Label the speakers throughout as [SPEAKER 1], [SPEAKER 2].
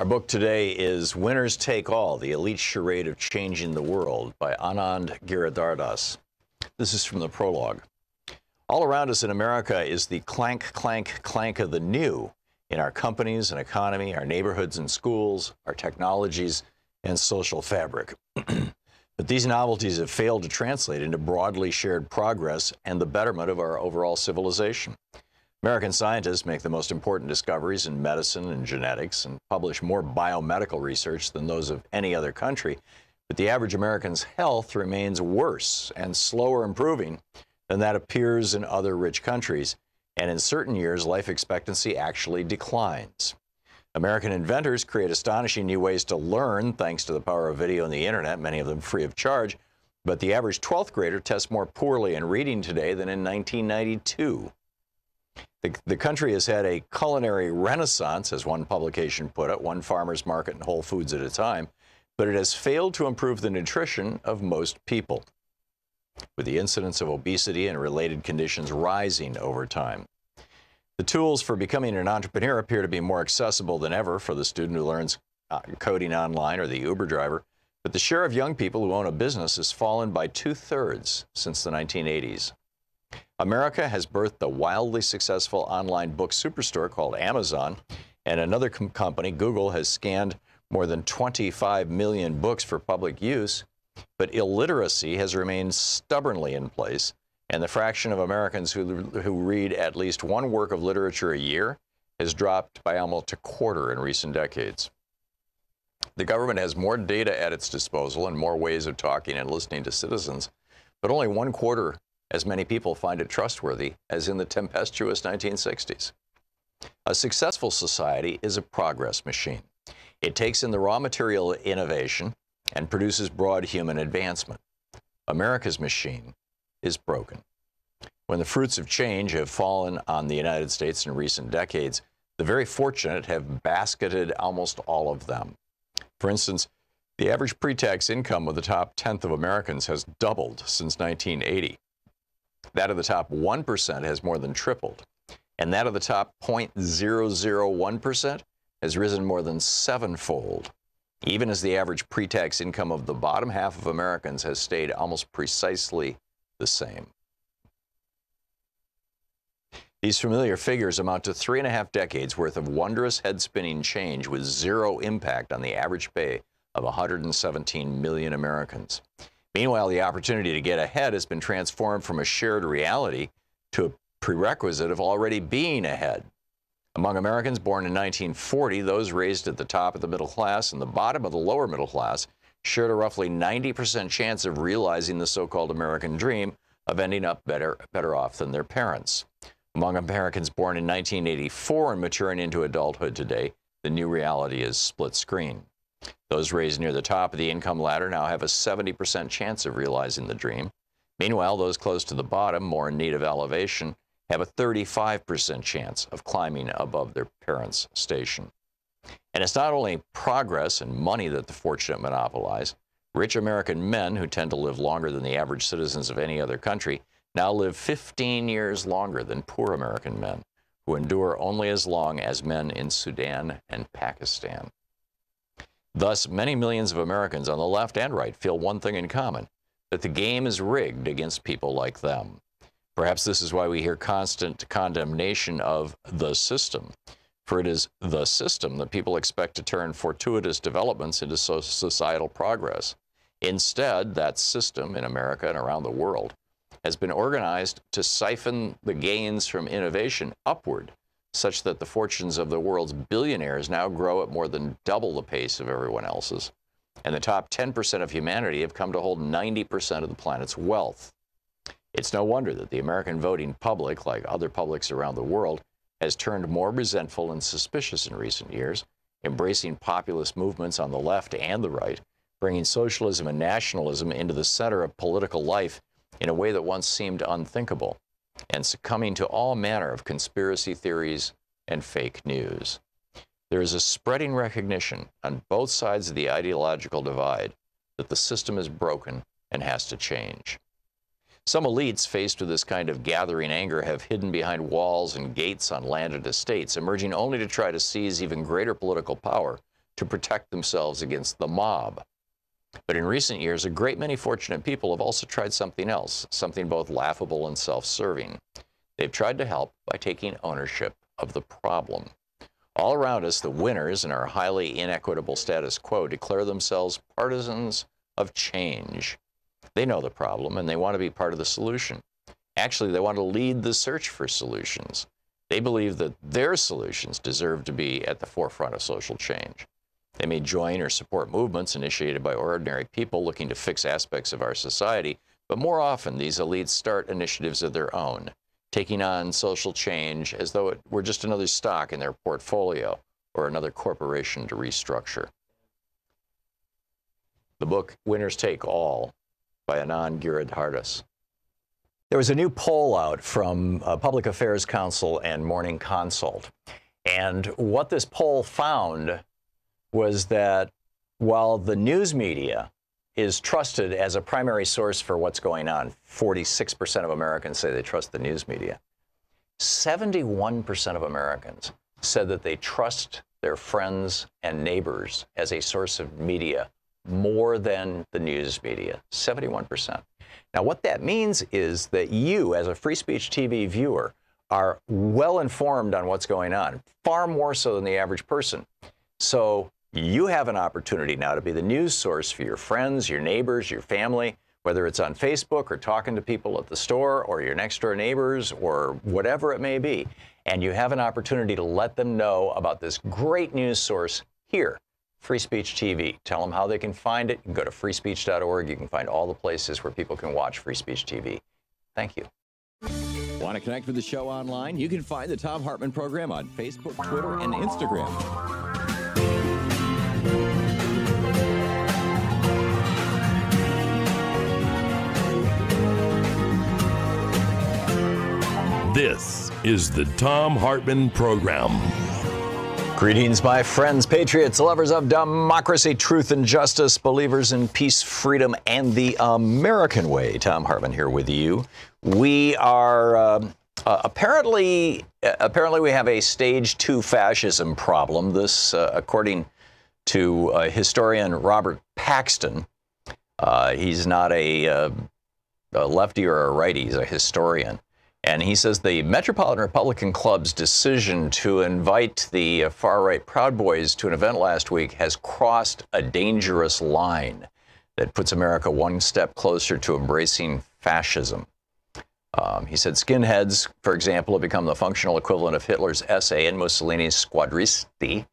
[SPEAKER 1] Our book today is Winners Take All, The Elite Charade of Changing the World by Anand Giridharadas. This is from the prologue. All around us in America is the clank, clank, clank of the new in our companies and economy, our neighborhoods and schools, our technologies and social fabric. But these novelties have failed to translate into broadly shared progress and the betterment of our overall civilization. American scientists make the most important discoveries in medicine and genetics and publish more biomedical research than those of any other country, but the average American's health remains worse and slower improving than that appears in other rich countries, and in certain years, life expectancy actually declines. American inventors create astonishing new ways to learn thanks to the power of video and the internet, many of them free of charge, but the average 12th grader tests more poorly in reading today than in 1992. The country has had a culinary renaissance, as one publication put it, one farmer's market and Whole Foods at a time, but it has failed to improve the nutrition of most people, with the incidence of obesity and related conditions rising over time. The tools for becoming an entrepreneur appear to be more accessible than ever for the student who learns coding online or the Uber driver, but the share of young people who own a business has fallen by 2/3 since the 1980s. America has birthed a wildly successful online book superstore called Amazon, and another company, Google, has scanned more than 25 million books for public use, but illiteracy has remained stubbornly in place, and the fraction of Americans who read at least one work of literature a year has dropped by almost a quarter in recent decades. The government has more data at its disposal and more ways of talking and listening to citizens, but only 1/4 as many people find it trustworthy as in the tempestuous 1960s. A successful society is a progress machine. It takes in the raw material innovation and produces broad human advancement. America's machine is broken. When the fruits of change have fallen on the United States in recent decades, the very fortunate have basketed almost all of them. For instance, the average pre-tax income of the top 10th of Americans has doubled since 1980. That of the top 1% has more than tripled, and that of the top 0.001% has risen more than sevenfold, even as the average pre-tax income of the bottom half of Americans has stayed almost precisely the same. These familiar figures amount to 3.5 decades worth of wondrous head-spinning change with zero impact on the average pay of 117 million Americans. Meanwhile, the opportunity to get ahead has been transformed from a shared reality to a prerequisite of already being ahead. Among Americans born in 1940, those raised at the top of the middle class and the bottom of the lower middle class shared a roughly 90% chance of realizing the so-called American dream of ending up better off than their parents. Among Americans born in 1984 and maturing into adulthood today, the new reality is split screen. Those raised near the top of the income ladder now have a 70% chance of realizing the dream. Meanwhile, those close to the bottom, more in need of elevation, have a 35% chance of climbing above their parents' station. And it's not only progress and money that the fortunate monopolize. Rich American men, who tend to live longer than the average citizens of any other country, now live 15 years longer than poor American men, who endure only as long as men in Sudan and Pakistan. Thus, many millions of Americans on the left and right feel one thing in common, that the game is rigged against people like them. Perhaps this is why we hear constant condemnation of the system, for it is the system that people expect to turn fortuitous developments into societal progress. Instead, that system in America and around the world has been organized to siphon the gains from innovation upward, such that the fortunes of the world's billionaires now grow at more than double the pace of everyone else's, and the top 10% of humanity have come to hold 90% of the planet's wealth. It's no wonder that the American voting public, like other publics around the world, has turned more resentful and suspicious in recent years, embracing populist movements on the left and the right, bringing socialism and nationalism into the center of political life in a way that once seemed unthinkable, and succumbing to all manner of conspiracy theories and fake news. There is a spreading recognition on both sides of the ideological divide that the system is broken and has to change. Some elites, faced with this kind of gathering anger, have hidden behind walls and gates on landed estates, emerging only to try to seize even greater political power to protect themselves against the mob. But in recent years, a great many fortunate people have also tried something else, something both laughable and self-serving. They've tried to help by taking ownership of the problem. All around us, the winners in our highly inequitable status quo declare themselves partisans of change. They know the problem, and they want to be part of the solution. Actually, they want to lead the search for solutions. They believe that their solutions deserve to be at the forefront of social change. They may join or support movements initiated by ordinary people looking to fix aspects of our society, but more often these elites start initiatives of their own, taking on social change as though it were just another stock in their portfolio or another corporation to restructure. The book, Winners Take All, by Anand Giridharadas. There was a new poll out from Public Affairs Council and Morning Consult. And what this poll found was that while the news media is trusted as a primary source for what's going on, 46% of Americans say they trust the news media, 71% of Americans said that they trust their friends and neighbors as a source of media more than the news media, 71%. Now, what that means is that you, as a Free Speech TV viewer, are well informed on what's going on, far more so than the average person. So you have an opportunity now to be the news source for your friends, your neighbors, your family, whether it's on Facebook or talking to people at the store or your next door neighbors or whatever it may be. And you have an opportunity to let them know about this great news source here, Free Speech TV. Tell them how they can find it. You can go to freespeech.org. You can find all the places where people can watch Free Speech TV. Thank you.
[SPEAKER 2] Want to connect with the show online? You can find the Thom Hartmann Program on Facebook, Twitter, and Instagram.
[SPEAKER 3] This is the Thom Hartmann Program.
[SPEAKER 1] Greetings, my friends, patriots, lovers of democracy, truth, and justice, believers in peace, freedom, and the American way. Thom Hartmann here with you. We are apparently we have a stage 2 fascism problem. This, according to historian Robert Paxton, he's not a lefty or a righty. He's a historian. And he says the Metropolitan Republican Club's decision to invite the far-right Proud Boys to an event last week has crossed a dangerous line that puts America one step closer to embracing fascism. He said skinheads, for example, have become the functional equivalent of Hitler's SA and Mussolini's squadristi.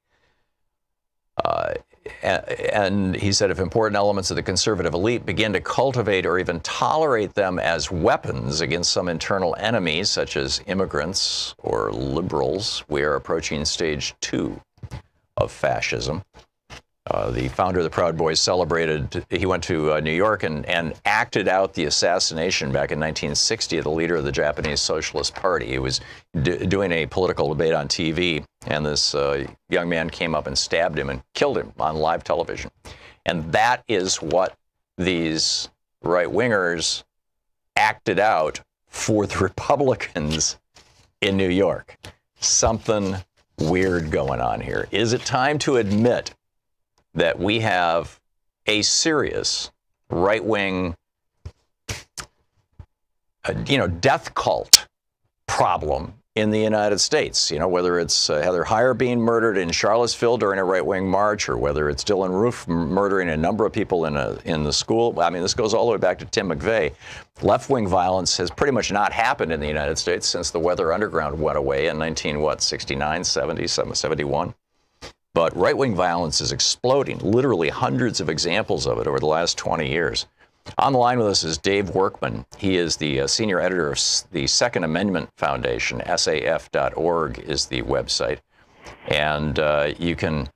[SPEAKER 1] And he said if important elements of the conservative elite begin to cultivate or even tolerate them as weapons against some internal enemies, such as immigrants or liberals, we are approaching stage 2 of fascism. The founder of the Proud Boys he went to New York and acted out the assassination back in 1960 of the leader of the Japanese Socialist Party. He was doing a political debate on TV, and this young man came up and stabbed him and killed him on live television. And that is what these right-wingers acted out for the Republicans in New York. Something weird going on here. Is it time to admit that we have a serious right-wing, death cult problem in the United States? You know, whether it's Heather Heyer being murdered in Charlottesville during a right-wing march, or whether it's Dylan Roof murdering a number of people in the school. I mean, this goes all the way back to Tim McVeigh. Left-wing violence has pretty much not happened in the United States since the Weather Underground went away in 69, 70, 71. But right-wing violence is exploding, literally hundreds of examples of it over the last 20 years. On the line with us is Dave Workman. He is the senior editor of the Second Amendment Foundation. SAF.org is the website. And you can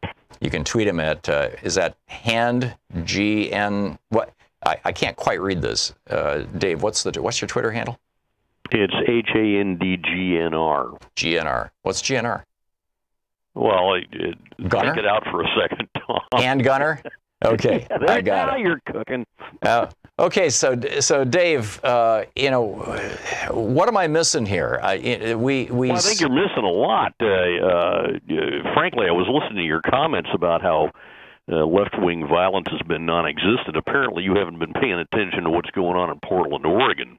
[SPEAKER 1] tweet him at, is that HandGN? What? I can't quite read this. Dave, what's your Twitter handle?
[SPEAKER 4] It's HANDGNR.
[SPEAKER 1] GNR. What's GNR?
[SPEAKER 4] Well, check it out for a second, Tom.
[SPEAKER 1] Hand gunner? Okay, I got
[SPEAKER 4] now
[SPEAKER 1] it.
[SPEAKER 4] You're cooking.
[SPEAKER 1] Okay, so Dave, what am I missing here?
[SPEAKER 4] Well, I think you're missing a lot. Frankly, I was listening to your comments about how left-wing violence has been non-existent. Apparently, you haven't been paying attention to what's going on in Portland, Oregon.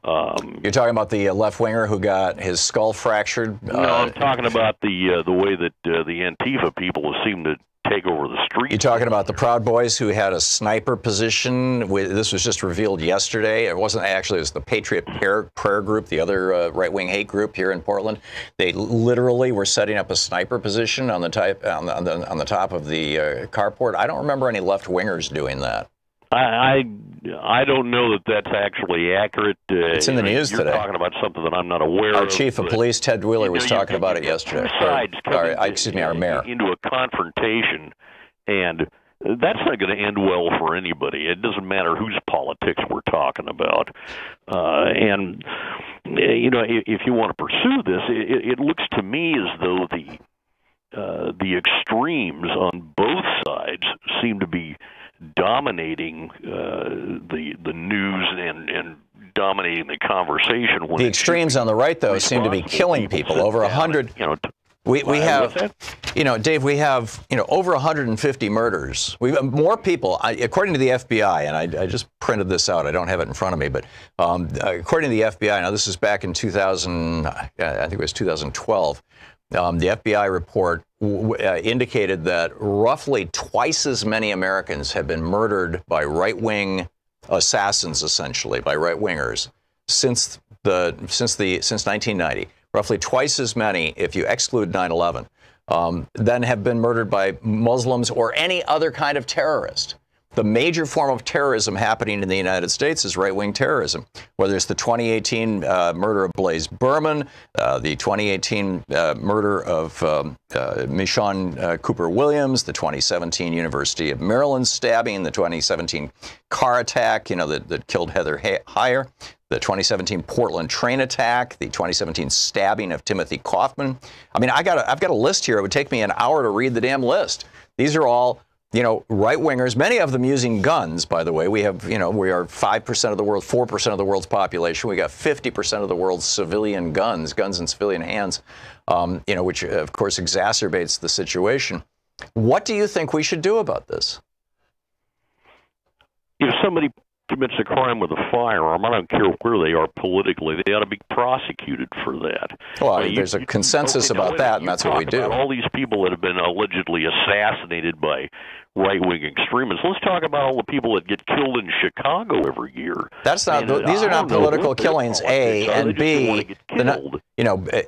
[SPEAKER 1] You're talking about the left-winger who got his skull fractured?
[SPEAKER 4] No, I'm talking about the way that the Antifa people seem to take over the streets.
[SPEAKER 1] You're talking about the Proud Boys who had a sniper position. This was just revealed yesterday. It wasn't actually, it was the Patriot Prayer Group, the other right-wing hate group here in Portland. They literally were setting up a sniper position on the top of the carport. I don't remember any left-wingers doing that.
[SPEAKER 4] I don't know that that's actually accurate.
[SPEAKER 1] It's in the news
[SPEAKER 4] you're
[SPEAKER 1] today.
[SPEAKER 4] You're talking about something that I'm not aware of.
[SPEAKER 1] Our chief of police, Ted Wheeler, was talking about it yesterday.
[SPEAKER 4] Our
[SPEAKER 1] mayor.
[SPEAKER 4] Into a confrontation, and that's not going to end well for anybody. It doesn't matter whose politics we're talking about. And if you want to pursue this, it looks to me as though the extremes on both sides seem to be dominating the news and dominating the conversation.
[SPEAKER 1] The extremes on the right, though, seem to be killing people. Over 100. We have, Dave, we have, over 150 murders. We have more people, according to the FBI, and I just printed this out. I don't have it in front of me, but according to the FBI, now this is back in 2000, I think it was 2012. The FBI report indicated that roughly twice as many Americans have been murdered by right-wing assassins, essentially, by right-wingers, since 1990. Roughly twice as many, if you exclude 9/11, than have been murdered by Muslims or any other kind of terrorist. The major form of terrorism happening in the United States is right-wing terrorism, whether it's the 2018 murder of Blaise Berman, the 2018 murder of Michonne Cooper Williams, the 2017 University of Maryland stabbing, the 2017 car attack, that killed Heather Heyer, the 2017 Portland train attack, the 2017 stabbing of Timothy Kaufman. I mean, I've got a list here. It would take me an hour to read the damn list. These are all right-wingers, many of them using guns, by the way. We have, we are 5% of the world, 4% of the world's population. We got 50% of the world's civilian guns in civilian hands, which, of course, exacerbates the situation. What do you think we should do about this?
[SPEAKER 4] If somebody commits a crime with a firearm, I don't care where they are politically, they ought to be prosecuted for that.
[SPEAKER 1] Well, there's a consensus about that, and that's what we do.
[SPEAKER 4] All these people that have been allegedly assassinated by right-wing extremists. Let's talk about all the people that get killed in Chicago every year.
[SPEAKER 1] These are not political killings, A, and B.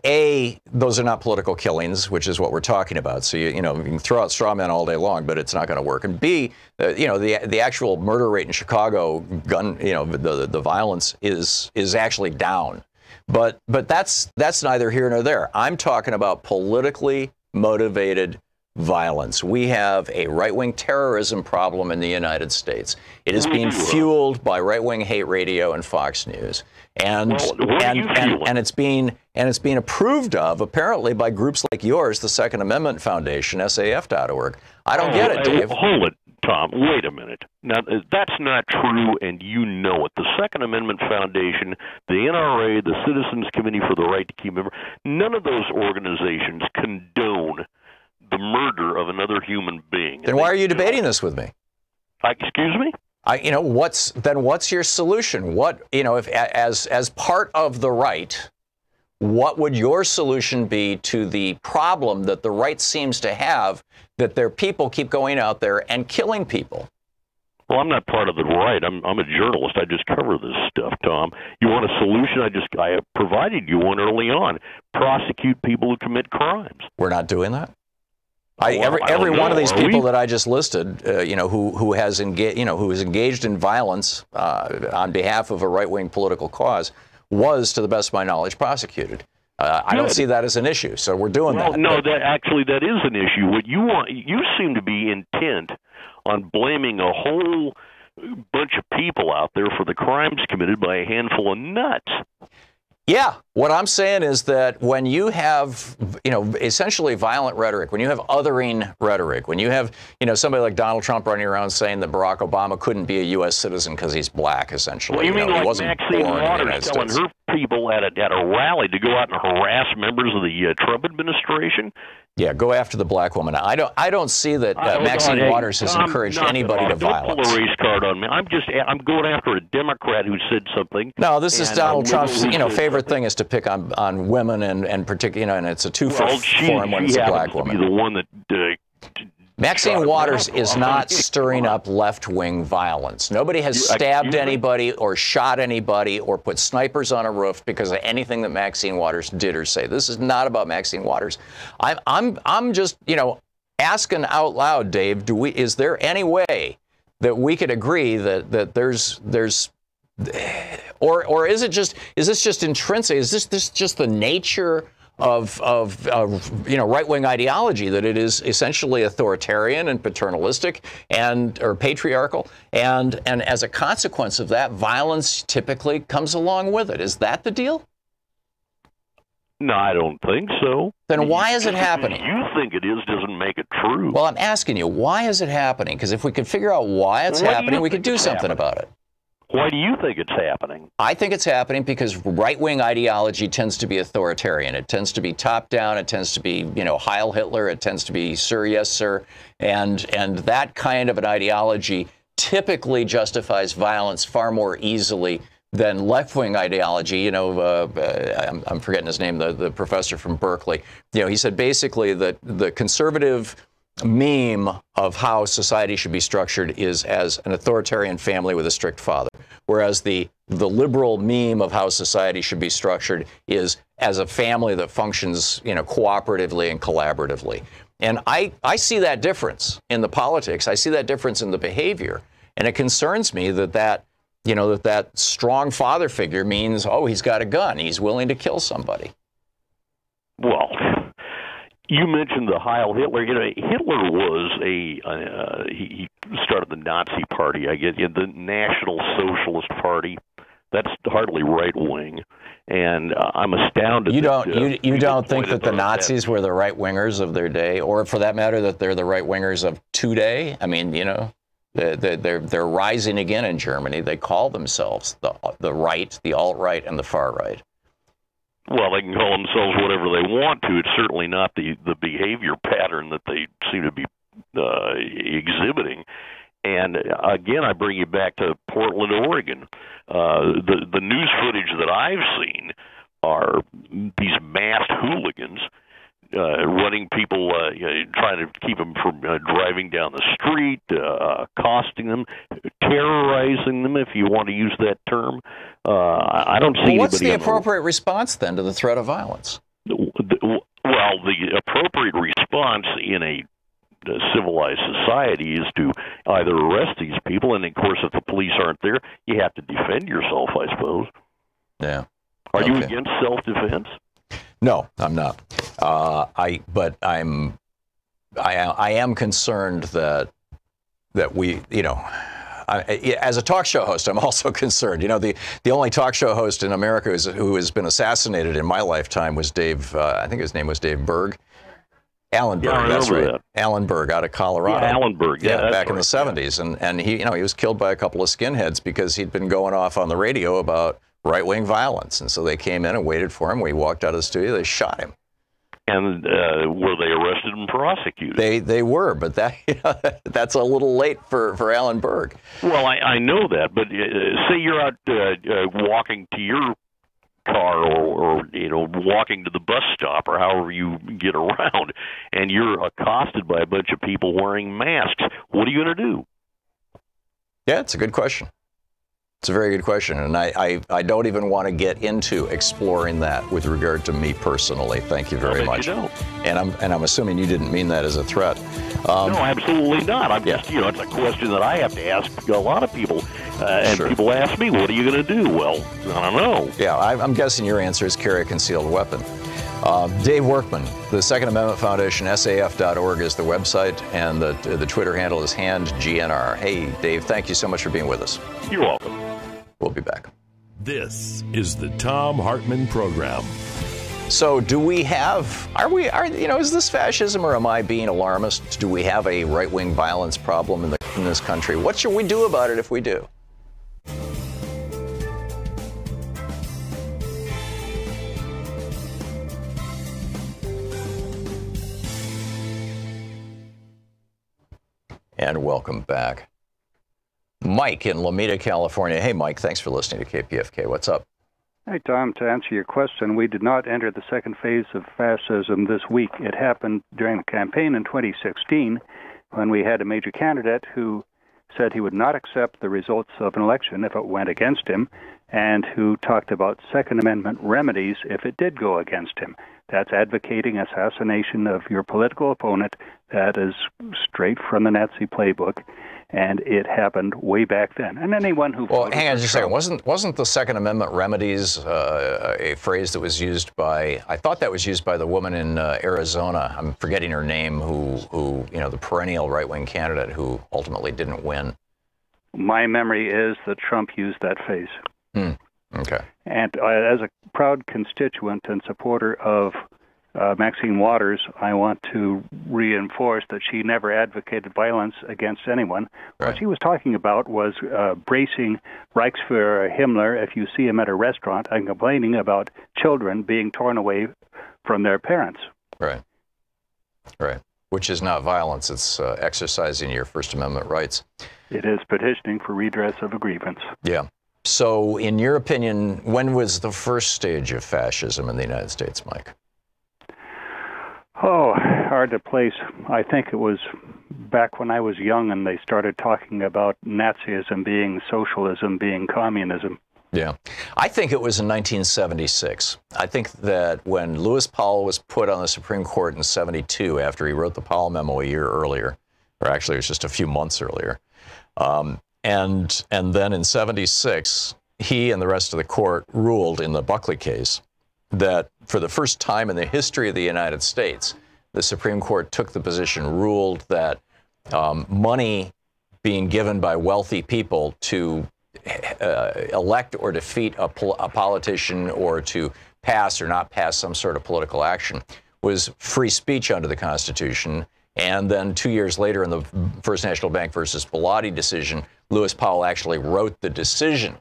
[SPEAKER 1] A, those are not political killings, which is what we're talking about. So you can throw out straw men all day long, but it's not going to work. And B, the actual murder rate in Chicago, the violence is actually down. But that's neither here nor there. I'm talking about politically motivated violence. We have a right-wing terrorism problem in the United States. It is being fueled by right-wing hate radio and Fox News, and it's being approved of apparently by groups like yours, the Second Amendment Foundation, SAF.org. I don't get it, Dave.
[SPEAKER 4] Hold it, Tom. Wait a minute. Now that's not true, and you know it. The Second Amendment Foundation, the NRA, the Citizens Committee for the Right to Keep Members, none of those organizations condone the murder of another human being.
[SPEAKER 1] Then why are you debating this with me?
[SPEAKER 4] Excuse me?
[SPEAKER 1] What's your solution? If as part of the right, what would your solution be to the problem that the right seems to have, that their people keep going out there and killing people?
[SPEAKER 4] Well, I'm not part of the right. I'm a journalist. I just cover this stuff, Tom. You want a solution? I provided you one early on. Prosecute people who commit crimes.
[SPEAKER 1] We're not doing that. Every one of these people that I just listed, who is engaged in violence on behalf of a right-wing political cause, was, to the best of my knowledge, prosecuted. I don't see that as an issue, so we're doing that.
[SPEAKER 4] No, that is an issue. What you seem to be intent on blaming a whole bunch of people out there for the crimes committed by a handful of nuts.
[SPEAKER 1] Yeah, what I'm saying is that when you have, essentially violent rhetoric, when you have othering rhetoric, when you have, somebody like Donald Trump running around saying that Barack Obama couldn't be a U.S. citizen because he's black, essentially.
[SPEAKER 4] Well, you mean
[SPEAKER 1] he
[SPEAKER 4] like
[SPEAKER 1] wasn't
[SPEAKER 4] Maxine
[SPEAKER 1] born in the
[SPEAKER 4] Waters
[SPEAKER 1] United
[SPEAKER 4] telling
[SPEAKER 1] States.
[SPEAKER 4] her people at a rally to go out and harass members of the Trump administration?
[SPEAKER 1] Yeah, go after the black woman. I don't see that Maxine Waters has encouraged anybody to violence.
[SPEAKER 4] Don't pull a race card on me. I'm going after a Democrat who said something.
[SPEAKER 1] No, this is Donald Trump's favorite thing is to pick on women and particularly, and it's a two for him when it's a black woman.
[SPEAKER 4] Be the one that.
[SPEAKER 1] Maxine Waters is not stirring up left-wing violence. Nobody has stabbed anybody or shot anybody or put snipers on a roof because of anything that Maxine Waters did or say. This is not about Maxine Waters. I'm just, asking out loud, Dave, is there any way that we could agree that there's or is this just intrinsic? Is this just the nature of right-wing ideology, that it is essentially authoritarian and paternalistic or patriarchal, and as a consequence of that, violence typically comes along with it? Is that the deal?
[SPEAKER 4] No, I don't think so.
[SPEAKER 1] Then why is it happening?
[SPEAKER 4] You think it is doesn't make it true.
[SPEAKER 1] Well, I'm asking you, why is it happening? Because if we could figure out why it's happening, we could do something about it.
[SPEAKER 4] Why do you think it's happening?
[SPEAKER 1] I think it's happening because right-wing ideology tends to be authoritarian. It tends to be top-down. It tends to be, Heil Hitler. It tends to be Sir, yes, sir. And that kind of an ideology typically justifies violence far more easily than left-wing ideology. I'm forgetting his name, the professor from Berkeley. He said basically that the conservative meme of how society should be structured is as an authoritarian family with a strict father, whereas the liberal meme of how society should be structured is as a family that functions, cooperatively and collaboratively. And I see that difference in the politics. I see that difference in the behavior, and it concerns me that strong father figure means, he's got a gun, he's willing to kill somebody.
[SPEAKER 4] Well, you mentioned the Heil Hitler. Hitler was he started the Nazi Party. I get the National Socialist Party. That's hardly right wing, and I'm astounded.
[SPEAKER 1] You don't think that the Nazis were the right wingers of their day, or for that matter, that they're the right wingers of today? I mean, they're rising again in Germany. They call themselves the right, the alt-right, and the far right.
[SPEAKER 4] Well, they can call themselves whatever they want to. It's certainly not the behavior pattern that they seem to be exhibiting. And again, I bring you back to Portland, Oregon. The news footage that I've seen are these masked hooligans running people, trying to keep them from driving down the street, accosting them, terrorizing them, if you want to use that term. I don't see.
[SPEAKER 1] Well, what's the appropriate response then to the threat of violence?
[SPEAKER 4] Well, the appropriate response in a civilized society is to either arrest these people, and of course, if the police aren't there, you have to defend yourself, I suppose.
[SPEAKER 1] Yeah.
[SPEAKER 4] Are you against self-defense?
[SPEAKER 1] No, I'm not. I am concerned that we, as a talk show host, I'm also concerned. The only talk show host in America who has been assassinated in my lifetime was Dave. I think his name was Dave Berg. Alan Berg, that's right. That. Alan Berg out of Colorado.
[SPEAKER 4] Yeah, Alan Berg,
[SPEAKER 1] back in the 70s, and he was killed by a couple of skinheads because he'd been going off on the radio about right-wing violence, and so they came in and waited for him. When he walked out of the studio, they shot him.
[SPEAKER 4] And were they arrested and prosecuted?
[SPEAKER 1] They were, but that's a little late for Alan Berg.
[SPEAKER 4] Well, I know that, but say you're out walking to your car or walking to the bus stop or however you get around, and you're accosted by a bunch of people wearing masks. What are you going to do?
[SPEAKER 1] Yeah, it's a good question. It's a very good question, and I don't even want to get into exploring that with regard to me personally. Thank you very much.
[SPEAKER 4] You don't.
[SPEAKER 1] And I'm assuming you didn't mean that as a threat.
[SPEAKER 4] No, absolutely not. I'm just it's a question that I have to ask a lot of people, and
[SPEAKER 1] Sure.
[SPEAKER 4] people ask me, "What are you going to do?" Well, I don't know.
[SPEAKER 1] Yeah, I'm guessing your answer is carry a concealed weapon. Dave Workman, the Second Amendment Foundation, SAF.org is the website, and the Twitter handle is handgnr. Hey, Dave, thank you so much for being with us.
[SPEAKER 4] You're welcome.
[SPEAKER 1] We'll be back.
[SPEAKER 3] This is the Thom Hartmann Program.
[SPEAKER 1] So is this fascism, or am I being alarmist? Do we have a right-wing violence problem in this country? What should we do about it if we do? And welcome back. Mike in Lomita, California. Hey, Mike, thanks for listening to KPFK. What's up?
[SPEAKER 5] Hey, Tom, to answer your question, we did not enter the second phase of fascism this week. It happened during the campaign in 2016 when we had a major candidate who said he would not accept the results of an election if it went against him, and who talked about Second Amendment remedies if it did go against him. That's advocating assassination of your political opponent. That is straight from the Nazi playbook, and it happened way back then. And anyone who
[SPEAKER 1] hang on just a second. Wasn't the Second Amendment remedies a phrase that was used by? I thought that was used by the woman in Arizona. I'm forgetting her name. Who the perennial right-wing candidate who ultimately didn't win.
[SPEAKER 5] My memory is that Trump used that phrase.
[SPEAKER 1] Okay.
[SPEAKER 5] And as a proud constituent and supporter of Maxine Waters, I want to reinforce that she never advocated violence against anyone.
[SPEAKER 1] Right.
[SPEAKER 5] What she was talking about was bracing Reichsfuhrer Himmler if you see him at a restaurant, and complaining about children being torn away from their parents.
[SPEAKER 1] Right. Right. Which is not violence. It's exercising your First Amendment rights.
[SPEAKER 5] It is petitioning for redress of a grievance.
[SPEAKER 1] Yeah. So, in your opinion, when was the first stage of fascism in the United States, Mike?
[SPEAKER 5] Oh, hard to place. I think it was back when I was young and they started talking about Nazism being socialism, being communism.
[SPEAKER 1] Yeah. I think it was in 1976. I think that when Lewis Powell was put on the Supreme Court in 72, after he wrote the Powell Memo a year earlier, or actually it was just a few months earlier, and then in 76, he and the rest of the court ruled in the Buckley case that for the first time in the history of the United States, the Supreme Court took the position, ruled that money being given by wealthy people to elect or defeat a politician or to pass or not pass some sort of political action was free speech under the Constitution. And then 2 years later in the First National Bank versus Bellotti decision, Lewis Powell actually wrote the decision,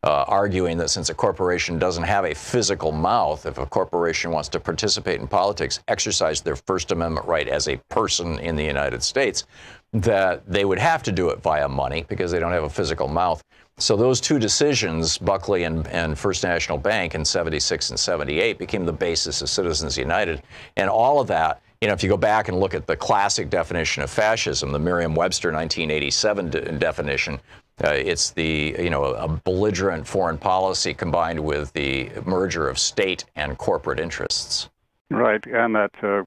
[SPEAKER 1] arguing that since a corporation doesn't have a physical mouth, if a corporation wants to participate in politics, exercise their First Amendment right as a person in the United States, that they would have to do it via money because they don't have a physical mouth. So those two decisions, Buckley and First National Bank in 76 and 78, became the basis of Citizens United. And all of that, if you go back and look at the classic definition of fascism, the Merriam-Webster 1987 definition, it's a belligerent foreign policy combined with the merger of state and corporate interests.
[SPEAKER 5] Right, and that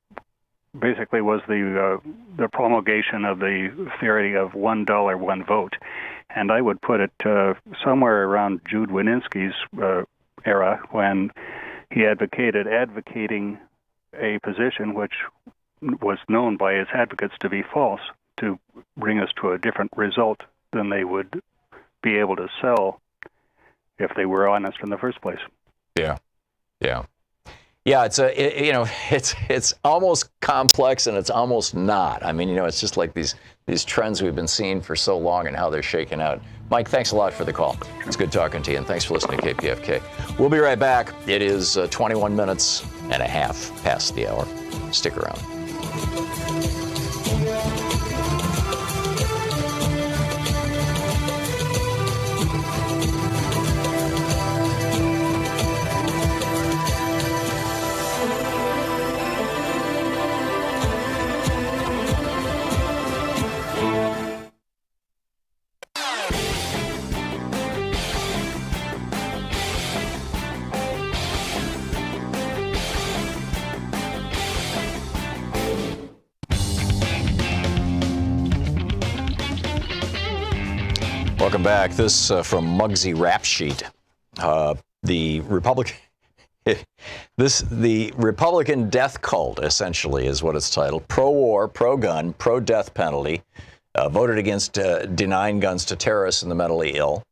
[SPEAKER 5] basically was the promulgation of the theory of $1, one vote. And I would put it somewhere around Jude Wanniski's era, when he advocating a position which was known by his advocates to be false, to bring us to a different result than they would be able to sell if they were honest in the first place.
[SPEAKER 1] Yeah. It's almost complex and it's almost not. I mean, it's just like these trends we've been seeing for so long and how they're shaking out. Mike, thanks a lot for the call. It's good talking to you, and thanks for listening to KPFK. We'll be right back. It is 21 minutes and a half past the hour. Stick around. Welcome back. This from Muggsy Rap Sheet. The Republican death cult, essentially, is what it's titled. Pro-war, pro-gun, pro-death penalty. Voted against denying guns to terrorists and the mentally ill.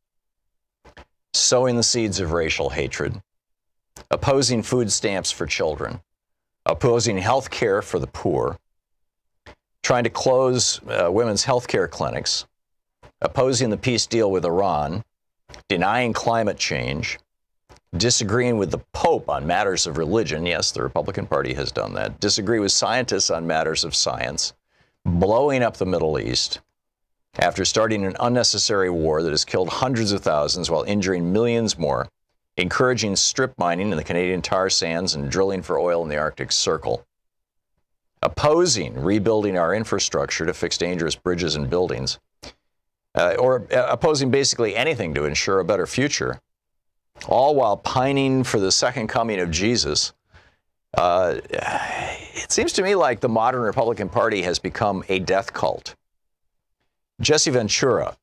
[SPEAKER 1] sowing the seeds of racial hatred, opposing food stamps for children, opposing health care for the poor, trying to close women's health care clinics, opposing the peace deal with Iran, denying climate change, disagreeing with the Pope on matters of religion. Yes, the Republican Party has done that. Disagree with scientists on matters of science, blowing up the Middle East after starting an unnecessary war that has killed hundreds of thousands while injuring millions more, encouraging strip mining in the Canadian tar sands and drilling for oil in the Arctic Circle, opposing rebuilding our infrastructure to fix dangerous bridges and buildings, or opposing basically anything to ensure a better future, all while pining for the second coming of Jesus. It seems to me like the modern Republican Party has become a death cult. Jesse Ventura,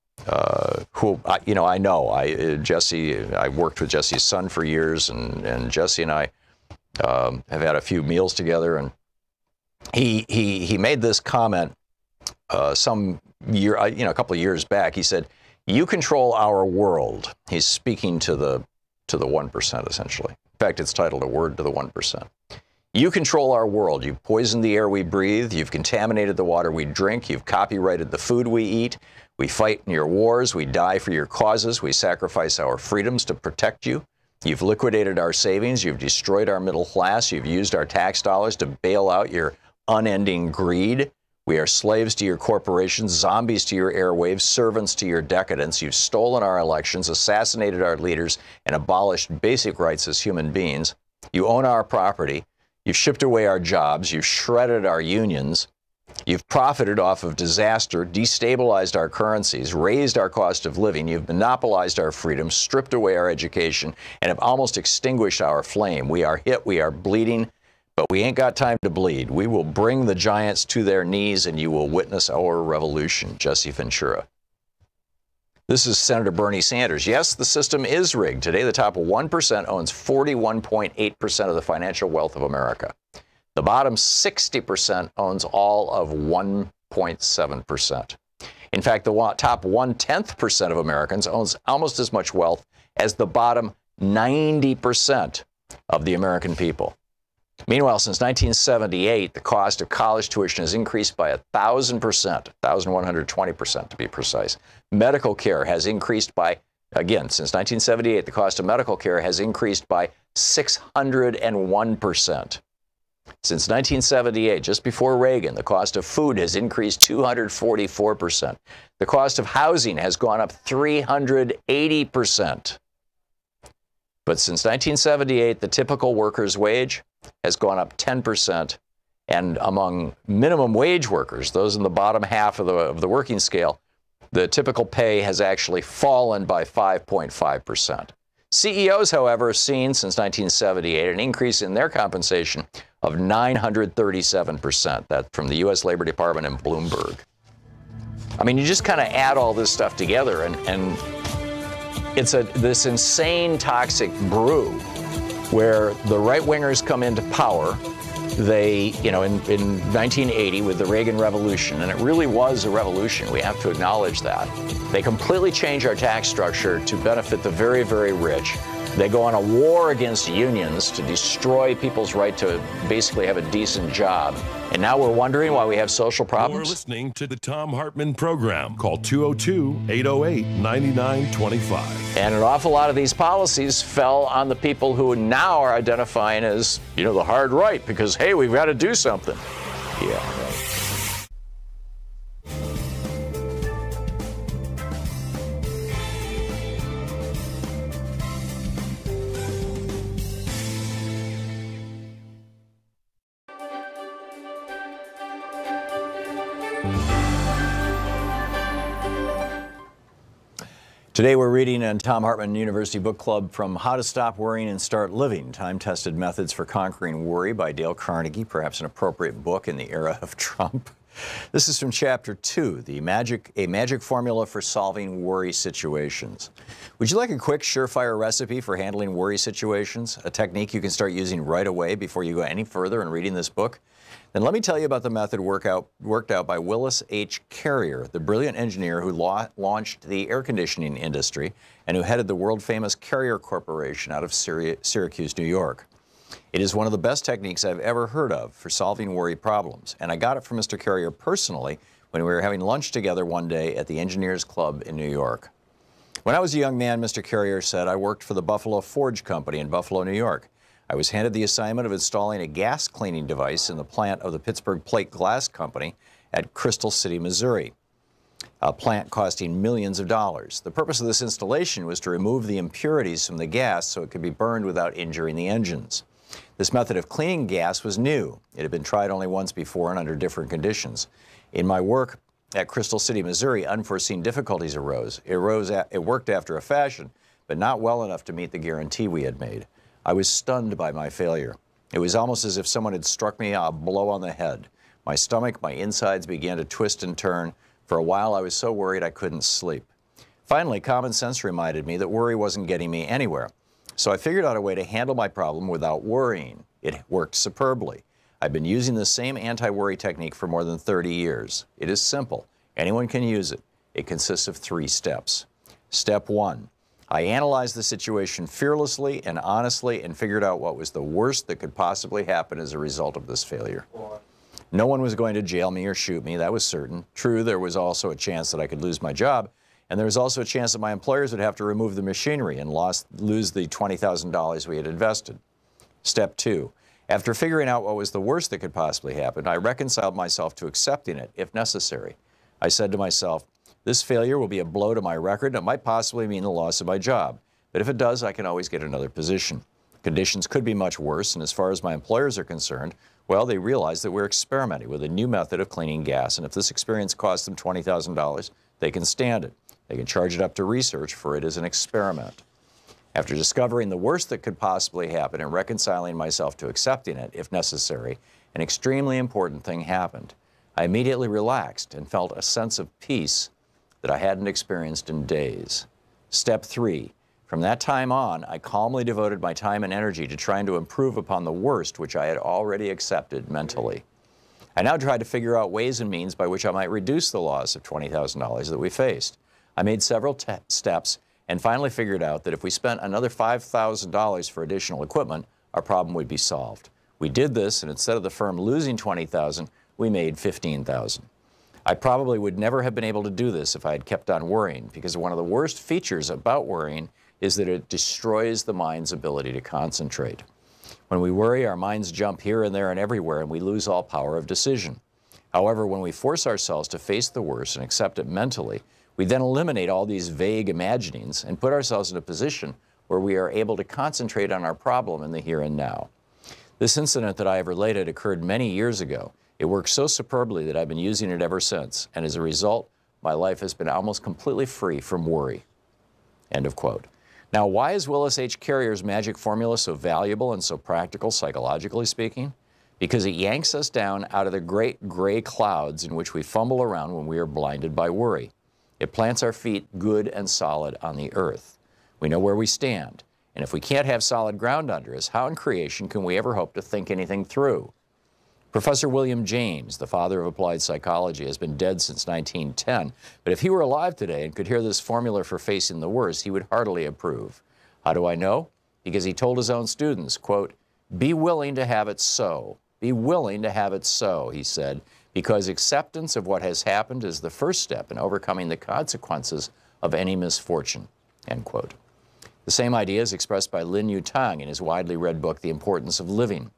[SPEAKER 1] who I know, Jesse, I worked with Jesse's son for years, and Jesse and I have had a few meals together, and he made this comment some year, a couple of years back. He said, "You control our world." He's speaking to the 1%, essentially. In fact, it's titled "A Word to the 1%." You control our world. You've poisoned the air we breathe. You've contaminated the water we drink. You've copyrighted the food we eat. We fight in your wars. We die for your causes. We sacrifice our freedoms to protect you. You've liquidated our savings. You've destroyed our middle class. You've used our tax dollars to bail out your unending greed. We are slaves to your corporations, zombies to your airwaves, servants to your decadence. You've stolen our elections, assassinated our leaders, and abolished basic rights as human beings. You own our property. You've shipped away our jobs. You've shredded our unions. You've profited off of disaster, destabilized our currencies, raised our cost of living. You've monopolized our freedom, stripped away our education, and have almost extinguished our flame. We are hit. We are bleeding. But we ain't got time to bleed. We will bring the giants to their knees, and you will witness our revolution. Jesse Ventura. This is Senator Bernie Sanders. Yes, the system is rigged. Today, the top 1% owns 41.8% of the financial wealth of America. The bottom 60% owns all of 1.7%. In fact, the top 1/10% of Americans owns almost as much wealth as the bottom 90% of the American people. Meanwhile, since 1978, the cost of college tuition has increased by 1,000%, 1,120% to be precise. Medical care has increased by, again, since 1978, the cost of medical care has increased by 601%. Since 1978, just before Reagan, the cost of food has increased 244%. The cost of housing has gone up 380%. But since 1978, the typical worker's wage has gone up 10%. And among minimum wage workers, those in the bottom half of the working scale, the typical pay has actually fallen by 5.5%. CEOs, however, have seen since 1978 an increase in their compensation of 937%. That's from the U.S. Labor Department and Bloomberg. I mean, you just kind of add all this stuff together, and it's this insane toxic brew where the right-wingers come into power. They, in 1980 with the Reagan Revolution, and it really was a revolution, we have to acknowledge that. They completely change our tax structure to benefit the very, very rich. They go on a war against unions to destroy people's right to basically have a decent job. And now we're wondering why we have social problems.
[SPEAKER 3] You're listening to the Thom Hartmann Program. Call 202-808-9925.
[SPEAKER 1] And an awful lot of these policies fell on the people who now are identifying as, the hard right, because, hey, we've got to do something. Yeah, right. Today we're reading on Thom Hartmann University Book Club from How to Stop Worrying and Start Living, Time-Tested Methods for Conquering Worry by Dale Carnegie, perhaps an appropriate book in the era of Trump. This is from Chapter 2, a magic formula for solving worry situations. Would you like a quick, surefire recipe for handling worry situations? A technique you can start using right away before you go any further in reading this book? Then let me tell you about the method worked out by Willis H. Carrier, the brilliant engineer who launched the air conditioning industry and who headed the world-famous Carrier Corporation out of Syracuse, New York. It is one of the best techniques I've ever heard of for solving worry problems, and I got it from Mr. Carrier personally when we were having lunch together one day at the Engineers Club in New York. When I was a young man, Mr. Carrier said, I worked for the Buffalo Forge Company in Buffalo, New York. I was handed the assignment of installing a gas cleaning device in the plant of the Pittsburgh Plate Glass Company at Crystal City, Missouri, a plant costing millions of dollars. The purpose of this installation was to remove the impurities from the gas so it could be burned without injuring the engines. This method of cleaning gas was new. It had been tried only once before and under different conditions. In my work at Crystal City, Missouri, unforeseen difficulties arose. It worked after a fashion, but not well enough to meet the guarantee we had made. I was stunned by my failure. It was almost as if someone had struck me a blow on the head. My stomach, my insides began to twist and turn. For a while, I was so worried I couldn't sleep. Finally, common sense reminded me that worry wasn't getting me anywhere. So I figured out a way to handle my problem without worrying. It worked superbly. I've been using the same anti-worry technique for more than 30 years. It is simple. Anyone can use it. It consists of 3 steps. Step 1. I analyzed the situation fearlessly and honestly and figured out what was the worst that could possibly happen as a result of this failure. No one was going to jail me or shoot me, that was certain. True, there was also a chance that I could lose my job, and there was also a chance that my employers would have to remove the machinery and lose the $20,000 we had invested. Step 2. After figuring out what was the worst that could possibly happen, I reconciled myself to accepting it, if necessary. I said to myself, this failure will be a blow to my record and it might possibly mean the loss of my job. But if it does, I can always get another position. Conditions could be much worse, and as far as my employers are concerned, well, they realize that we're experimenting with a new method of cleaning gas, and if this experience costs them $20,000, they can stand it. They can charge it up to research, for it is an experiment. After discovering the worst that could possibly happen and reconciling myself to accepting it, if necessary, an extremely important thing happened. I immediately relaxed and felt a sense of peace that I hadn't experienced in days. Step 3. From that time on, I calmly devoted my time and energy to trying to improve upon the worst which I had already accepted mentally. I now tried to figure out ways and means by which I might reduce the loss of $20,000 that we faced. I made several steps and finally figured out that if we spent another $5,000 for additional equipment, our problem would be solved. We did this, and instead of the firm losing $20,000, we made $15,000. I probably would never have been able to do this if I had kept on worrying, because one of the worst features about worrying is that it destroys the mind's ability to concentrate. When we worry, our minds jump here and there and everywhere, and we lose all power of decision. However, when we force ourselves to face the worst and accept it mentally, we then eliminate all these vague imaginings and put ourselves in a position where we are able to concentrate on our problem in the here and now. This incident that I have related occurred many years ago. It worked so superbly that I've been using it ever since, and as a result, my life has been almost completely free from worry. End of quote. Now, why is Willis H. Carrier's magic formula so valuable and so practical, psychologically speaking? Because it yanks us down out of the great gray clouds in which we fumble around when we are blinded by worry. It plants our feet good and solid on the earth. We know where we stand, and if we can't have solid ground under us, how in creation can we ever hope to think anything through? Professor William James, the father of applied psychology, has been dead since 1910, but if he were alive today and could hear this formula for facing the worst, he would heartily approve. How do I know? Because he told his own students, quote, "Be willing to have it so. Be willing to have it so," he said, because acceptance of what has happened is the first step in overcoming the consequences of any misfortune, end quote. The same idea is expressed by Lin Yutang in his widely read book, The Importance of Living.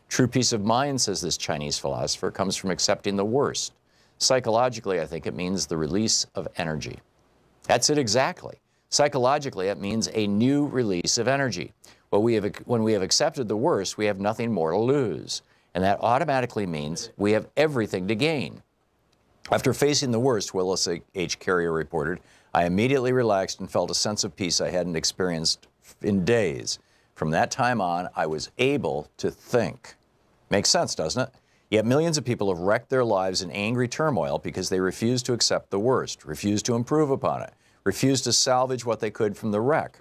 [SPEAKER 1] True peace of mind, says this Chinese philosopher, comes from accepting the worst. Psychologically, I think it means the release of energy. That's it exactly. Psychologically, it means a new release of energy. When we have accepted the worst, we have nothing more to lose. And that automatically means we have everything to gain. After facing the worst, Willis H. Carrier reported, I immediately relaxed and felt a sense of peace I hadn't experienced in days. From that time on, I was able to think. Makes sense, doesn't it? Yet millions of people have wrecked their lives in angry turmoil because they refuse to accept the worst, refuse to improve upon it, refuse to salvage what they could from the wreck.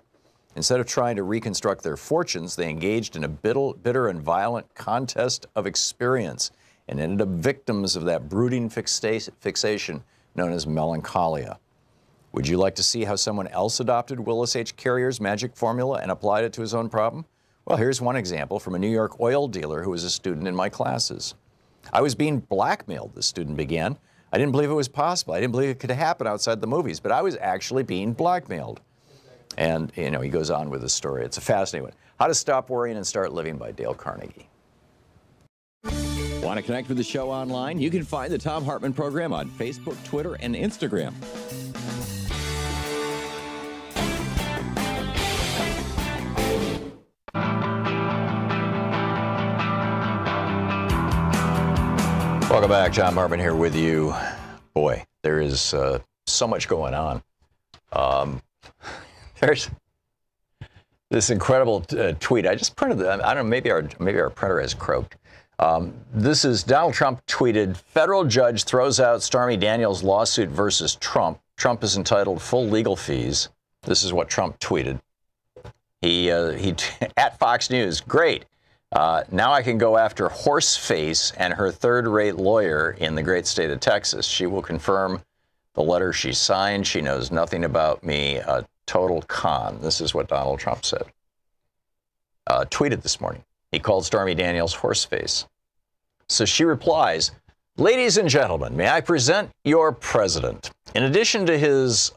[SPEAKER 1] Instead of trying to reconstruct their fortunes, they engaged in a bitter and violent contest of experience and ended up victims of that brooding fixation known as melancholia. Would you like to see how someone else adopted Willis H. Carrier's magic formula and applied it to his own problem? Well, here's one example from a New York oil dealer who was a student in my classes. I was being blackmailed, the student began. I didn't believe it was possible. I didn't believe it could happen outside the movies, but I was actually being blackmailed. And, he goes on with the story. It's a fascinating one. How to Stop Worrying and Start Living by Dale Carnegie.
[SPEAKER 2] Want to connect with the show online? You can find the Thom Hartmann Program on Facebook, Twitter, and Instagram.
[SPEAKER 1] Welcome back. Thom Hartmann here with you. Boy, there is so much going on. There's this incredible tweet. I just printed it. I don't know, maybe our printer has croaked. This is Donald Trump tweeted, "Federal judge throws out Stormy Daniels' lawsuit versus Trump. Trump is entitled full legal fees." This is what Trump tweeted. He at Fox News, "Great. Now I can go after Horseface and her third-rate lawyer in the great state of Texas. She will confirm the letter she signed. She knows nothing about me. A total con." This is what Donald Trump said. Tweeted this morning. He called Stormy Daniels Horseface. So she replies, "Ladies and gentlemen, may I present your president. In addition to his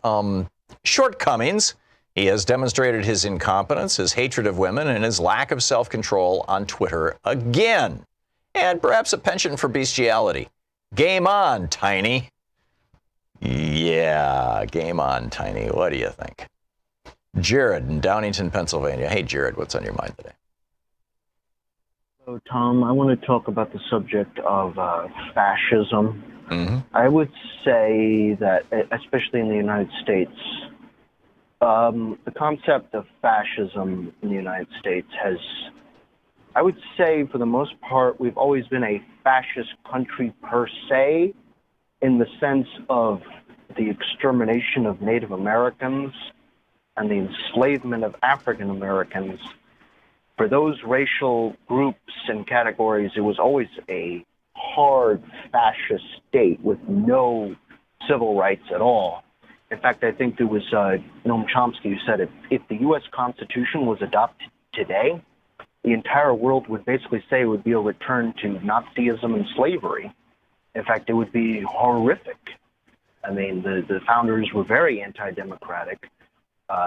[SPEAKER 1] shortcomings, he has demonstrated his incompetence, his hatred of women, and his lack of self-control on Twitter again. And perhaps a penchant for bestiality. Game on, Tiny." Yeah, game on, Tiny. What do you think? Jared in Downingtown, Pennsylvania. Hey, Jared, what's on your mind today?
[SPEAKER 6] So, Tom, I want to talk about the subject of fascism.
[SPEAKER 1] Mm-hmm.
[SPEAKER 6] I would say that, especially in the United States, the concept of fascism in the United States has, I would say, for the most part, we've always been a fascist country per se, in the sense of the extermination of Native Americans and the enslavement of African Americans. For those racial groups and categories, it was always a hard fascist state with no civil rights at all. In fact, I think there was Noam Chomsky who said if the U.S. Constitution was adopted today, the entire world would basically say it would be a return to Nazism and slavery. In fact, it would be horrific. I mean, the founders were very anti-democratic.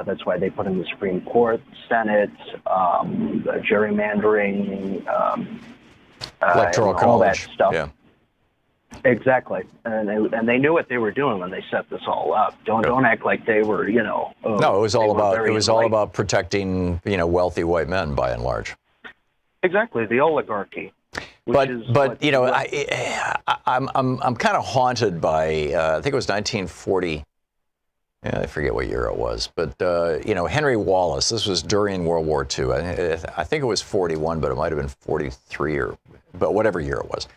[SPEAKER 6] That's why they put in the Supreme Court, Senate, gerrymandering,
[SPEAKER 1] Electoral college.
[SPEAKER 6] all that stuff.
[SPEAKER 1] Yeah.
[SPEAKER 6] Exactly, and they knew what they were doing when they set this all up. Don't act like they were,
[SPEAKER 1] No, it was all about protecting, wealthy white men by and large.
[SPEAKER 6] Exactly, the oligarchy.
[SPEAKER 1] But I'm kind of haunted by I think it was 1940. I forget what year it was, but Henry Wallace. This was during World War II. I think it was 41, but it might have been 43 but whatever year it was.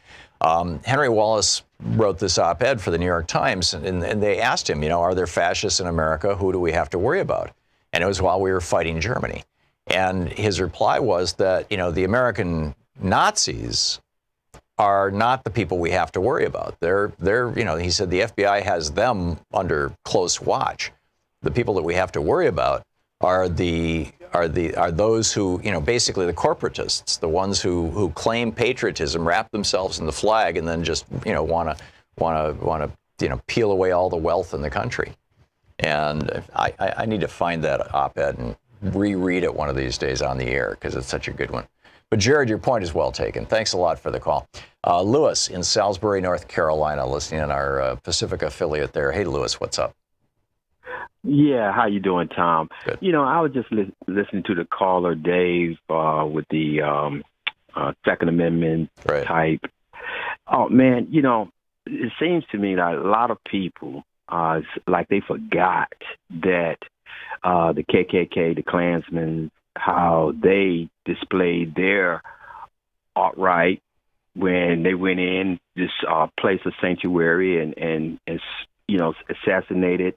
[SPEAKER 1] Henry Wallace wrote this op-ed for the New York Times, and they asked him, are there fascists in America? Who do we have to worry about? And it was while we were fighting Germany. And his reply was that, the American Nazis are not the people we have to worry about. They're he said the FBI has them under close watch. The people that we have to worry about are those who, basically the corporatists, the ones who claim patriotism, wrap themselves in the flag, and then just, want to peel away all the wealth in the country. And I need to find that op-ed and reread it one of these days on the air because it's such a good one. But Jared, your point is well taken. Thanks a lot for the call. Lewis in Salisbury, North Carolina, listening in our Pacific affiliate there. Hey, Lewis, what's up?
[SPEAKER 7] Yeah, how you doing, Tom?
[SPEAKER 1] Good.
[SPEAKER 7] I was just listening to the caller, Dave, with the Second Amendment type. Oh, man, it seems to me that a lot of people, like they forgot that the KKK, the Klansmen, how they displayed their alt-right, when they went in this place of sanctuary and assassinated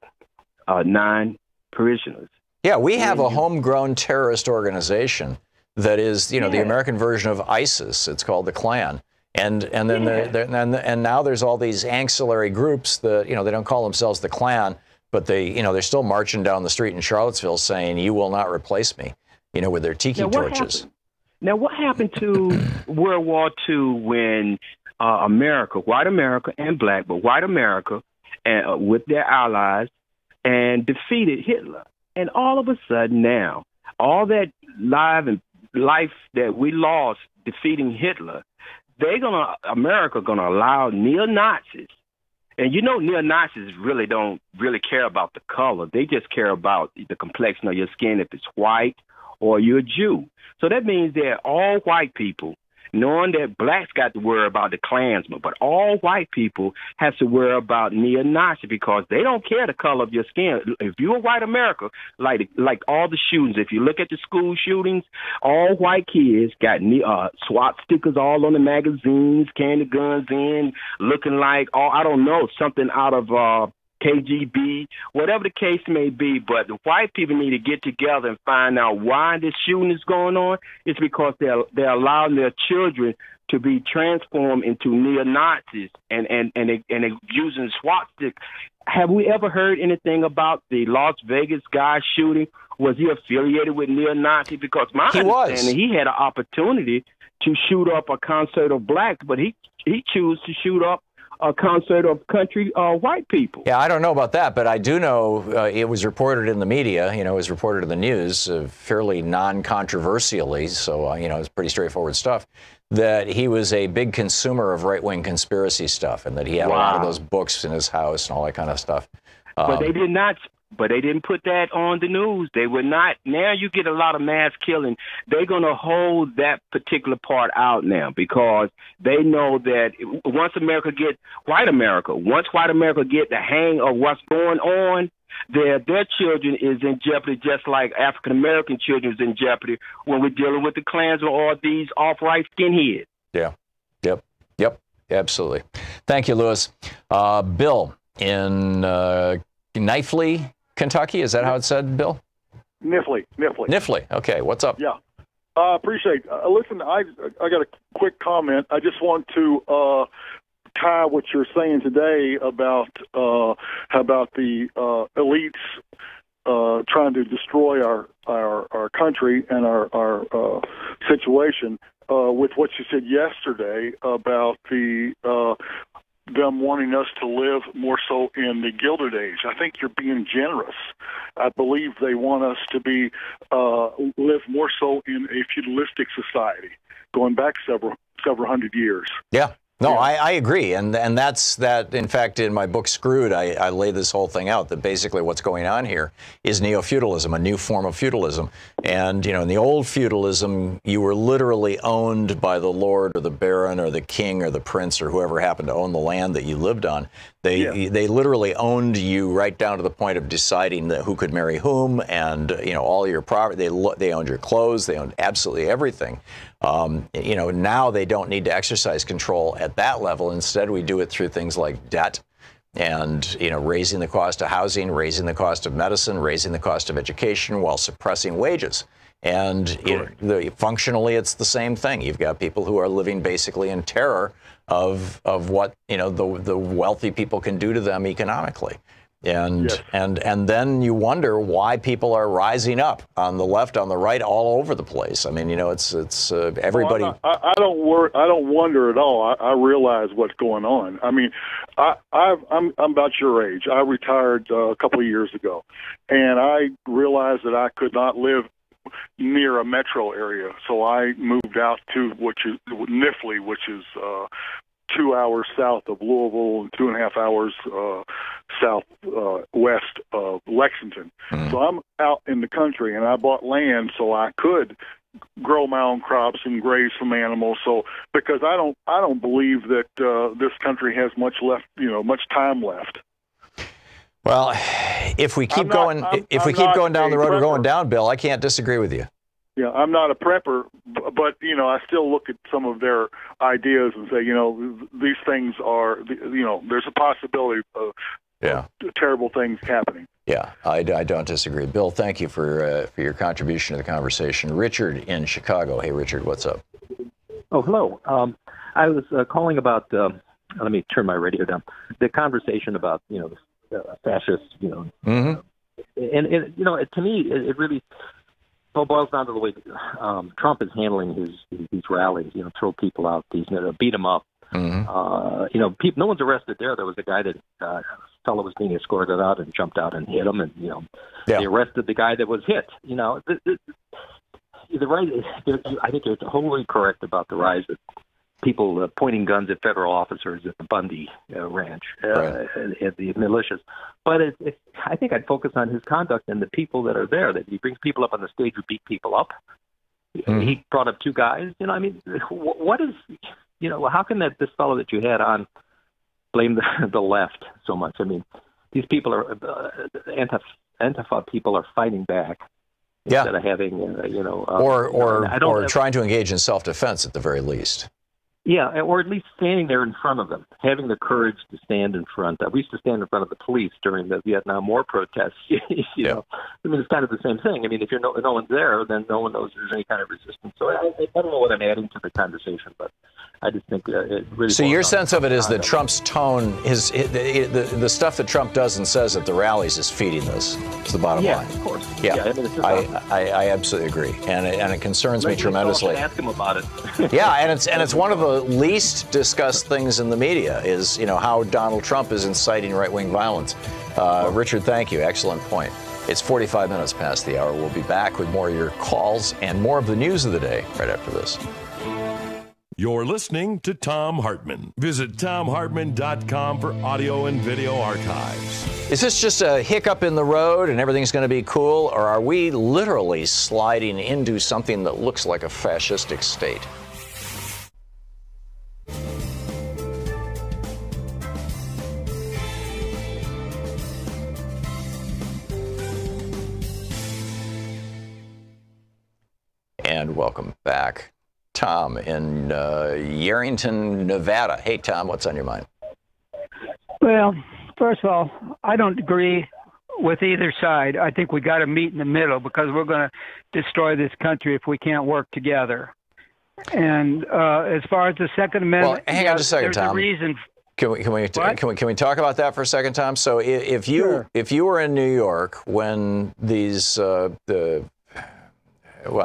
[SPEAKER 7] 9 parishioners.
[SPEAKER 1] Yeah, we have a homegrown terrorist organization that is, the American version of ISIS. It's called the Klan. And then and now there's all these ancillary groups that, they don't call themselves the Klan, but they're still marching down the street in Charlottesville saying, "You will not replace me," with their tiki torches.
[SPEAKER 7] Now, what happened to World War II when white America and black, but white America, with their allies, and defeated Hitler? And all of a sudden now, all that life that we lost defeating Hitler, America gonna allow neo-Nazis. And neo-Nazis really don't care about the color. They just care about the complexion of your skin, if it's white or you're a Jew. So that means that all white people, knowing that blacks got to worry about the Klansmen, but all white people have to worry about neo-Nazi because they don't care the color of your skin. If you're a white America, like all the shootings, if you look at the school shootings, all white kids got SWAT stickers all on the magazines, carrying the guns in, looking like, I don't know, something out of KGB, whatever the case may be, but the white people need to get together and find out why this shooting is going on. It's because they're allowing their children to be transformed into neo-Nazis and they're using SWAT stick. Have we ever heard anything about the Las Vegas guy shooting? Was he affiliated with neo-Nazi? Because my understanding, he had an opportunity to shoot up a concert of blacks, but he chose to shoot up a concert of country white people.
[SPEAKER 1] Yeah, I don't know about that, but I do know it was reported in the media, it was reported in the news fairly non-controversially, so, it's pretty straightforward stuff, that he was a big consumer of right-wing conspiracy stuff and that he had a lot of those books in his house and all that kind of stuff.
[SPEAKER 7] But they did not. But they didn't put that on the news. They would not. Now you get a lot of mass killing. They're going to hold that particular part out now because they know that once white America get the hang of what's going on, their children is in jeopardy, just like African American children is in jeopardy when we're dealing with the Klansmen or these alt-right skinheads.
[SPEAKER 1] Yeah. Yep. Absolutely. Thank you, Lewis. Bill in Knifley, Kentucky, is that how it's said, Bill?
[SPEAKER 8] Nifley.
[SPEAKER 1] Okay, what's up?
[SPEAKER 8] Yeah, appreciate. Listen, I got a quick comment. I just want to tie what you're saying today about the elites trying to destroy our country and our situation with what you said yesterday about them wanting us to live more so in the Gilded Age. I think you're being generous. I believe they want us to live more so in a feudalistic society, going back several hundred years.
[SPEAKER 1] Yeah. No, I agree. And that's that. In fact, in my book, Screwed, I lay this whole thing out that basically what's going on here is neo-feudalism, a new form of feudalism. And, in the old feudalism, you were literally owned by the lord or the baron or the king or the prince or whoever happened to own the land that you lived on. They literally owned you right down to the point of deciding who could marry whom and, all your property. They owned your clothes. They owned absolutely everything. Now they don't need to exercise control at that level. Instead, we do it through things like debt and, raising the cost of housing, raising the cost of medicine, raising the cost of education while suppressing wages. And functionally, it's the same thing. You've got people who are living basically in terror of what, the wealthy people can do to them economically. And then you wonder why people are rising up on the left, on the right, all over the place. I mean, it's everybody.
[SPEAKER 8] I don't wonder at all. I realize what's going on. I mean, I'm about your age. I retired a couple of years ago, and I realized that I could not live near a metro area, so I moved out to Nifley, which is 2 hours south of Louisville and 2.5 hours southwest of Lexington. So I'm out in the country, and I bought land so I could grow my own crops and graze some animals. So because I don't believe that this country has much time left.
[SPEAKER 1] Well, if we keep going down the road we're going down, Bill, I can't disagree with you.
[SPEAKER 8] I'm not a prepper, but I still look at some of their ideas and say, these things are, there's a possibility of terrible things happening.
[SPEAKER 1] Yeah, I don't disagree. Bill, thank you for your contribution to the conversation. Richard in Chicago. Hey, Richard, what's up?
[SPEAKER 9] Oh, hello. I was calling about. Let me turn my radio down. The conversation about fascists.
[SPEAKER 1] Mm-hmm.
[SPEAKER 9] And to me, it really boils down to the way Trump is handling these rallies. Throw people out, beat them up.
[SPEAKER 1] Mm-hmm.
[SPEAKER 9] No one's arrested there. There was a guy that fellow was being escorted out and jumped out and hit him, and they arrested the guy that was hit. The right. I think they're totally correct about the rise of people pointing guns at federal officers at the Bundy ranch, at the militias. But I think I'd focus on his conduct and the people that are there. That he brings people up on the stage who beat people up. Mm-hmm. He brought up two guys. What is how can this fellow that you had on blame the left so much? These people are Antifa people are fighting back instead of having
[SPEAKER 1] or trying to engage in self-defense at the very least.
[SPEAKER 9] Yeah, or at least standing there in front of them, having the courage to stand in front. We used to stand in front of the police during the Vietnam War protests. It's kind of the same thing. If no one's there, then no one knows there's any kind of resistance. So I don't know what I'm adding to the conversation, but I just think it really.
[SPEAKER 1] So your sense of it is that Trump's tone, the stuff that Trump does and says at the rallies is feeding this. It's the bottom line.
[SPEAKER 9] Yeah, of course.
[SPEAKER 1] Yeah, I absolutely agree, and it concerns me tremendously.
[SPEAKER 9] Ask him about it.
[SPEAKER 1] Yeah, and it's one of the least discussed things in the media is how Donald Trump is inciting right-wing violence. Richard, thank you. Excellent point. It's 45 minutes past the hour. We'll be back with more of your calls and more of the news of the day right after this.
[SPEAKER 3] You're listening to Thom Hartmann. Visit thomhartmann.com for audio and video archives.
[SPEAKER 1] Is this just a hiccup in the road and everything's going to be cool, or are we literally sliding into something that looks like a fascistic state? And welcome back. Tom in Yerington, Nevada. Hey, Tom, what's on your mind?
[SPEAKER 10] Well, first of all, I don't agree with either side. I think we got to meet in the middle because we're going to destroy this country if we can't work together. And as far as the Second Amendment,
[SPEAKER 1] well, hang on just a second,
[SPEAKER 10] there's
[SPEAKER 1] Tom.
[SPEAKER 10] a reason.
[SPEAKER 1] Can we talk about that for a second, Tom? So if you were in New York when these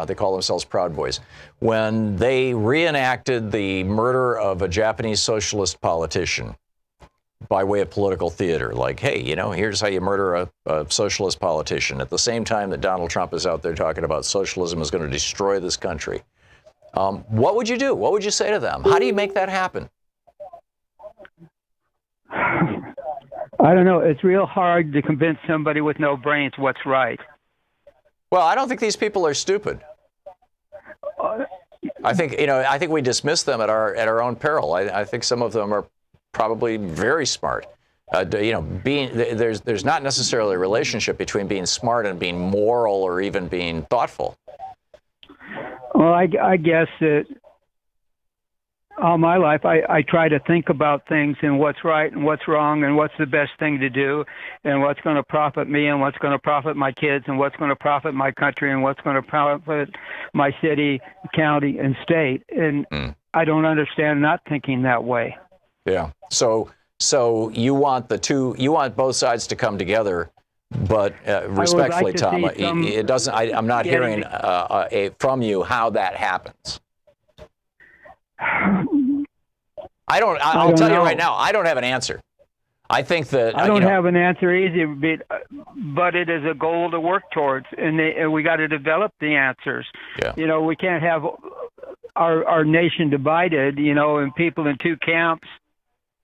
[SPEAKER 1] they call themselves Proud Boys, when they reenacted the murder of a Japanese socialist politician by way of political theater, like, hey, here's how you murder a socialist politician, at the same time that Donald Trump is out there talking about socialism is going to destroy this country. What would you do? What would you say to them? How do you make that happen?
[SPEAKER 10] I don't know. It's real hard to convince somebody with no brains what's right.
[SPEAKER 1] Well, I don't think these people are stupid. I think we dismiss them at our own peril. I think some of them are probably very smart. There's not necessarily a relationship between being smart and being moral or even being thoughtful.
[SPEAKER 10] Well, I guess that all my life I try to think about things and what's right and what's wrong and what's the best thing to do and what's going to profit me and what's going to profit my kids and what's going to profit my country and what's going to profit my city, county, and state. And I don't understand not thinking that way.
[SPEAKER 1] Yeah. So you want both sides to come together, but respectfully, Tom, it doesn't. I'm not hearing from you how that happens. I'll tell you right now, I don't have an answer. I think that
[SPEAKER 10] I don't have an answer either, but it is a goal to work towards, and we got to develop the answers.
[SPEAKER 1] Yeah.
[SPEAKER 10] We can't have our nation divided, and people in two camps.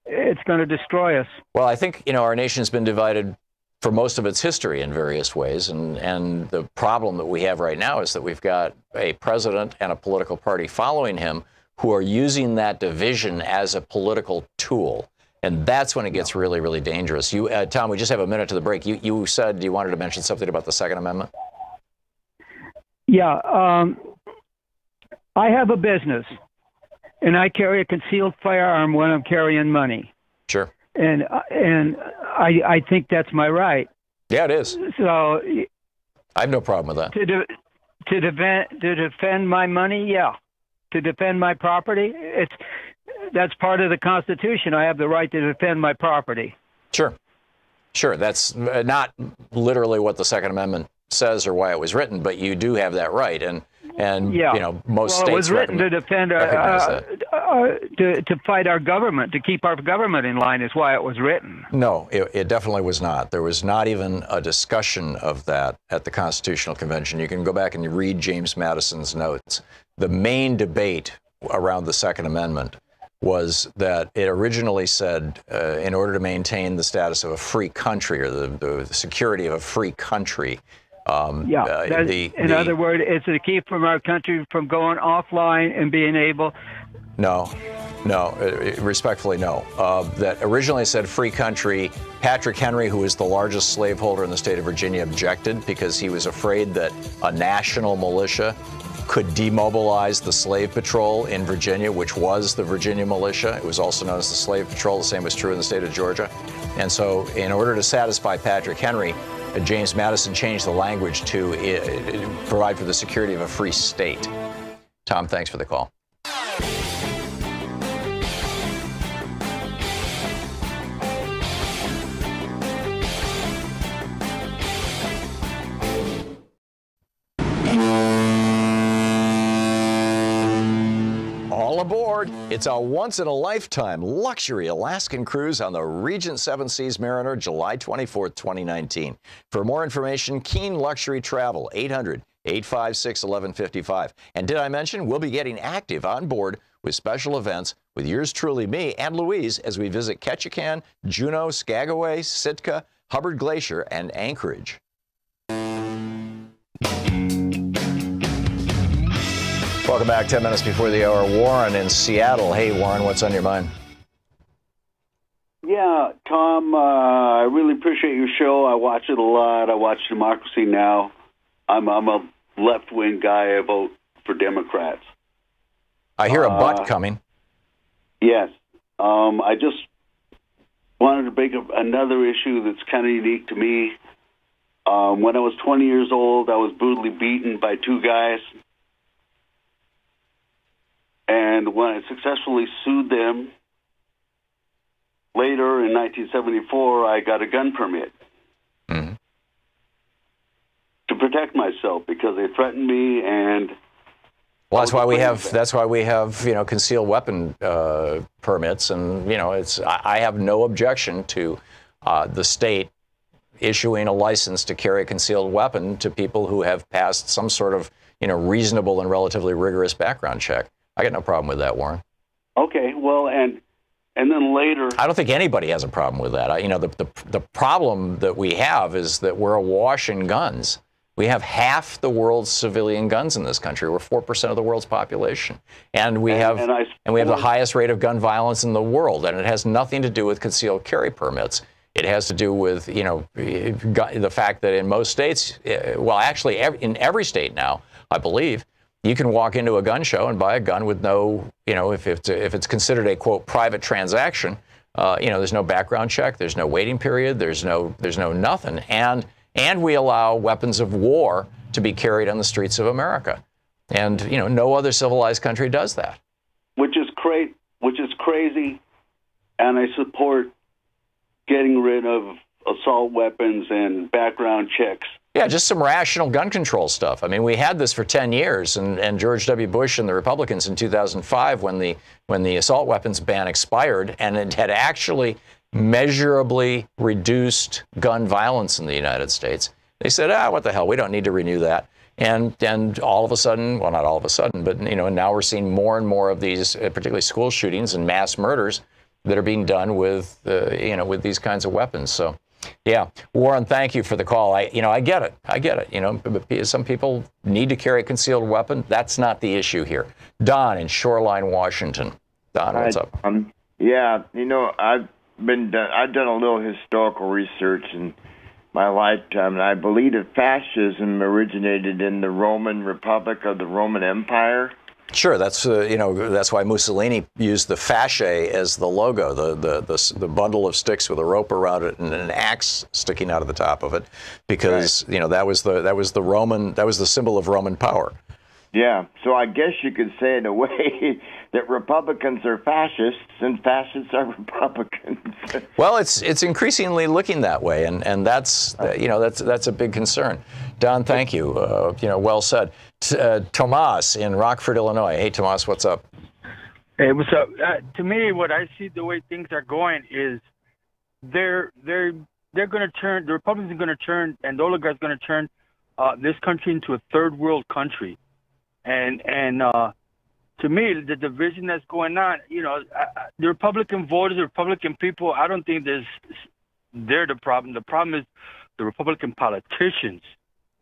[SPEAKER 10] It's going to destroy us.
[SPEAKER 1] Well, I think our nation's been divided for most of its history in various ways, and the problem that we have right now is that we've got a president and a political party following him who are using that division as a political tool. And that's when it gets really, really dangerous. Tom, we just have a minute to the break. You said you wanted to mention something about the Second Amendment?
[SPEAKER 10] Yeah. I have a business, and I carry a concealed firearm when I'm carrying money.
[SPEAKER 1] Sure.
[SPEAKER 10] And I think that's my right.
[SPEAKER 1] Yeah, it is.
[SPEAKER 10] So
[SPEAKER 1] I have no problem with that.
[SPEAKER 10] To defend my money, yeah. To defend my property, that's part of the Constitution. I have the right to defend my property.
[SPEAKER 1] Sure. That's not literally what the Second Amendment says or why it was written, but you do have that right. And
[SPEAKER 10] yeah.
[SPEAKER 1] You know, most states
[SPEAKER 10] it was written to defend to fight our government, to keep our government in line is why it was written.
[SPEAKER 1] No, it definitely was not. There was not even a discussion of that at the Constitutional Convention. You can go back and read James Madison's notes. The main debate around the Second Amendment was that it originally said in order to maintain the status of a free country or the security of a free country. In
[SPEAKER 10] other words, it's to keep from our country from going offline and being able.
[SPEAKER 1] No, respectfully, no. That originally said free country. Patrick Henry, who was the largest slaveholder in the state of Virginia, objected because he was afraid that a national militia could demobilize the slave patrol in Virginia, which was the Virginia militia. It was also known as the slave patrol. The same was true in the state of Georgia. And so in order to satisfy Patrick Henry, James Madison changed the language to provide for the security of a free state. Tom, thanks for the call. All aboard. It's a once-in-a-lifetime luxury Alaskan cruise on the Regent Seven Seas Mariner, July 24th, 2019. For more information, Keen Luxury Travel, 800-856-1155. And did I mention we'll be getting active on board with special events with yours truly, me and Louise, as we visit Ketchikan, Juneau, Skagway, Sitka, Hubbard Glacier, and Anchorage. Welcome back. 10 minutes before the hour. Warren in Seattle. Hey, Warren, what's on your mind?
[SPEAKER 11] Yeah, Tom, I really appreciate your show. I watch it a lot. I watch Democracy Now! I'm a left-wing guy. I vote for Democrats.
[SPEAKER 1] I hear a but coming.
[SPEAKER 11] Yes. I just wanted to bring up another issue that's kind of unique to me. When I was 20 years old, I was brutally beaten by two guys. And when I successfully sued them, later in 1974, I got a gun permit to protect myself because they threatened me. And
[SPEAKER 1] well, that's why we have concealed weapon permits, and I have no objection to the state issuing a license to carry a concealed weapon to people who have passed some sort of reasonable and relatively rigorous background check. I got no problem with that, Warren.
[SPEAKER 11] Okay, well, and then later,
[SPEAKER 1] I don't think anybody has a problem with that. The problem that we have is that we're awash in guns. We have half the world's civilian guns in this country. We're 4% of the world's population, and we have the highest rate of gun violence in the world. And it has nothing to do with concealed carry permits. It has to do with the fact that in most states, actually in every state now, I believe, you can walk into a gun show and buy a gun with no, if it's considered a quote private transaction, there's no background check, there's no waiting period, there's no nothing, and we allow weapons of war to be carried on the streets of America, and no other civilized country does that.
[SPEAKER 11] Which is crazy, and I support getting rid of assault weapons and background checks.
[SPEAKER 1] Yeah, just some rational gun control stuff. I mean, we had this for 10 years, and George W. Bush and the Republicans in 2005, when the assault weapons ban expired, and it had actually measurably reduced gun violence in the United States, they said, what the hell, we don't need to renew that. And all of a sudden, well, not all of a sudden, but now we're seeing more and more of these, particularly school shootings and mass murders that are being done with with these kinds of weapons. So. Yeah, Warren, thank you for the call. I get it. But some people need to carry a concealed weapon. That's not the issue here. Don in Shoreline, Washington. Don, what's up?
[SPEAKER 12] Yeah, I've done a little historical research, and my lifetime, and I believe that fascism originated in the Roman Republic of the Roman Empire.
[SPEAKER 1] Sure, that's that's why Mussolini used the fasce as the logo, the bundle of sticks with a rope around it and an axe sticking out of the top of it, because that was the symbol of Roman power.
[SPEAKER 12] Yeah, so I guess you could say in a way that Republicans are fascists and fascists are Republicans.
[SPEAKER 1] Well, it's increasingly looking that way, and that's a big concern. Don, thank you. Well said. Tomas in Rockford, Illinois. Hey, Tomas, what's up?
[SPEAKER 13] Hey, what's up? To me, what I see the way things are going is they're going to turn, the Republicans are going to turn, and the oligarchs are going to turn this country into a third world country. And to me, the division that's going on, the Republican voters, the Republican people, I don't think they're the problem. The problem is the Republican politicians.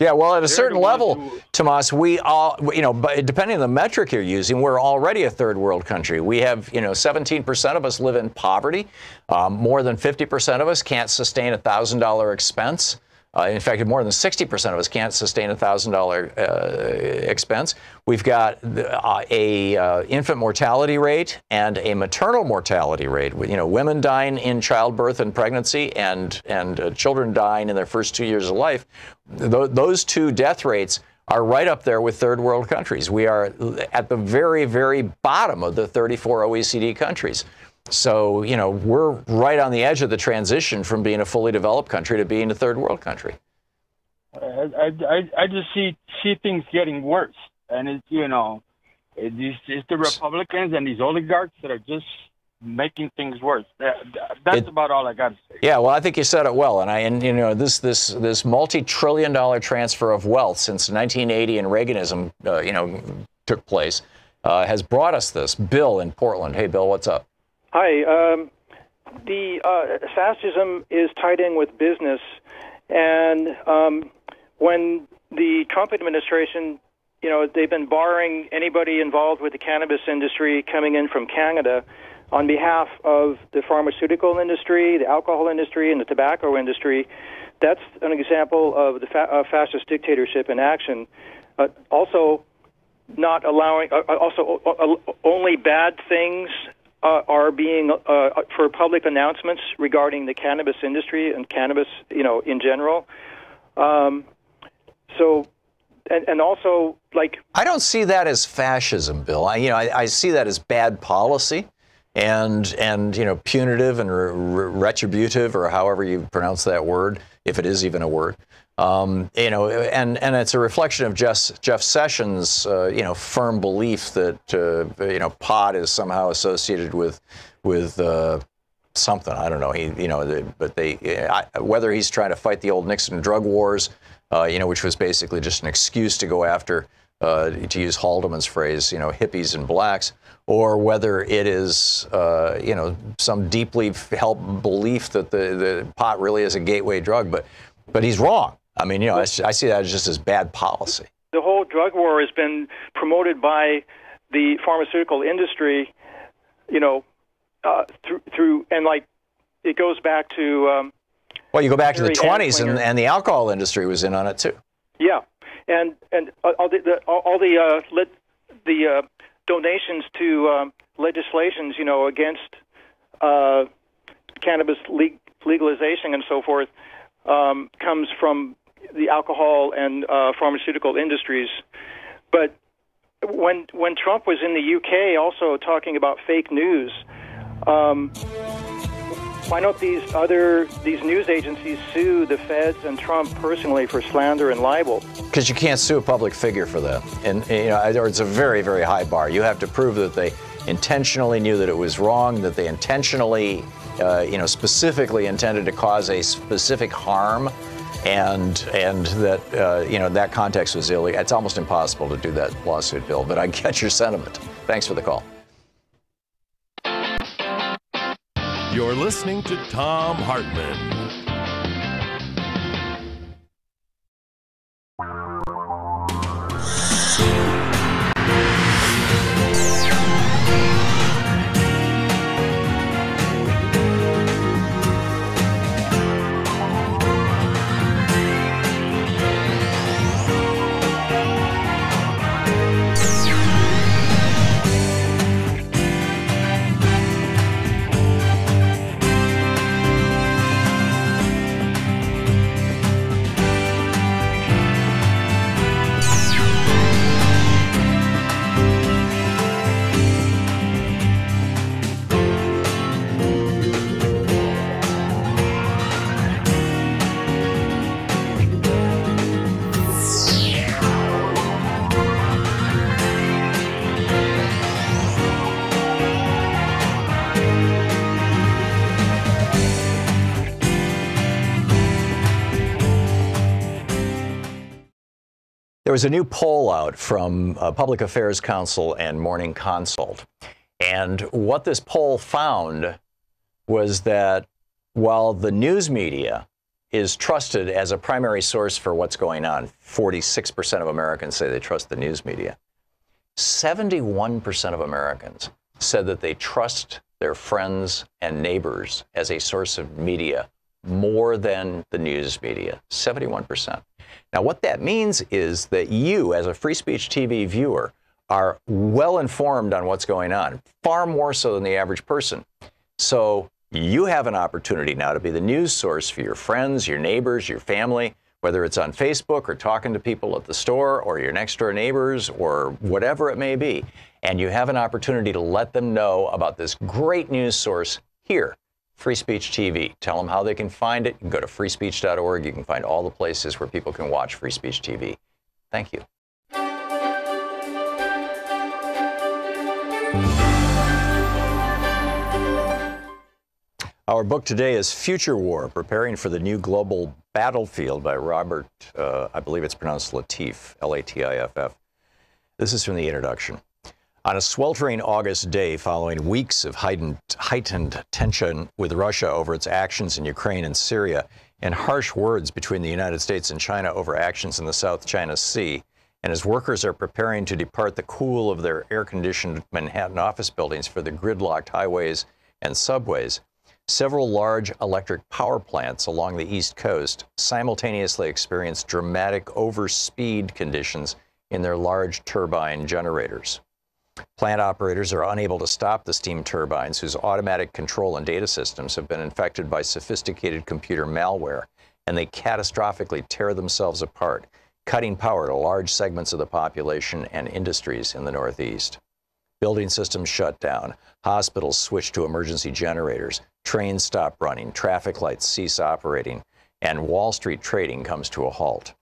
[SPEAKER 1] Yeah, well, at a certain level, Tomas, we all, depending on the metric you're using, we're already a third world country. We have, 17% of us live in poverty. More than 50% of us can't sustain a $1,000 expense. In fact, more than 60% of us can't sustain a $1,000 expense. We've got a infant mortality rate and a maternal mortality rate. Women dying in childbirth and pregnancy, and children dying in their first 2 years of life. Those two death rates are right up there with third world countries. We are at the very, very bottom of the 34 OECD countries. So, we're right on the edge of the transition from being a fully developed country to being a third world country.
[SPEAKER 13] I just see things getting worse. And it's the Republicans and these oligarchs that are just making things worse. That's about all I got to say.
[SPEAKER 1] Yeah, well, I think you said it well. And this multi-trillion-dollar transfer of wealth since 1980 and Reaganism, took place, has brought us this. Bill in Portland. Hey, Bill, what's up?
[SPEAKER 14] Hi. The fascism is tied in with business, and when the Trump administration, they've been barring anybody involved with the cannabis industry coming in from Canada on behalf of the pharmaceutical industry, the alcohol industry, and the tobacco industry. That's an example of the fascist dictatorship in action. Also, not allowing, only bad things are being for public announcements regarding the cannabis industry and cannabis, in general. So, and also,
[SPEAKER 1] I don't see that as fascism, Bill. I see that as bad policy, and punitive and retributive, or however you pronounce that word, if it is even a word. And it's a reflection of Jeff Sessions' firm belief that pot is somehow associated with something. I don't know. Whether he's trying to fight the old Nixon drug wars, which was basically just an excuse to go after, to use Haldeman's phrase, hippies and blacks, or whether it is some deeply held belief that the pot really is a gateway drug, but he's wrong. I see that just as bad policy.
[SPEAKER 14] The whole drug war has been promoted by the pharmaceutical industry, through and it goes back to.
[SPEAKER 1] Well, you go back to the 20s, and the alcohol industry was in on it too.
[SPEAKER 14] Yeah, and all the donations to legislations, against cannabis legalization and so forth, comes from the alcohol and pharmaceutical industries. But when Trump was in the UK also talking about fake news, why don't these news agencies sue the feds and Trump personally for slander and libel?
[SPEAKER 1] Because you can't sue a public figure for that. And it's a very, very high bar. You have to prove that they intentionally knew that it was wrong, that they intentionally specifically intended to cause a specific harm, and that that context was illegal. It's almost impossible to do that lawsuit, Bill, but I get your sentiment. Thanks for the call.
[SPEAKER 3] You're listening to Thom Hartmann.
[SPEAKER 1] There was a new poll out from Public Affairs Council and Morning Consult. And what this poll found was that while the news media is trusted as a primary source for what's going on, 46% of Americans say they trust the news media, 71% of Americans said that they trust their friends and neighbors as a source of media more than the news media, 71%. Now, what that means is that you, as a Free Speech TV viewer, are well informed on what's going on, far more so than the average person. So you have an opportunity now to be the news source for your friends, your neighbors, your family, whether it's on Facebook or talking to people at the store or your next door neighbors or whatever it may be. And you have an opportunity to let them know about this great news source here, Free Speech TV. Tell them how they can find it. You can go to freespeech.org. You can find all the places where people can watch Free Speech TV. Thank you. Our book today is Future War, Preparing for the New Global Battlefield by Robert, I believe it's pronounced Latif, L-A-T-I-F-F. This is from the introduction. On a sweltering August day following weeks of heightened tension with Russia over its actions in Ukraine and Syria, and harsh words between the United States and China over actions in the South China Sea, and as workers are preparing to depart the cool of their air-conditioned Manhattan office buildings for the gridlocked highways and subways, several large electric power plants along the East Coast simultaneously experienced dramatic overspeed conditions in their large turbine generators. Plant operators are unable to stop the steam turbines, whose automatic control and data systems have been infected by sophisticated computer malware, and they catastrophically tear themselves apart, cutting power to large segments of the population and industries in the Northeast. Building systems shut down, hospitals switch to emergency generators, trains stop running, traffic lights cease operating, and Wall Street trading comes to a halt.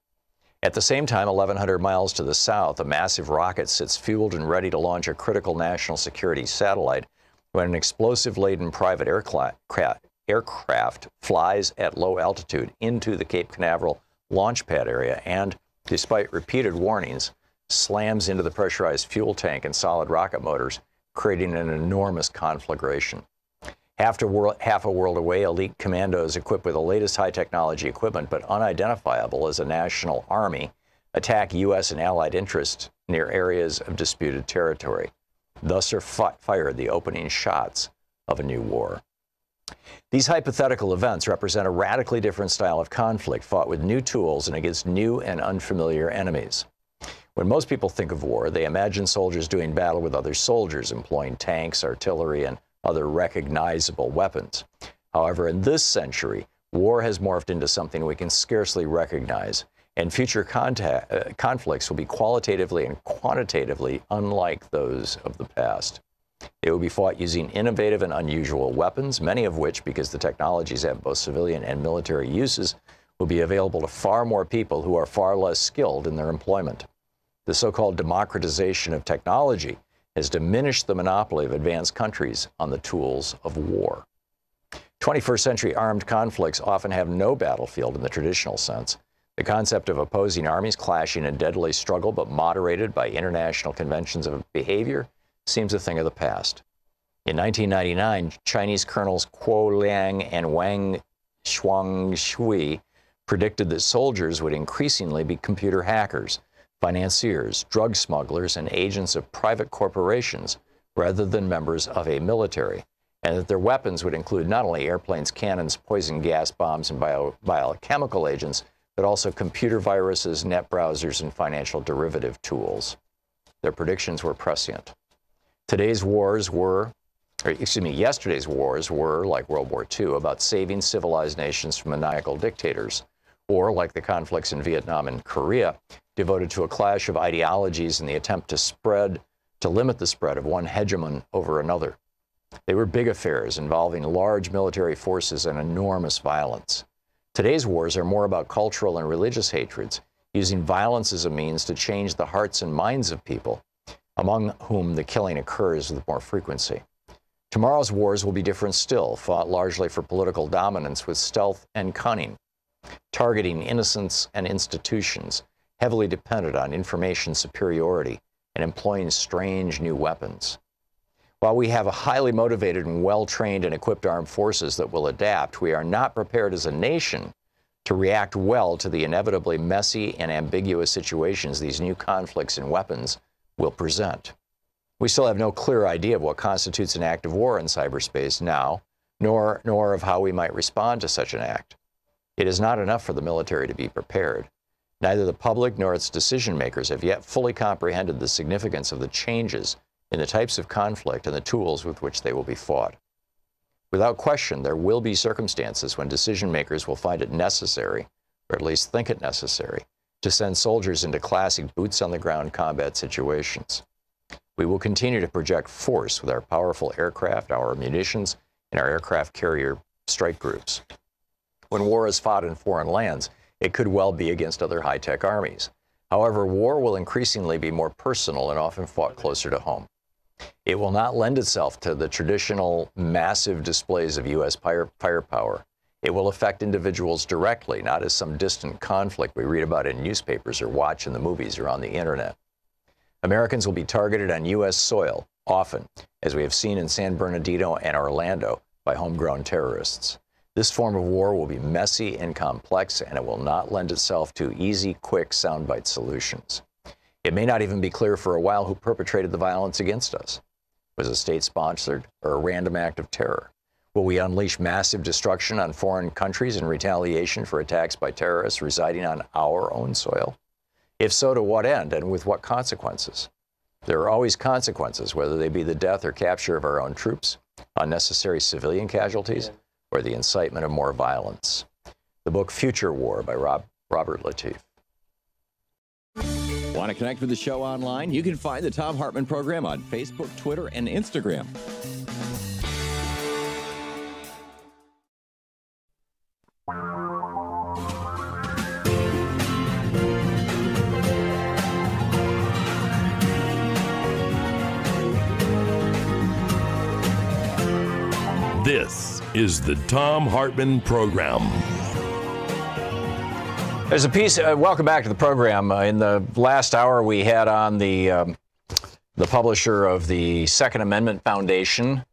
[SPEAKER 1] At the same time, 1,100 miles to the south, a massive rocket sits fueled and ready to launch a critical national security satellite when an explosive-laden private aircraft flies at low altitude into the Cape Canaveral launch pad area and, despite repeated warnings, slams into the pressurized fuel tank and solid rocket motors, creating an enormous conflagration. Half a world away, elite commandos equipped with the latest high-technology equipment but unidentifiable as a national army attack U.S. and allied interests near areas of disputed territory. Thus are fired the opening shots of a new war. These hypothetical events represent a radically different style of conflict fought with new tools and against new and unfamiliar enemies. When most people think of war, they imagine soldiers doing battle with other soldiers, employing tanks, artillery, and other recognizable weapons. However, in this century, war has morphed into something we can scarcely recognize, and future conflicts will be qualitatively and quantitatively unlike those of the past. They will be fought using innovative and unusual weapons, many of which, because the technologies have both civilian and military uses, will be available to far more people who are far less skilled in their employment. The so-called democratization of technology has diminished the monopoly of advanced countries on the tools of war. 21st century armed conflicts often have no battlefield in the traditional sense. The concept of opposing armies clashing in deadly struggle but moderated by international conventions of behavior seems a thing of the past. In 1999, Chinese colonels Kuo Liang and Wang Shuangshui predicted that soldiers would increasingly be computer hackers, financiers, drug smugglers, and agents of private corporations rather than members of a military, and that their weapons would include not only airplanes, cannons, poison gas bombs, and biochemical agents, but also computer viruses, net browsers, and financial derivative tools. Their predictions were prescient. Yesterday's wars were, like World War II, about saving civilized nations from maniacal dictators, or like the conflicts in Vietnam and Korea, devoted to a clash of ideologies in the attempt to limit the spread of one hegemon over another. They were big affairs involving large military forces and enormous violence. Today's wars are more about cultural and religious hatreds, using violence as a means to change the hearts and minds of people, among whom the killing occurs with more frequency. Tomorrow's wars will be different still, fought largely for political dominance with stealth and cunning, targeting innocents and institutions, heavily dependent on information superiority and employing strange new weapons. While we have a highly motivated and well-trained and equipped armed forces that will adapt, we are not prepared as a nation to react well to the inevitably messy and ambiguous situations these new conflicts and weapons will present. We still have no clear idea of what constitutes an act of war in cyberspace now, nor of how we might respond to such an act. It is not enough for the military to be prepared. Neither the public nor its decision makers have yet fully comprehended the significance of the changes in the types of conflict and the tools with which they will be fought. Without question, there will be circumstances when decision makers will find it necessary, or at least think it necessary, to send soldiers into classic boots-on-the-ground combat situations. We will continue to project force with our powerful aircraft, our munitions, and our aircraft carrier strike groups. When war is fought in foreign lands, it could well be against other high-tech armies. However, war will increasingly be more personal and often fought closer to home. It will not lend itself to the traditional massive displays of U.S. firepower. It will affect individuals directly, not as some distant conflict we read about in newspapers or watch in the movies or on the internet. Americans will be targeted on U.S. soil, often, as we have seen in San Bernardino and Orlando, by homegrown terrorists. This form of war will be messy and complex, and it will not lend itself to easy, quick, soundbite solutions. It may not even be clear for a while who perpetrated the violence against us. Was it state-sponsored or a random act of terror? Will we unleash massive destruction on foreign countries in retaliation for attacks by terrorists residing on our own soil? If so, to what end and with what consequences? There are always consequences, whether they be the death or capture of our own troops, unnecessary civilian casualties, or the incitement of more violence. The book Future War by Robert Latif.
[SPEAKER 2] Want to connect with the show online? You can find the Thom Hartmann Program on Facebook, Twitter, and Instagram.
[SPEAKER 3] This is the Thom Hartmann Program.
[SPEAKER 1] There's a piece. Welcome back to the program. In the last hour, we had on the publisher of the Second Amendment Foundation,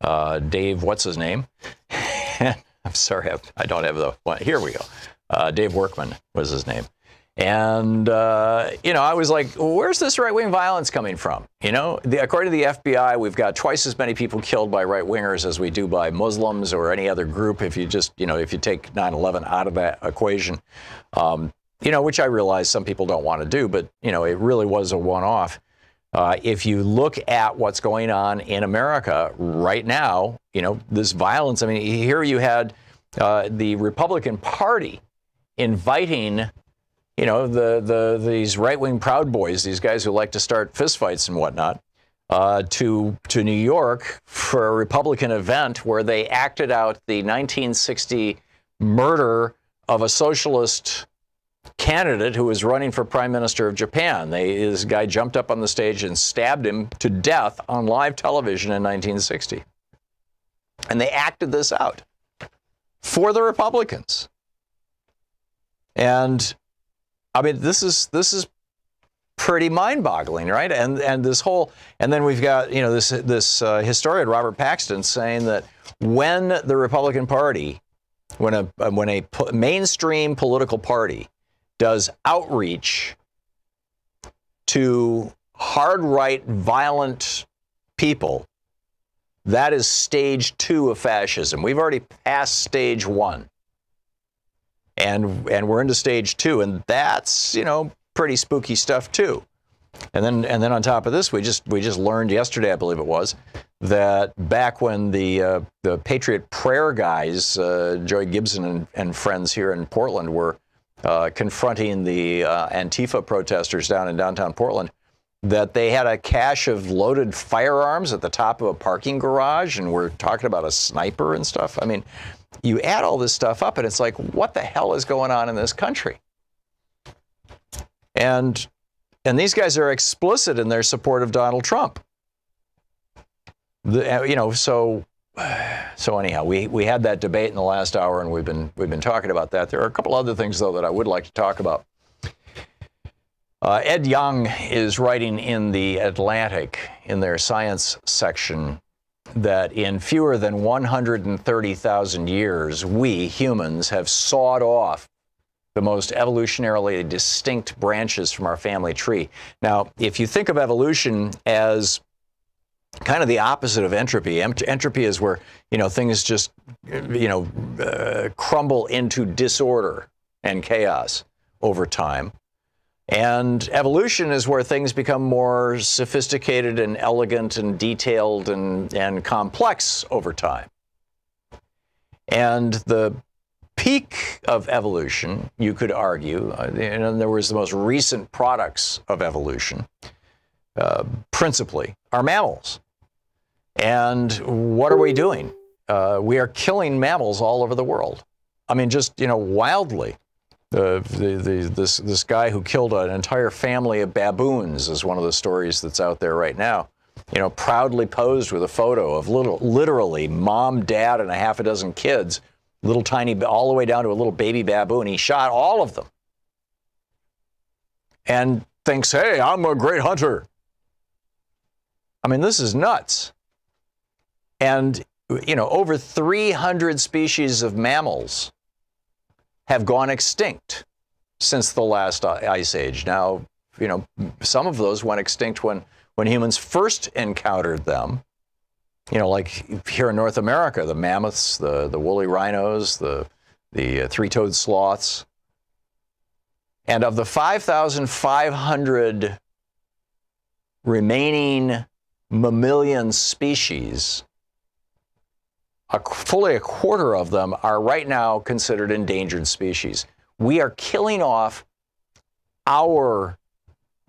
[SPEAKER 1] Dave. What's his name? I'm sorry, I don't have the one. Here we go. Dave Workman was his name. And, I was like, where's this right-wing violence coming from? According to the FBI, we've got twice as many people killed by right-wingers as we do by Muslims or any other group if you just, if you take 9/11 out of that equation, which I realize some people don't want to do, but, it really was a one-off. If you look at what's going on in America right now, this violence, here you had the Republican Party inviting these right-wing Proud Boys, these guys who like to start fistfights and whatnot, to New York for a Republican event where they acted out the 1960 murder of a socialist candidate who was running for Prime Minister of Japan. This guy jumped up on the stage and stabbed him to death on live television in 1960. And they acted this out for the Republicans. And this is pretty mind-boggling, right? And this whole, and then we've got this historian Robert Paxton saying that when the Republican Party, when a mainstream political party does outreach to hard right, violent people, that is stage 2 of fascism. We've already passed stage 1. And we're into stage 2, and that's pretty spooky stuff too. And then on top of this, we just learned yesterday, I believe it was, that back when the Patriot Prayer guys, Joy Gibson and friends here in Portland, were confronting the Antifa protesters down in downtown Portland, that they had a cache of loaded firearms at the top of a parking garage, and we're talking about a sniper and stuff. You add all this stuff up, and it's like, what the hell is going on in this country? And these guys are explicit in their support of Donald Trump. So anyhow, we had that debate in the last hour, and we've been talking about that. There are a couple other things though that I would like to talk about. Ed Young is writing in The Atlantic, in their science section, that in fewer than 130,000 years, we humans have sawed off the most evolutionarily distinct branches from our family tree. Now, if you think of evolution as kind of the opposite of entropy, entropy is where, things just, crumble into disorder and chaos over time. And evolution is where things become more sophisticated and elegant and detailed and complex over time. And the peak of evolution, you could argue, in other words, the most recent products of evolution, principally, are mammals. And what are we doing? We are killing mammals all over the world. I mean, just, wildly. This guy who killed an entire family of baboons is one of the stories that's out there right now. Proudly posed with a photo of literally mom, dad, and a half a dozen kids, little tiny, all the way down to a little baby baboon. He shot all of them and thinks, hey, I'm a great hunter. I mean, this is nuts. And, over 300 species of mammals have gone extinct since the last ice age. Now, some of those went extinct when humans first encountered them. Like here in North America, the mammoths, the woolly rhinos, the three-toed sloths. And of the 5,500 remaining mammalian species, fully a quarter of them are right now considered endangered species. We are killing off our,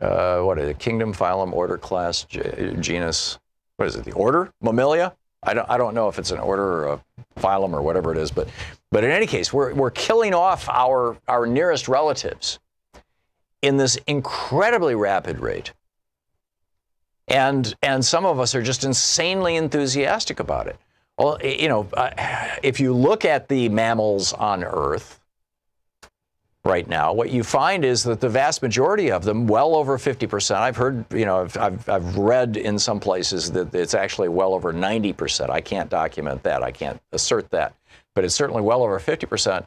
[SPEAKER 1] kingdom, phylum, order, class, genus, what is it, the order? Mammalia? I don't know if it's an order or a phylum or whatever it is, but in any case, we're killing off our nearest relatives in this incredibly rapid rate. And some of us are just insanely enthusiastic about it. Well, if you look at the mammals on Earth right now, what you find is that the vast majority of them, well over 50%, I've heard, I've read in some places that it's actually well over 90%. I can't document that. I can't assert that. But it's certainly well over 50%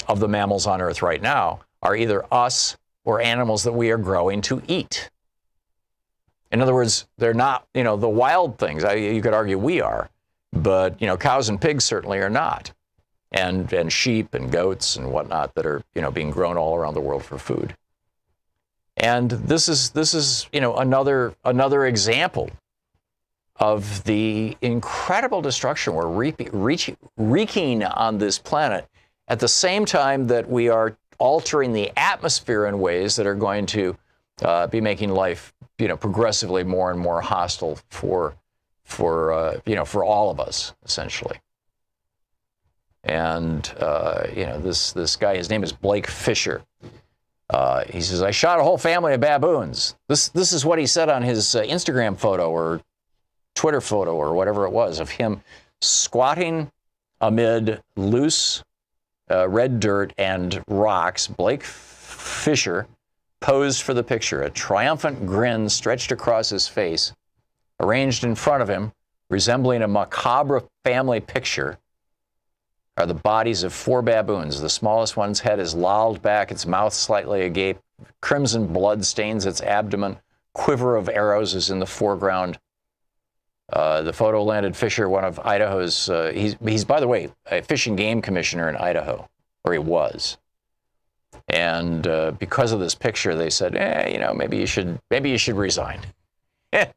[SPEAKER 1] of the mammals on Earth right now are either us or animals that we are growing to eat. In other words, they're not, the wild things. You could argue we are. But, cows and pigs certainly are not, and sheep and goats and whatnot that are, being grown all around the world for food. And this is another example of the incredible destruction we're wreaking on this planet at the same time that we are altering the atmosphere in ways that are going to be making life, progressively more and more hostile for all of us, essentially. And, this guy, his name is Blake Fisher. He says, I shot a whole family of baboons. This is what he said on his Instagram photo or Twitter photo or whatever it was of him squatting amid loose red dirt and rocks. Blake Fisher posed for the picture, a triumphant grin stretched across his face. Arranged in front of him, resembling a macabre family picture, are the bodies of 4 baboons. The smallest one's head is lolled back, its mouth slightly agape. Crimson blood stains its abdomen. Quiver of arrows is in the foreground. The photo landed Fisher, one of Idaho's, he's, by the way, a fish and game commissioner in Idaho, or he was. And because of this picture, they said, maybe you should resign.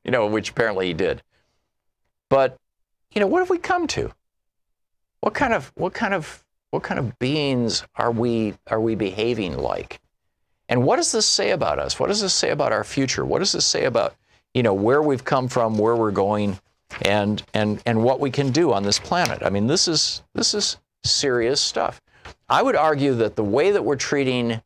[SPEAKER 1] Which apparently he did. But, what have we come to? What kind of beings are we behaving like? And what does this say about us? What does this say about our future? What does this say about, where we've come from, where we're going, and what we can do on this planet? I mean, this is serious stuff. I would argue that the way that we're treating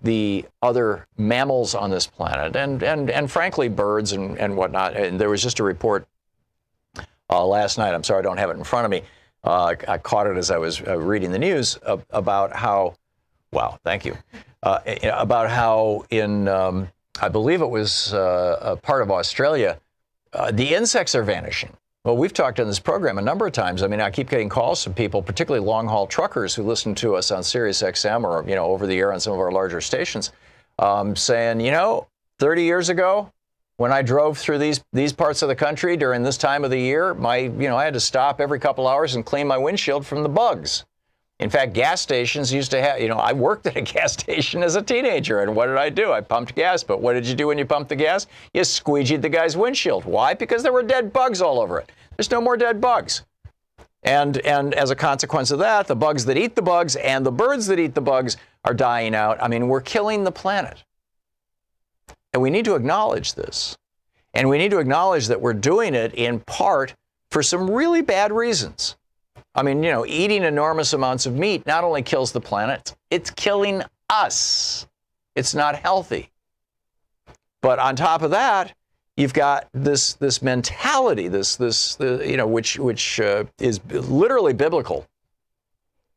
[SPEAKER 1] the other mammals on this planet, and frankly, birds and whatnot. And there was just a report last night. I'm sorry I don't have it in front of me. I caught it as I was reading the news about how, wow, thank you, about how in I believe it was a part of Australia, the insects are vanishing. Well, we've talked on this program a number of times. I mean, I keep getting calls from people, particularly long-haul truckers who listen to us on Sirius XM or, over the air on some of our larger stations, saying, 30 years ago, when I drove through these parts of the country during this time of the year, I had to stop every couple hours and clean my windshield from the bugs. In fact, gas stations used to have, I worked at a gas station as a teenager, and what did I do? I pumped gas, but what did you do when you pumped the gas? You squeegeed the guy's windshield. Why? Because there were dead bugs all over it. There's no more dead bugs. And as a consequence of that, the bugs that eat the bugs and the birds that eat the bugs are dying out. I mean, we're killing the planet. And we need to acknowledge this. And we need to acknowledge that we're doing it in part for some really bad reasons. I mean, eating enormous amounts of meat not only kills the planet, it's killing us. It's not healthy. But on top of that, you've got this mentality, which is literally biblical.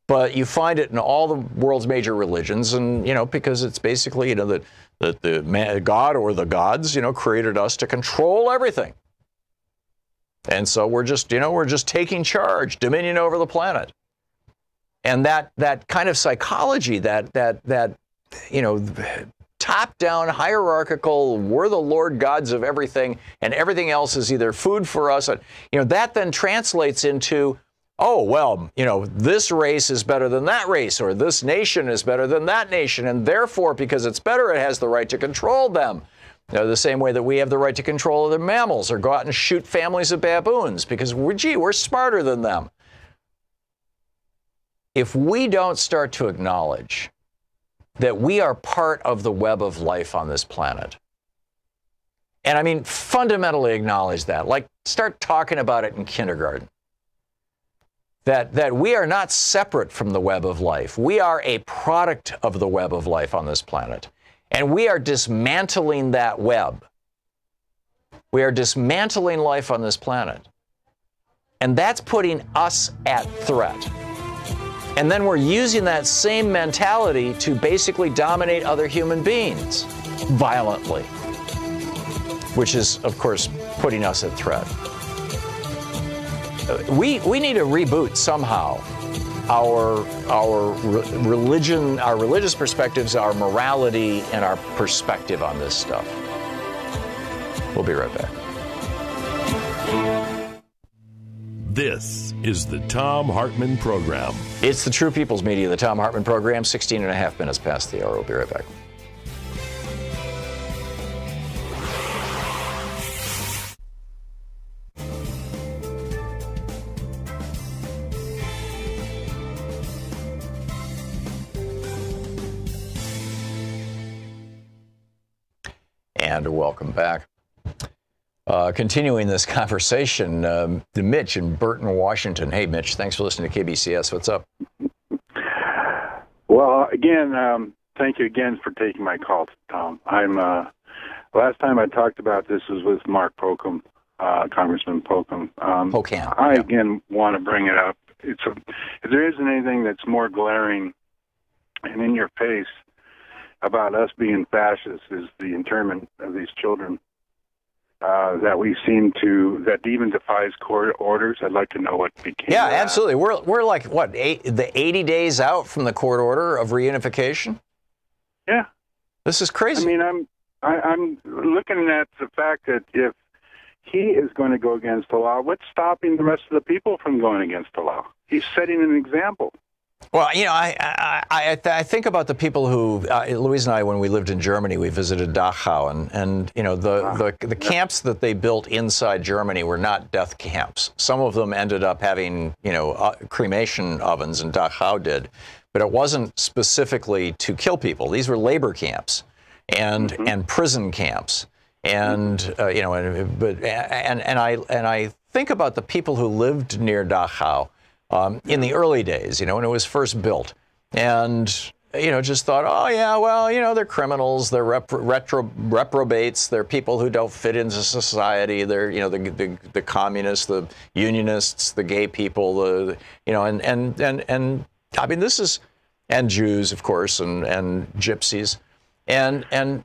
[SPEAKER 1] But you find it in all the world's major religions, and because it's basically that the God or the gods created us to control everything. And so we're just taking charge, dominion over the planet. And that kind of psychology, that top-down hierarchical, we're the Lord gods of everything, and everything else is either food for us. That then translates into, this race is better than that race, or this nation is better than that nation, and therefore, because it's better, it has the right to control them. The same way that we have the right to control other mammals or go out and shoot families of baboons because we're smarter than them. If we don't start to acknowledge that we are part of the web of life on this planet, and I mean fundamentally acknowledge that, like start talking about it in kindergarten, that we are not separate from the web of life. We are a product of the web of life on this planet. And we are dismantling that web. We are dismantling life on this planet. And that's putting us at threat. And then we're using that same mentality to basically dominate other human beings violently, which is, of course, putting us at threat. We need to reboot somehow our religion, our religious perspectives, our morality, and our perspective on this stuff. We'll be right back.
[SPEAKER 3] This is the Thom Hartmann Program.
[SPEAKER 1] It's the True People's Media, the Thom Hartmann Program, 16 and a half minutes past the hour. We'll be right back. And welcome back. Continuing this conversation, Mitch in Burton, Washington. Hey, Mitch, thanks for listening to KBCS. What's up?
[SPEAKER 15] Well, again, thank you again for taking my call, Tom. Last time I talked about this was with Mark Pokum, Congressman Pokum. I again want to bring it up. If there isn't anything that's more glaring and in your face about us being fascists is the internment of these children that even defies court orders. I'd like to know what became.
[SPEAKER 1] Yeah, absolutely. We're like what, 80 days out from the court order of reunification?
[SPEAKER 15] Yeah,
[SPEAKER 1] this is crazy.
[SPEAKER 15] I mean, I'm looking at the fact that if he is going to go against the law, what's stopping the rest of the people from going against the law? He's setting an example.
[SPEAKER 1] Well, I think about the people who, Louise and I, when we lived in Germany, we visited Dachau, and the camps that they built inside Germany were not death camps. Some of them ended up having, cremation ovens, and Dachau did, but it wasn't specifically to kill people. These were labor camps and prison camps, and I think about the people who lived near Dachau. In the early days, when it was first built, and just thought, oh yeah, well, they're criminals, they're reprobates, they're people who don't fit into society, they're the communists, the unionists, the gay people, and I mean this is, and Jews of course, and gypsies, and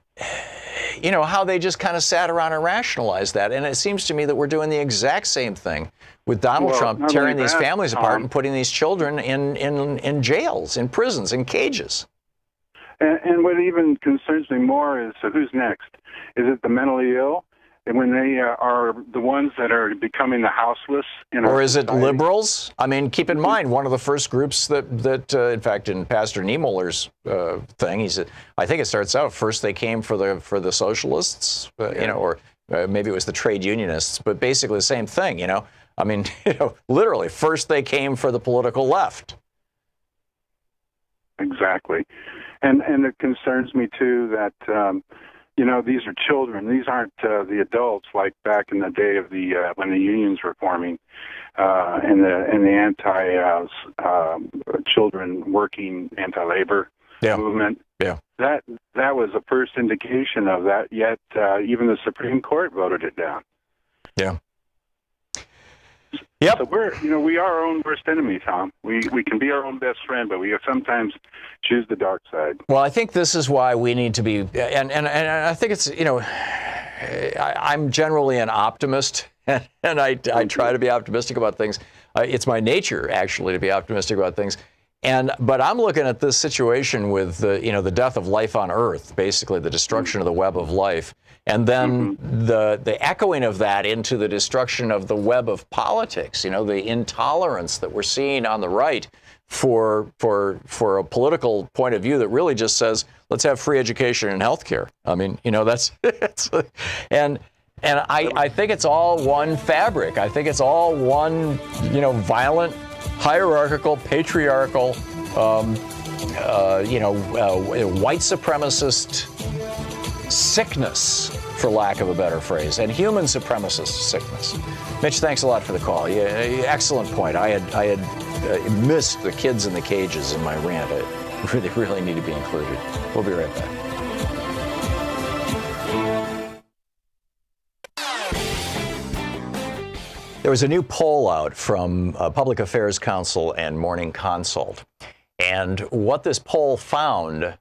[SPEAKER 1] you know, how they just kind of sat around and rationalized that. And it seems to me that we're doing the exact same thing with Donald Trump tearing these families apart and putting these children in jails, in prisons, in cages.
[SPEAKER 15] And what even concerns me more is who's next? Is it the mentally ill? And when they are the ones that are becoming the houseless in our
[SPEAKER 1] Or is
[SPEAKER 15] society?
[SPEAKER 1] it liberals? I mean, keep in mind, one of the first groups that in fact, in Pastor Niemöller's thing, he said, I think it starts out, first they came for the socialists, you know, or maybe it was the trade unionists, but basically the same thing, you know. I mean, you know, literally, first they came for the political left.
[SPEAKER 15] Exactly. And it concerns me, too, that, you know, these are children. These aren't the adults like back in the day of the when the unions were forming and the anti-children working anti-labor movement.
[SPEAKER 1] Yeah.
[SPEAKER 15] That was the first indication of that, yet even the Supreme Court voted it down.
[SPEAKER 1] Yeah. Yep.
[SPEAKER 15] So we are our own worst enemy, Tom. We can be our own best friend, but we sometimes choose the dark side.
[SPEAKER 1] Well, I think this is why we need to be, and I think it's, you know, I'm generally an optimist, and I try to be optimistic about things. It's my nature, actually, to be optimistic about things. But I'm looking at this situation with the death of life on Earth, basically the destruction of the web of life, and then the echoing of that into the destruction of the web of politics. You know, the intolerance that we're seeing on the right for a political point of view that really just says, let's have free education and health care. I mean, you know, and I think it's all one fabric. I think it's all one, you know, violent, hierarchical, patriarchal, white supremacist sickness, for lack of a better phrase, and human supremacist sickness. Mitch, thanks a lot for the call. Yeah, excellent point. I had missed the kids in the cages in my rant. They really need to be included. We'll be right back. There was a new poll out from Public Affairs Council and Morning Consult. And what this poll found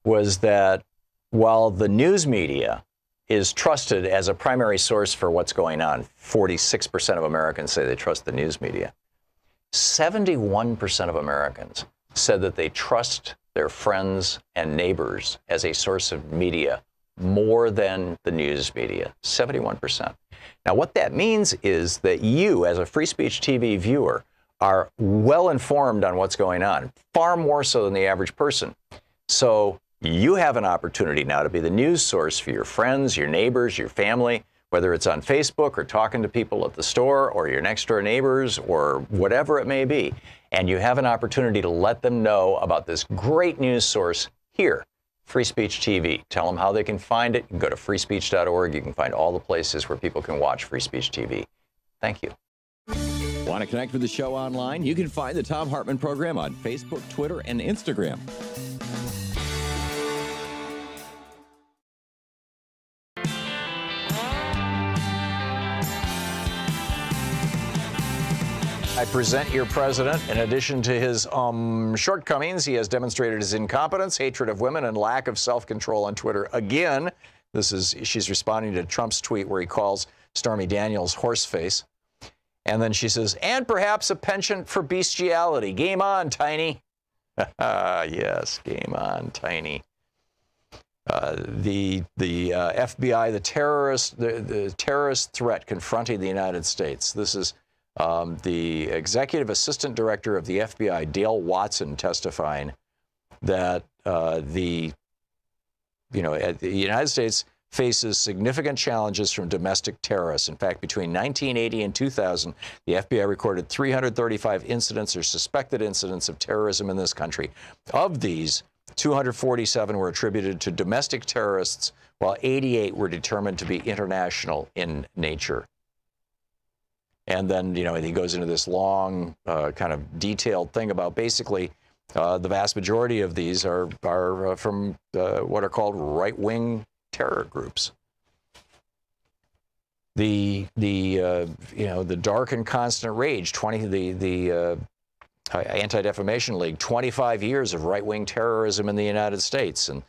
[SPEAKER 1] was that while the news media is trusted as a primary source for what's going on, 46% of Americans say they trust the news media, 71% of Americans said that they trust their friends and neighbors as a source of media more than the news media, 71%. Now, what that means is that you, as a Free Speech TV viewer, are well informed on what's going on, far more so than the average person. So you have an opportunity now to be the news source for your friends, your neighbors, your family, whether it's on Facebook or talking to people at the store or your next door neighbors or whatever it may be. And you have an opportunity to let them know about this great news source here, Free Speech TV. Tell them how they can find it. You can go to freespeech.org. You can find all the places where people can watch Free Speech TV. Thank you.
[SPEAKER 2] Want to connect with the show online? You can find the Thom Hartmann Program on Facebook, Twitter, and Instagram.
[SPEAKER 1] I present your president. In addition to his shortcomings, he has demonstrated his incompetence, hatred of women, and lack of self-control on Twitter. Again, she's responding to Trump's tweet where he calls Stormy Daniels horseface. And then she says, and perhaps a penchant for bestiality. Game on, Tiny. Yes, game on, Tiny. The FBI, the terrorist threat confronting the United States. This is the executive assistant director of the FBI, Dale Watson, testifying that the United States faces significant challenges from domestic terrorists. In fact, between 1980 and 2000, the FBI recorded 335 incidents or suspected incidents of terrorism in this country. Of these, 247 were attributed to domestic terrorists, while 88 were determined to be international in nature. And then, he goes into this long, kind of detailed thing about basically the vast majority of these are from what are called right-wing terror groups. The Dark and Constant Rage, the Anti-Defamation League, 25 years of right-wing terrorism in the United States, and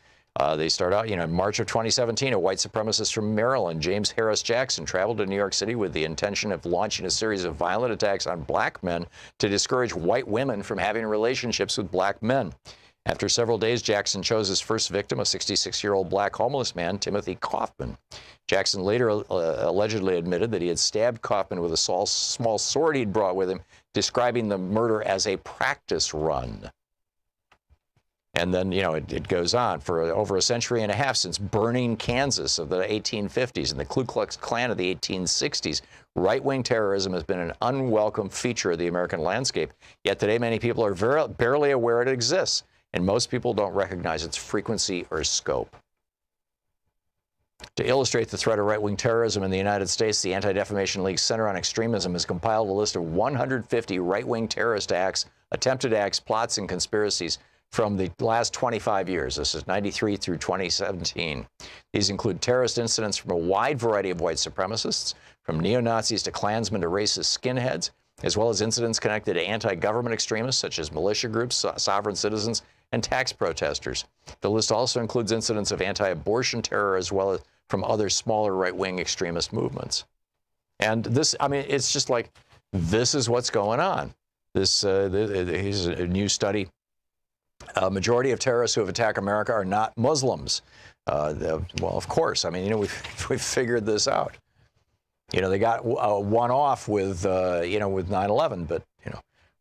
[SPEAKER 1] They start out, in March of 2017, a white supremacist from Maryland, James Harris Jackson, traveled to New York City with the intention of launching a series of violent attacks on black men to discourage white women from having relationships with black men. After several days, Jackson chose his first victim, a 66-year-old black homeless man, Timothy Kaufman. Jackson later allegedly admitted that he had stabbed Kaufman with a small sword he'd brought with him, describing the murder as a practice run. And then, it goes on. For over a century and a half, since burning Kansas of the 1850s and the Ku Klux Klan of the 1860s, right-wing terrorism has been an unwelcome feature of the American landscape. Yet today, many people are barely aware it exists, and most people don't recognize its frequency or scope. To illustrate the threat of right-wing terrorism in the United States, the Anti-Defamation League Center on Extremism has compiled a list of 150 right-wing terrorist acts, attempted acts, plots, and conspiracies from the last 25 years. This is 93 through 2017. These include terrorist incidents from a wide variety of white supremacists, from neo-Nazis to Klansmen to racist skinheads, as well as incidents connected to anti-government extremists such as militia groups, sovereign citizens, and tax protesters. The list also includes incidents of anti-abortion terror as well as from other smaller right-wing extremist movements. And this, it's just like, this is what's going on. Here's a new study. A majority of terrorists who have attacked America are not Muslims. Well, of course. We've figured this out. They got one off with, with 9/11, but,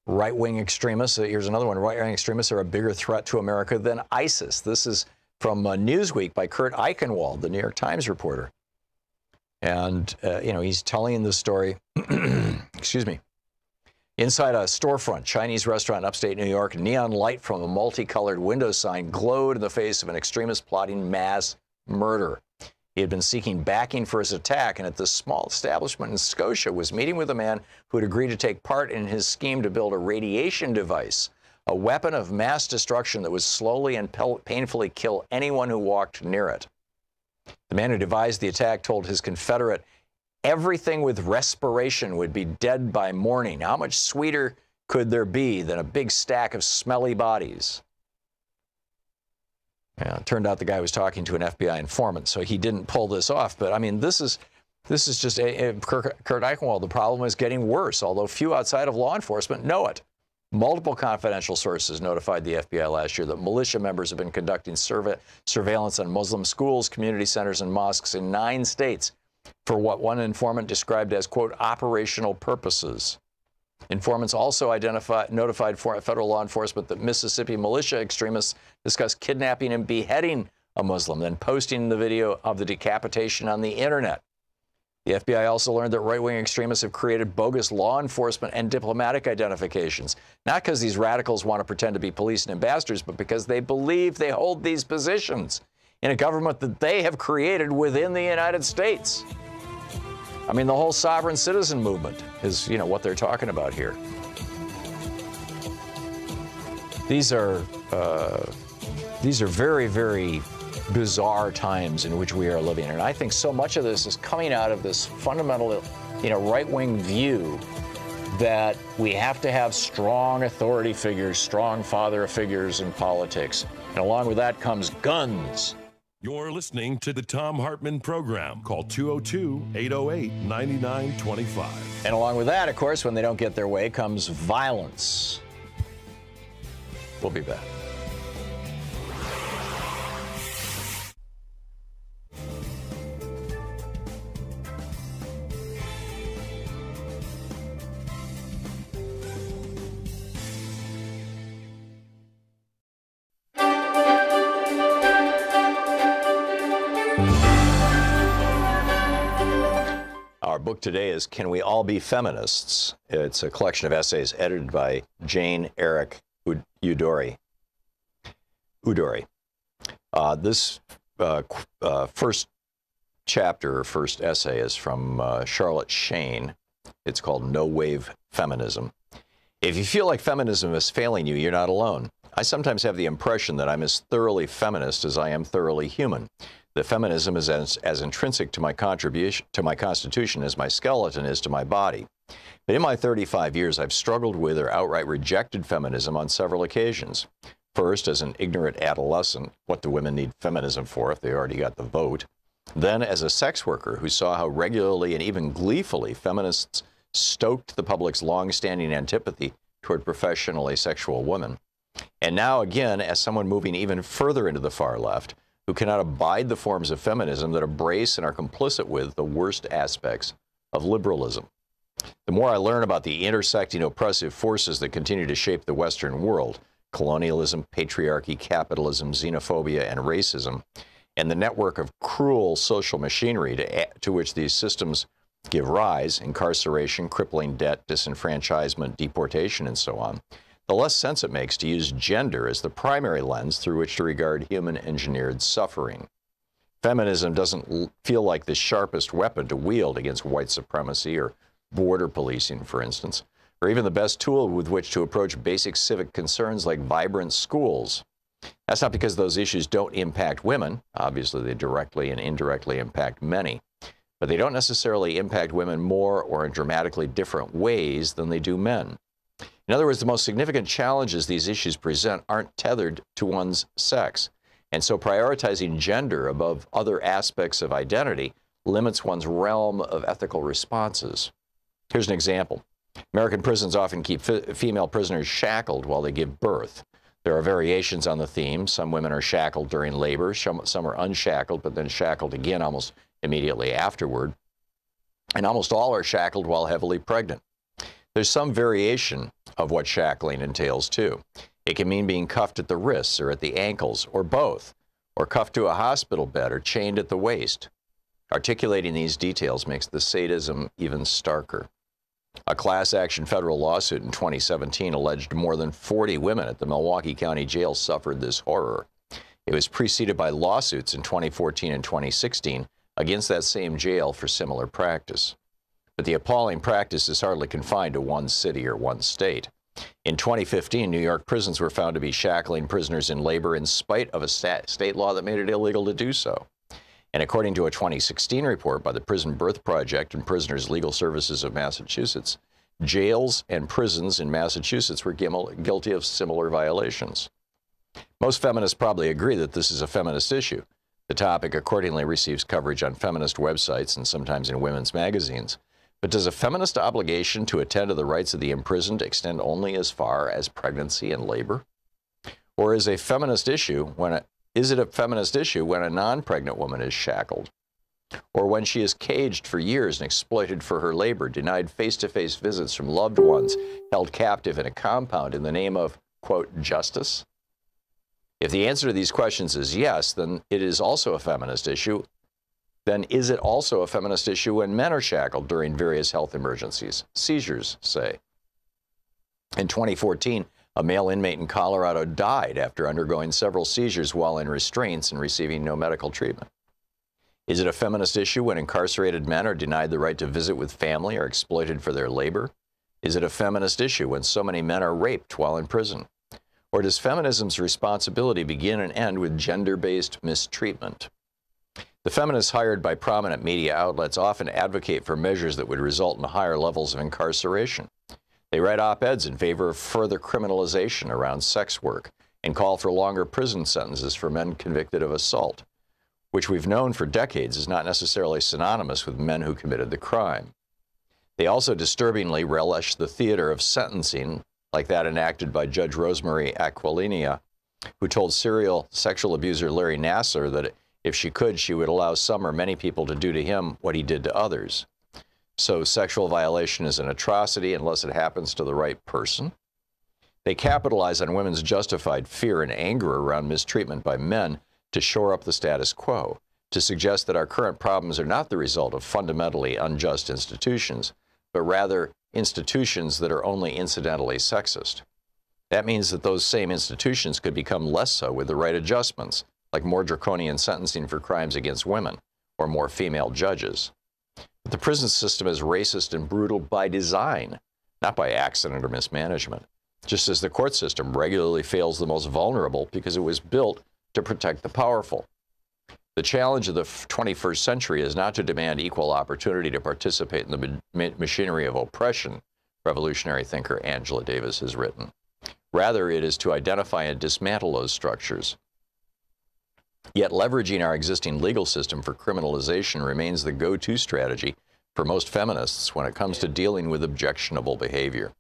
[SPEAKER 1] right-wing extremists, here's another one. Right-wing extremists are a bigger threat to America than ISIS. This is from Newsweek by Kurt Eichenwald, the New York Times reporter. And, he's telling the story, excuse me. Inside a storefront Chinese restaurant in upstate New York, neon light from a multicolored window sign glowed in the face of an extremist plotting mass murder. He had been seeking backing for his attack, and at this small establishment in Scotia was meeting with a man who had agreed to take part in his scheme to build a radiation device, a weapon of mass destruction that would slowly and painfully kill anyone who walked near it. The man who devised the attack told his confederate, "Everything with respiration would be dead by morning. How much sweeter could there be than a big stack of smelly bodies?" Yeah, it turned out the guy was talking to an FBI informant, so he didn't pull this off. But this is just Kurt Eichenwald. The problem is getting worse, although few outside of law enforcement know it. Multiple confidential sources notified the FBI last year that militia members have been conducting surveillance on Muslim schools, community centers, and mosques in 9 states for what one informant described as, quote, operational purposes. Informants also notified federal law enforcement that Mississippi militia extremists discussed kidnapping and beheading a Muslim, then posting the video of the decapitation on the internet. The FBI also learned that right-wing extremists have created bogus law enforcement and diplomatic identifications, not because these radicals want to pretend to be police and ambassadors, but because they believe they hold these positions in a government that they have created within the United States. The whole sovereign citizen movement is, what they're talking about here. These are very, very bizarre times in which we are living. And I think so much of this is coming out of this fundamental, right-wing view that we have to have strong authority figures, strong father figures in politics. And along with that comes guns.
[SPEAKER 3] You're listening to the Thom Hartmann Program. Call 202-808-9925.
[SPEAKER 1] And along with that, of course, when they don't get their way, comes violence. We'll be back. Our book today is Can We All Be Feminists? It's a collection of essays edited by Jane Eric Udori. This first chapter, or first essay, is from Charlotte Shane. It's called No Wave Feminism. If you feel like feminism is failing you, you're not alone. I sometimes have the impression that I'm as thoroughly feminist as I am thoroughly human. That feminism is as intrinsic to my contribution to my constitution as my skeleton is to my body. But in my 35 years, I've struggled with or outright rejected feminism on several occasions. First, as an ignorant adolescent, what do women need feminism for if they already got the vote? Then, as a sex worker who saw how regularly and even gleefully feminists stoked the public's long-standing antipathy toward professionally sexual women. And now, again, as someone moving even further into the far left, who cannot abide the forms of feminism that embrace and are complicit with the worst aspects of liberalism. The more I learn about the intersecting oppressive forces that continue to shape the Western world, colonialism, patriarchy, capitalism, xenophobia, and racism, and the network of cruel social machinery to which these systems give rise, incarceration, crippling debt, disenfranchisement, deportation, and so on, the less sense it makes to use gender as the primary lens through which to regard human-engineered suffering. Feminism doesn't feel like the sharpest weapon to wield against white supremacy or border policing, for instance, or even the best tool with which to approach basic civic concerns like vibrant schools. That's not because those issues don't impact women. Obviously, they directly and indirectly impact many. But they don't necessarily impact women more or in dramatically different ways than they do men. In other words, the most significant challenges these issues present aren't tethered to one's sex. And so prioritizing gender above other aspects of identity limits one's realm of ethical responses. Here's an example. American prisons often keep female prisoners shackled while they give birth. There are variations on the theme. Some women are shackled during labor, some are unshackled, but then shackled again almost immediately afterward. And almost all are shackled while heavily pregnant. There's some variation of what shackling entails, too. It can mean being cuffed at the wrists or at the ankles, or both, or cuffed to a hospital bed or chained at the waist. Articulating these details makes the sadism even starker. A class action federal lawsuit in 2017 alleged more than 40 women at the Milwaukee County Jail suffered this horror. It was preceded by lawsuits in 2014 and 2016 against that same jail for similar practice. But the appalling practice is hardly confined to one city or one state. In 2015, New York prisons were found to be shackling prisoners in labor in spite of a state law that made it illegal to do so. And according to a 2016 report by the Prison Birth Project and Prisoners' Legal Services of Massachusetts, jails and prisons in Massachusetts were guilty of similar violations. Most feminists probably agree that this is a feminist issue. The topic accordingly receives coverage on feminist websites and sometimes in women's magazines. But does a feminist obligation to attend to the rights of the imprisoned extend only as far as pregnancy and labor? Or is it a feminist issue when a non-pregnant woman is shackled? Or when she is caged for years and exploited for her labor, denied face-to-face visits from loved ones, held captive in a compound in the name of, quote, justice? If the answer to these questions is yes, then it is also a feminist issue. Then is it also a feminist issue when men are shackled during various health emergencies, seizures, say? In 2014, a male inmate in Colorado died after undergoing several seizures while in restraints and receiving no medical treatment. Is it a feminist issue when incarcerated men are denied the right to visit with family or exploited for their labor? Is it a feminist issue when so many men are raped while in prison? Or does feminism's responsibility begin and end with gender-based mistreatment? The feminists hired by prominent media outlets often advocate for measures that would result in higher levels of incarceration. They write op-eds in favor of further criminalization around sex work and call for longer prison sentences for men convicted of assault, which we've known for decades is not necessarily synonymous with men who committed the crime. They also disturbingly relish the theater of sentencing, like that enacted by Judge Rosemary Aquilina, who told serial sexual abuser Larry Nassar that if she could, she would allow some or many people to do to him what he did to others. So sexual violation is an atrocity unless it happens to the right person. They capitalize on women's justified fear and anger around mistreatment by men to shore up the status quo, to suggest that our current problems are not the result of fundamentally unjust institutions, but rather institutions that are only incidentally sexist. That means that those same institutions could become less so with the right adjustments, like more draconian sentencing for crimes against women, or more female judges. But the prison system is racist and brutal by design, not by accident or mismanagement, just as the court system regularly fails the most vulnerable because it was built to protect the powerful. The challenge of the 21st century is not to demand equal opportunity to participate in the machinery of oppression, revolutionary thinker Angela Davis has written. Rather, it is to identify and dismantle those structures. Yet leveraging our existing legal system for criminalization remains the go-to strategy for most feminists when it comes to dealing with objectionable behavior.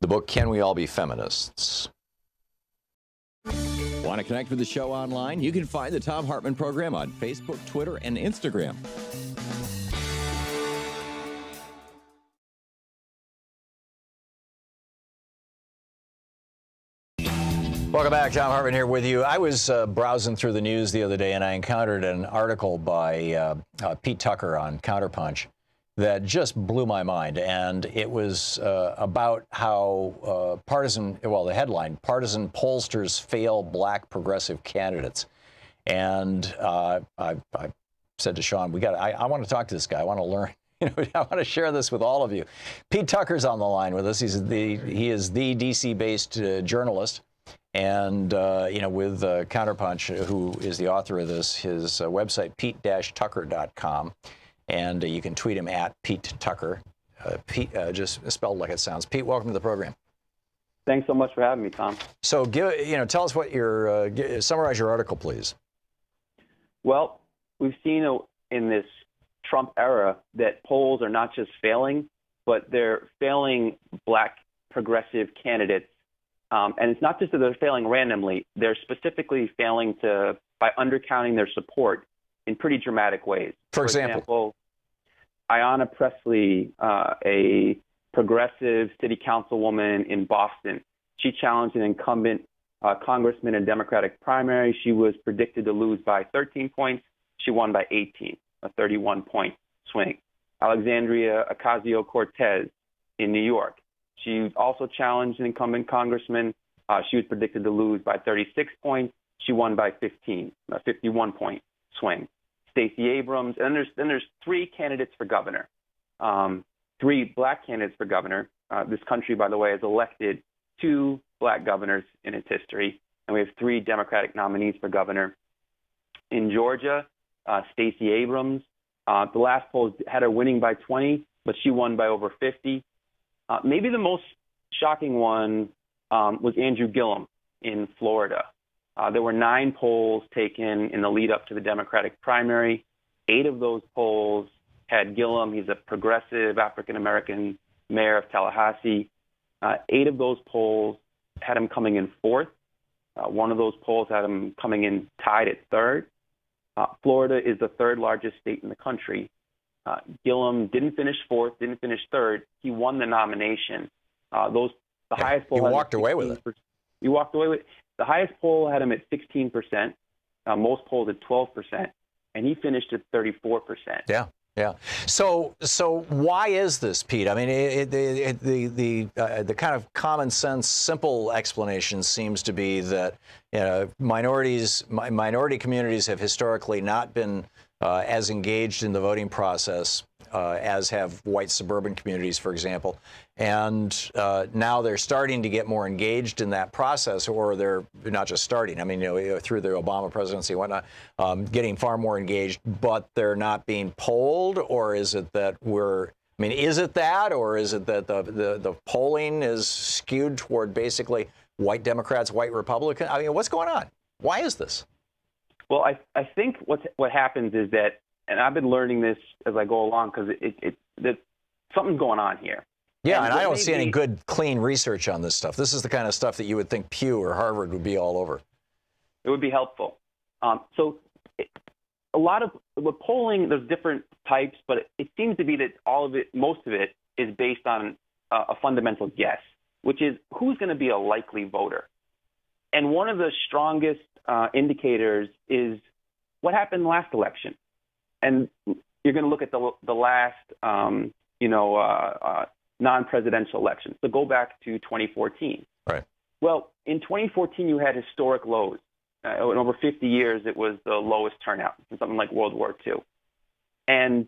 [SPEAKER 1] The book, Can We All Be Feminists?
[SPEAKER 2] Want to connect with the show online? You can find the Thom Hartmann Program on Facebook, Twitter, and Instagram.
[SPEAKER 1] Welcome back. Thom Hartmann here with you. I was browsing through the news the other day, and I encountered an article by Pete Tucker on Counterpunch that just blew my mind. And it was about how the headline, partisan pollsters fail black progressive candidates. And I said to Sean, I want to talk to this guy. I want to learn. I want to share this with all of you. Pete Tucker's on the line with us. He is the DC-based journalist. And, with Counterpunch, who is the author of this, his website, pete-tucker.com. And you can tweet him at Pete Tucker. Pete, just spelled like it sounds. Pete, welcome to the program.
[SPEAKER 16] Thanks so much for having me, Tom.
[SPEAKER 1] So, tell us what summarize your article, please.
[SPEAKER 16] Well, we've seen in this Trump era that polls are not just failing, but they're failing black progressive candidates. And it's not just that they're failing randomly. They're specifically failing by undercounting their support in pretty dramatic ways.
[SPEAKER 1] For example,
[SPEAKER 16] Ayanna Pressley, a progressive city councilwoman in Boston, she challenged an incumbent congressman in a Democratic primary. She was predicted to lose by 13 points. She won by 18, a 31-point swing. Alexandria Ocasio-Cortez in New York. She also challenged an incumbent congressman. She was predicted to lose by 36 points. She won by 15, a 51-point swing. Stacey Abrams, and then there's three candidates for governor, three black candidates for governor. This country, by the way, has elected 2 black governors in its history, and we have 3 Democratic nominees for governor. In Georgia, Stacey Abrams, the last poll had her winning by 20, but she won by over 50. Maybe the most shocking one was Andrew Gillum in Florida. There were 9 polls taken in the lead up to the Democratic primary. 8 of those polls had Gillum. He's a progressive African-American mayor of Tallahassee. 8 of those polls had him coming in 4th. One of those polls had him coming in tied at 3rd. Florida is the 3rd largest state in the country. Gillum didn't finish 4th, didn't finish 3rd. He won the nomination. The highest poll.
[SPEAKER 1] He walked away with it.
[SPEAKER 16] He walked away with it. The highest poll had him at 16%. Most polls at 12%, and he finished at 34%.
[SPEAKER 1] Yeah. So why is this, Pete? I mean, the kind of common sense, simple explanation seems to be that minority communities have historically not been as engaged in the voting process as have white suburban communities, for example. And now they're starting to get more engaged in that process, or they're not just starting. I mean, through the Obama presidency and whatnot, getting far more engaged, but they're not being polled? Or is it that is it that, or is it that the polling is skewed toward basically white Democrats, white Republicans? I mean, what's going on? Why is this?
[SPEAKER 16] Well, I think what happens is that, and I've been learning this as I go along, because something's going on here.
[SPEAKER 1] Yeah, and I don't see any good, clean research on this stuff. This is the kind of stuff that you would think Pew or Harvard would be all over.
[SPEAKER 16] It would be helpful. A lot of the polling, there's different types, but it seems to be that most of it is based on a fundamental guess, which is who's going to be a likely voter. And one of the strongest indicators is what happened last election. And you're going to look at the last, non-presidential elections. So go back to 2014.
[SPEAKER 1] Right.
[SPEAKER 16] Well, in 2014, you had historic lows. In over 50 years, it was the lowest turnout in something like World War II. And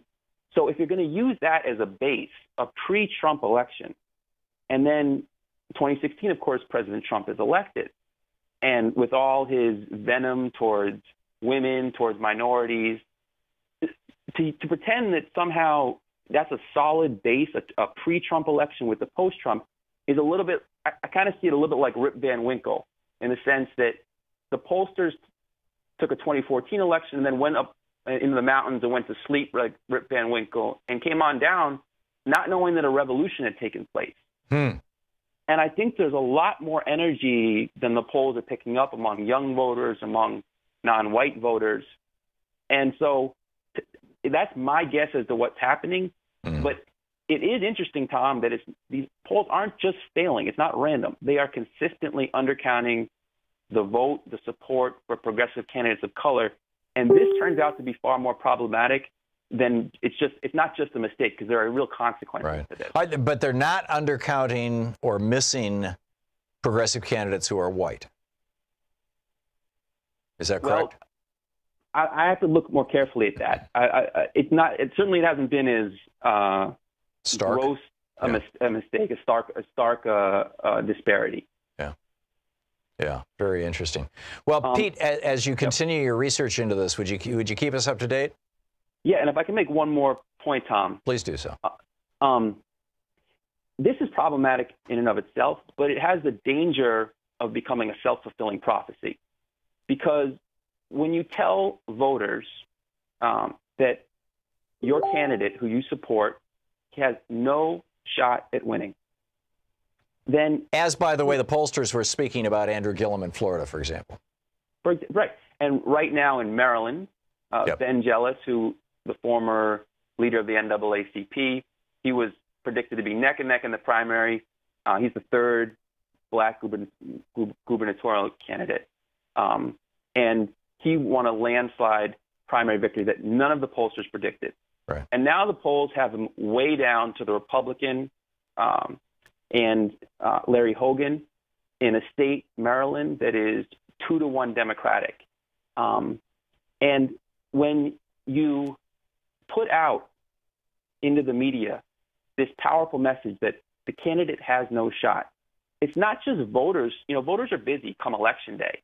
[SPEAKER 16] so if you're going to use that as a base, a pre-Trump election, and then 2016, of course, President Trump is elected. And with all his venom towards women, towards minorities, to pretend that somehow that's a solid base, a pre-Trump election with the post-Trump, is a little bit, I kind of see it a little bit like Rip Van Winkle, in the sense that the pollsters took a 2014 election and then went up into the mountains and went to sleep like Rip Van Winkle and came on down not knowing that a revolution had taken place. And I think there's a lot more energy than the polls are picking up among young voters, among non-white voters. And so that's my guess as to what's happening. But it is interesting, Tom, that these polls aren't just failing. It's not random. They are consistently undercounting the vote, the support for progressive candidates of color. And this turns out to be far more problematic than it's not just a mistake, because there are real consequences to this.
[SPEAKER 1] But they're not undercounting or missing progressive candidates who are white. Is that correct?
[SPEAKER 16] Well, I have to look more carefully at that. It's not. It certainly hasn't been as
[SPEAKER 1] stark,
[SPEAKER 16] gross a mistake, a stark disparity.
[SPEAKER 1] Yeah, very interesting. Well, Pete, as you continue your research into this, would you keep us up to date?
[SPEAKER 16] Yeah, and if I can make one more point, Tom.
[SPEAKER 1] Please do so.
[SPEAKER 16] This is problematic in and of itself, but it has the danger of becoming a self-fulfilling prophecy. Because when you tell voters that your candidate who you support has no shot at winning, then...
[SPEAKER 1] As, by the way, the pollsters were speaking about Andrew Gillum in Florida, for example.
[SPEAKER 16] Right. And right now in Maryland, Ben Jealous, who the former leader of the NAACP, he was predicted to be neck and neck in the primary. He's the third black gubernatorial candidate. And he won a landslide primary victory that none of the pollsters predicted.
[SPEAKER 1] Right.
[SPEAKER 16] And now the polls have him way down to the Republican and Larry Hogan in a state, Maryland, that is 2-1 Democratic. And when you put out into the media this powerful message that the candidate has no shot, it's not just voters. You know, voters are busy come election day.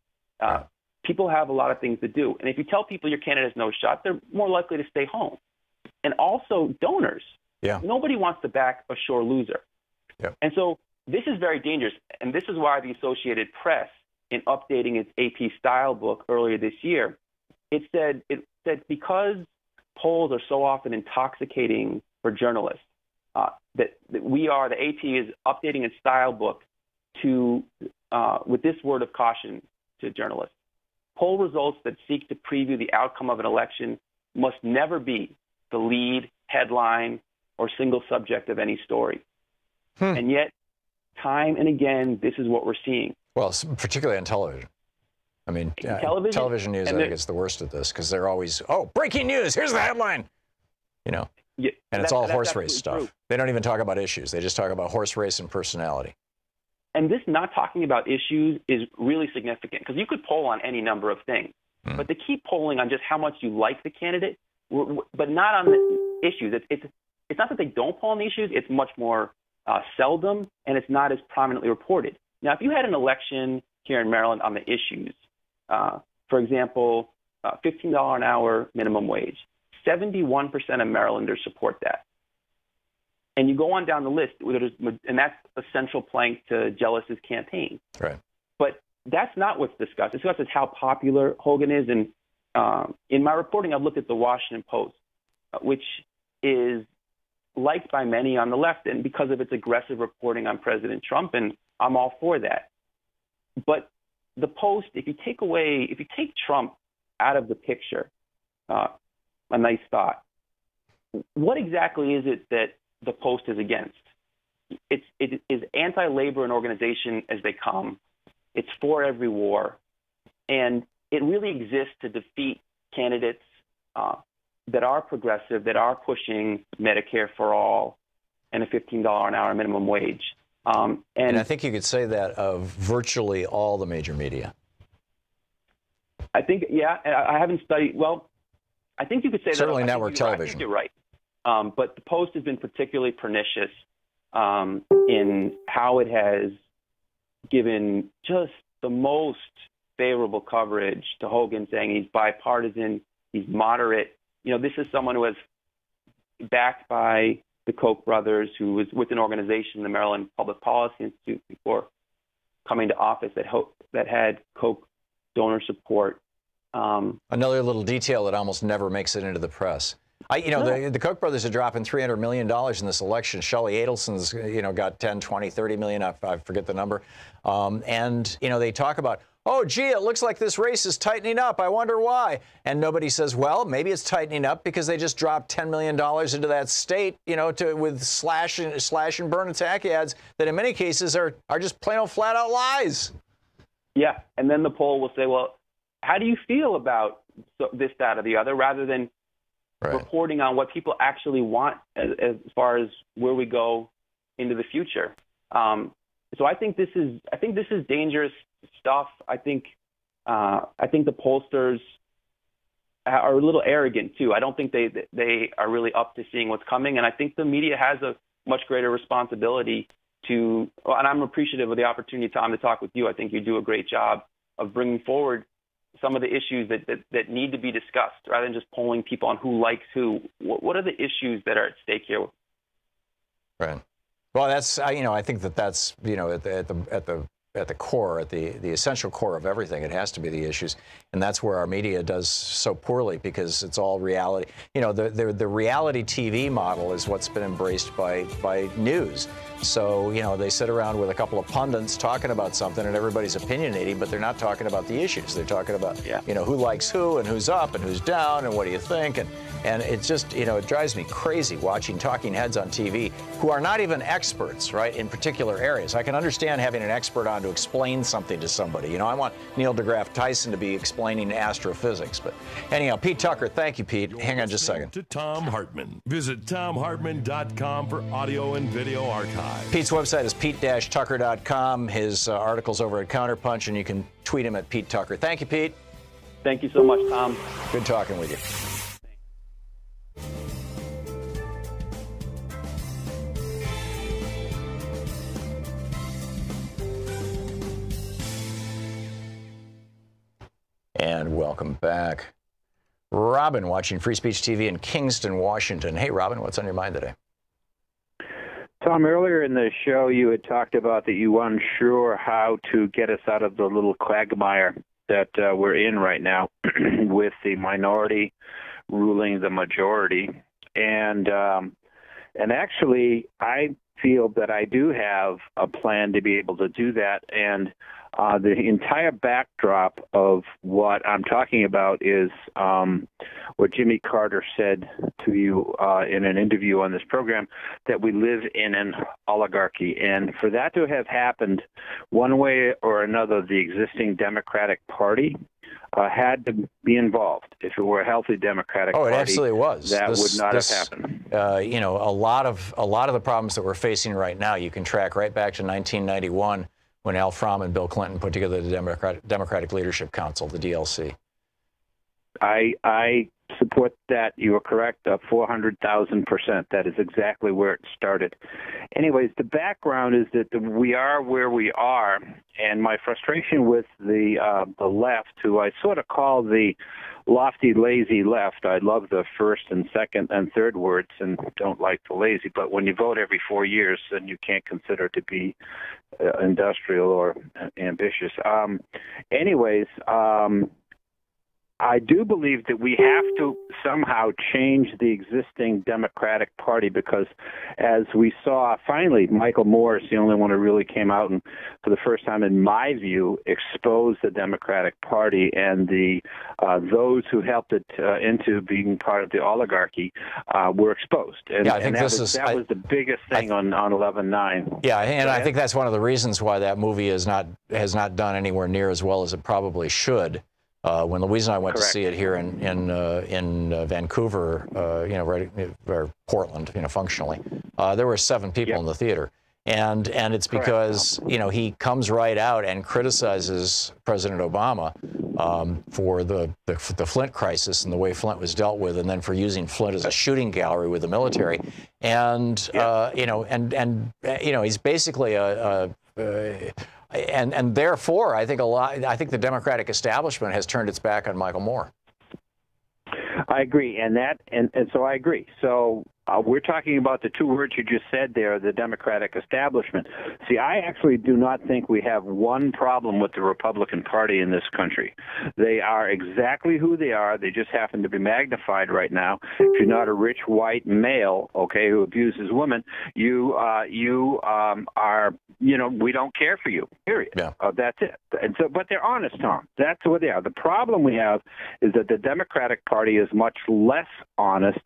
[SPEAKER 16] People have a lot of things to do. And if you tell people your candidate has no shot, they're more likely to stay home. And also donors.
[SPEAKER 1] Yeah.
[SPEAKER 16] Nobody wants to back a sure loser.
[SPEAKER 1] Yep.
[SPEAKER 16] And so this is very dangerous. And this is why the Associated Press, in updating its AP style book earlier this year, it said because polls are so often intoxicating for journalists, that the AP is updating its style book to with this word of caution to journalists. Poll results that seek to preview the outcome of an election must never be the lead, headline, or single subject of any story. And yet, time and again, this is what we're seeing.
[SPEAKER 1] Well, particularly on television. I mean, television news, I think, is the worst of this, because they're always, breaking news, here's the headline. You know, and it's all horse race stuff. True. They don't even talk about issues. They just talk about horse race and personality.
[SPEAKER 16] And this not talking about issues is really significant, because you could poll on any number of things, but to keep polling on just how much you like the candidate, but not on the issues. It's not that they don't poll on the issues. It's much more seldom, and it's not as prominently reported. Now, if you had an election here in Maryland on the issues, for example, $15 an hour minimum wage, 71% of Marylanders support that. And you go on down the list, and that's a central plank to Jealous's campaign.
[SPEAKER 1] Right.
[SPEAKER 16] But that's not what's discussed. It's discussed as how popular Hogan is. And in my reporting, I've looked at the Washington Post, which is liked by many on the left, and because of its aggressive reporting on President Trump, and I'm all for that. But the Post, if you take Trump out of the picture, a nice thought, what exactly is it that the Post is against? It is anti-labor and organization as they come. It's for every war. And it really exists to defeat candidates that are progressive, that are pushing Medicare for all and a $15 an hour minimum wage. And
[SPEAKER 1] I think you could say that of virtually all the major media.
[SPEAKER 16] I think, I haven't studied, I think you could say
[SPEAKER 1] certainly
[SPEAKER 16] that.
[SPEAKER 1] Network television.
[SPEAKER 16] I think you're right. But the Post has been particularly pernicious in how it has given just the most favorable coverage to Hogan, saying he's bipartisan, he's moderate. You know, this is someone who is backed by the Koch brothers, who was with an organization, the Maryland Public Policy Institute, before coming to office that had Koch donor support.
[SPEAKER 1] Another little detail that almost never makes it into the press. The Koch brothers are dropping $300 million in this election. Shelley Adelson's, got 10, 20, 30 million. I forget the number. And they talk about, oh, gee, it looks like this race is tightening up. I wonder why. And nobody says, well, maybe it's tightening up because they just dropped $10 million into that state, with slash and burn attack ads that in many cases are just plain old flat out lies.
[SPEAKER 16] Yeah. And then the poll will say, well, how do you feel about this, that, or the other, rather than reporting on what people actually want as far as where we go into the future. So I think this is dangerous stuff. I think the pollsters are a little arrogant too. I don't think they are really up to seeing what's coming, and I think the media has a much greater responsibility to. And I'm appreciative of the opportunity, Tom, to talk with you. I think you do a great job of bringing forward some of the issues that need to be discussed, rather than just polling people on who likes who. What are the issues that are at stake here?
[SPEAKER 1] Right. Well, that's I think that's at the core, at the essential core of everything. It has to be the issues, and that's where our media does so poorly, because it's all reality. The reality TV model is what's been embraced by news. So they sit around with a couple of pundits talking about something, and everybody's opinionating, but they're not talking about the issues. They're talking about who likes who and who's up and who's down and what do you think, and it's just it drives me crazy watching talking heads on TV who are not even experts, right, in particular areas. I can understand having an expert on to explain something to somebody. I want Neil deGrasse Tyson to be explaining astrophysics. But anyhow, Pete Tucker, thank you, Pete. Hang on just a second.
[SPEAKER 3] To Thom Hartmann. Visit ThomHartmann.com for audio and video archive.
[SPEAKER 1] Pete's website is pete-tucker.com. His article's over at Counterpunch, and you can tweet him at Pete Tucker. Thank you, Pete.
[SPEAKER 16] Thank you so much, Tom.
[SPEAKER 1] Good talking with you. And welcome back. Robin, watching Free Speech TV in Kingston, Washington. Hey, Robin, what's on your mind today?
[SPEAKER 17] Tom, earlier in the show, you had talked about that you weren't sure how to get us out of the little quagmire that we're in right now with the minority ruling the majority. And actually, I feel that I do have a plan to be able to do that. And the entire backdrop of what I'm talking about is what Jimmy Carter said to you in an interview on this program, that we live in an oligarchy. And for that to have happened, one way or another, the existing Democratic Party had to be involved. If it were a healthy Democratic Party,
[SPEAKER 1] it absolutely was.
[SPEAKER 17] That would not have happened.
[SPEAKER 1] A lot of the problems that we're facing right now, you can track right back to 1991 when Al Fromm and Bill Clinton put together the Democratic Leadership Council, the DLC.
[SPEAKER 17] I support that. You are correct, 400,000%. That is exactly where it started. Anyways, the background is that we are where we are, and my frustration with the left, who I sort of call the lofty, lazy left. I love the first and second and third words and don't like the lazy, but when you vote every 4 years, then you can't consider to be industrial or ambitious. I do believe that we have to somehow change the existing Democratic Party, because as we saw, finally, Michael Moore is the only one who really came out and, for the first time, in my view, exposed the Democratic Party, and those who helped it into being part of the oligarchy were exposed. And,
[SPEAKER 1] I think
[SPEAKER 17] that was the biggest thing on 11/9.
[SPEAKER 1] Yeah, and I think that's one of the reasons why that movie has not done anywhere near as well as it probably should. When Louise and I went to see it here in Vancouver, or Portland, functionally, there were 7 people in the theater, and it's because he comes right out and criticizes President Obama for the Flint crisis and the way Flint was dealt with, and then for using Flint as a shooting gallery with the military, and he's basically and therefore, I think the Democratic establishment has turned its back on Michael Moore.
[SPEAKER 17] I agree, and so I agree. So We're talking about the two words you just said there, the Democratic establishment. See, I actually do not think we have one problem with the Republican Party in this country. They are exactly who they are. They just happen to be magnified right now. If you're not a rich white male, okay, who abuses women, you are, we don't care for you, period.
[SPEAKER 1] Yeah.
[SPEAKER 17] That's it. And so, but they're honest, Tom. That's what they are. The problem we have is that the Democratic Party is much less honest,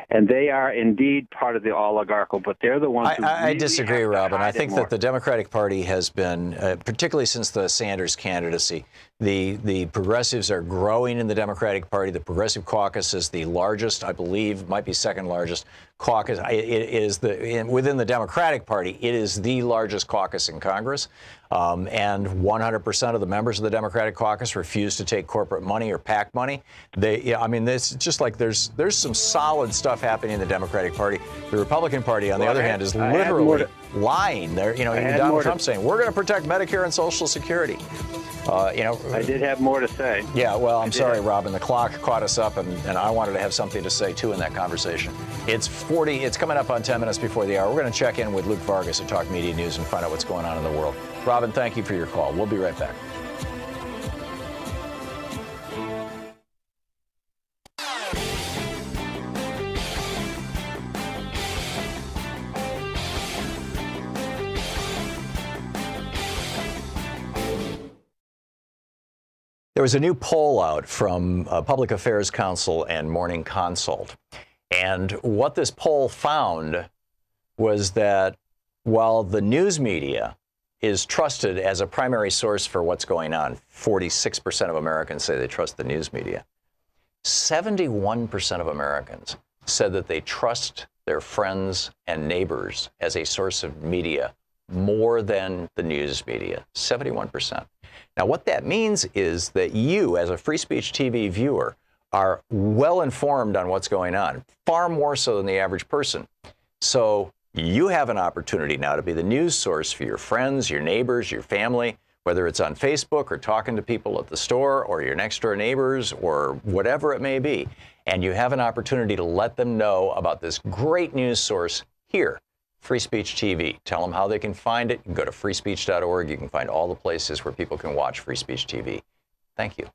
[SPEAKER 17] and they are indeed part of the oligarchical, but they're the ones who
[SPEAKER 1] I
[SPEAKER 17] really
[SPEAKER 1] disagree, Robin. I think
[SPEAKER 17] more.
[SPEAKER 1] that the Democratic Party has been, particularly since the Sanders candidacy, the progressives are growing in the Democratic Party. The Progressive Caucus is the largest, I believe, might be second largest caucus. It is within the Democratic Party, it is the largest caucus in Congress. And 100% of the members of the Democratic Caucus refuse to take corporate money or PAC money. This just like there's some solid stuff happening in the Democratic Party. The Republican Party, on the other hand, is literally lying. There, even Donald Trump saying we're going to protect Medicare and Social Security.
[SPEAKER 17] I did have more to say.
[SPEAKER 1] Yeah, well, I'm sorry, Robin. The clock caught us up, and I wanted to have something to say, too, in that conversation. It's coming up on 10 minutes before the hour. We're going to check in with Luke Vargas at Talk Media News and find out what's going on in the world. Robin, thank you for your call. We'll be right back. There was a new poll out from Public Affairs Council and Morning Consult. And what this poll found was that while the news media is trusted as a primary source for what's going on, 46% of Americans say they trust the news media, 71% of Americans said that they trust their friends and neighbors as a source of media more than the news media, 71%. Now, what that means is that you, as a Free Speech TV viewer, are well informed on what's going on, far more so than the average person. So you have an opportunity now to be the news source for your friends, your neighbors, your family, whether it's on Facebook or talking to people at the store or your next door neighbors or whatever it may be. And you have an opportunity to let them know about this great news source here. Free Speech TV. Tell them how they can find it. You can go to freespeech.org. You can find all the places where people can watch Free Speech TV. Thank you.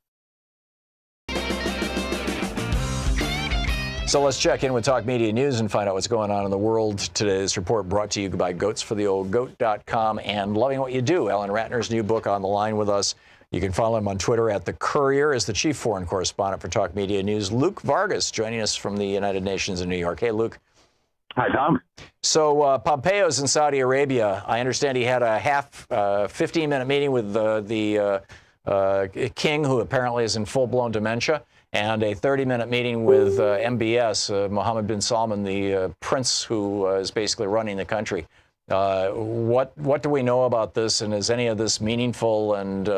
[SPEAKER 1] So let's check in with Talk Media News and find out what's going on in the world. Today's report brought to you by goatsfortheoldgoat.com and Loving What You Do. Alan Ratner's new book on the line with us. You can follow him on Twitter at The Courier as the chief foreign correspondent for Talk Media News. Luke Vargas joining us from the United Nations in New York. Hey, Luke.
[SPEAKER 18] Hi, Tom.
[SPEAKER 1] So Pompeo's in Saudi Arabia. I understand he had a 15-minute meeting with the king, who apparently is in full-blown dementia, and a 30-minute meeting with MBS, Mohammed bin Salman, the prince who is basically running the country. What do we know about this, and is any of this meaningful? And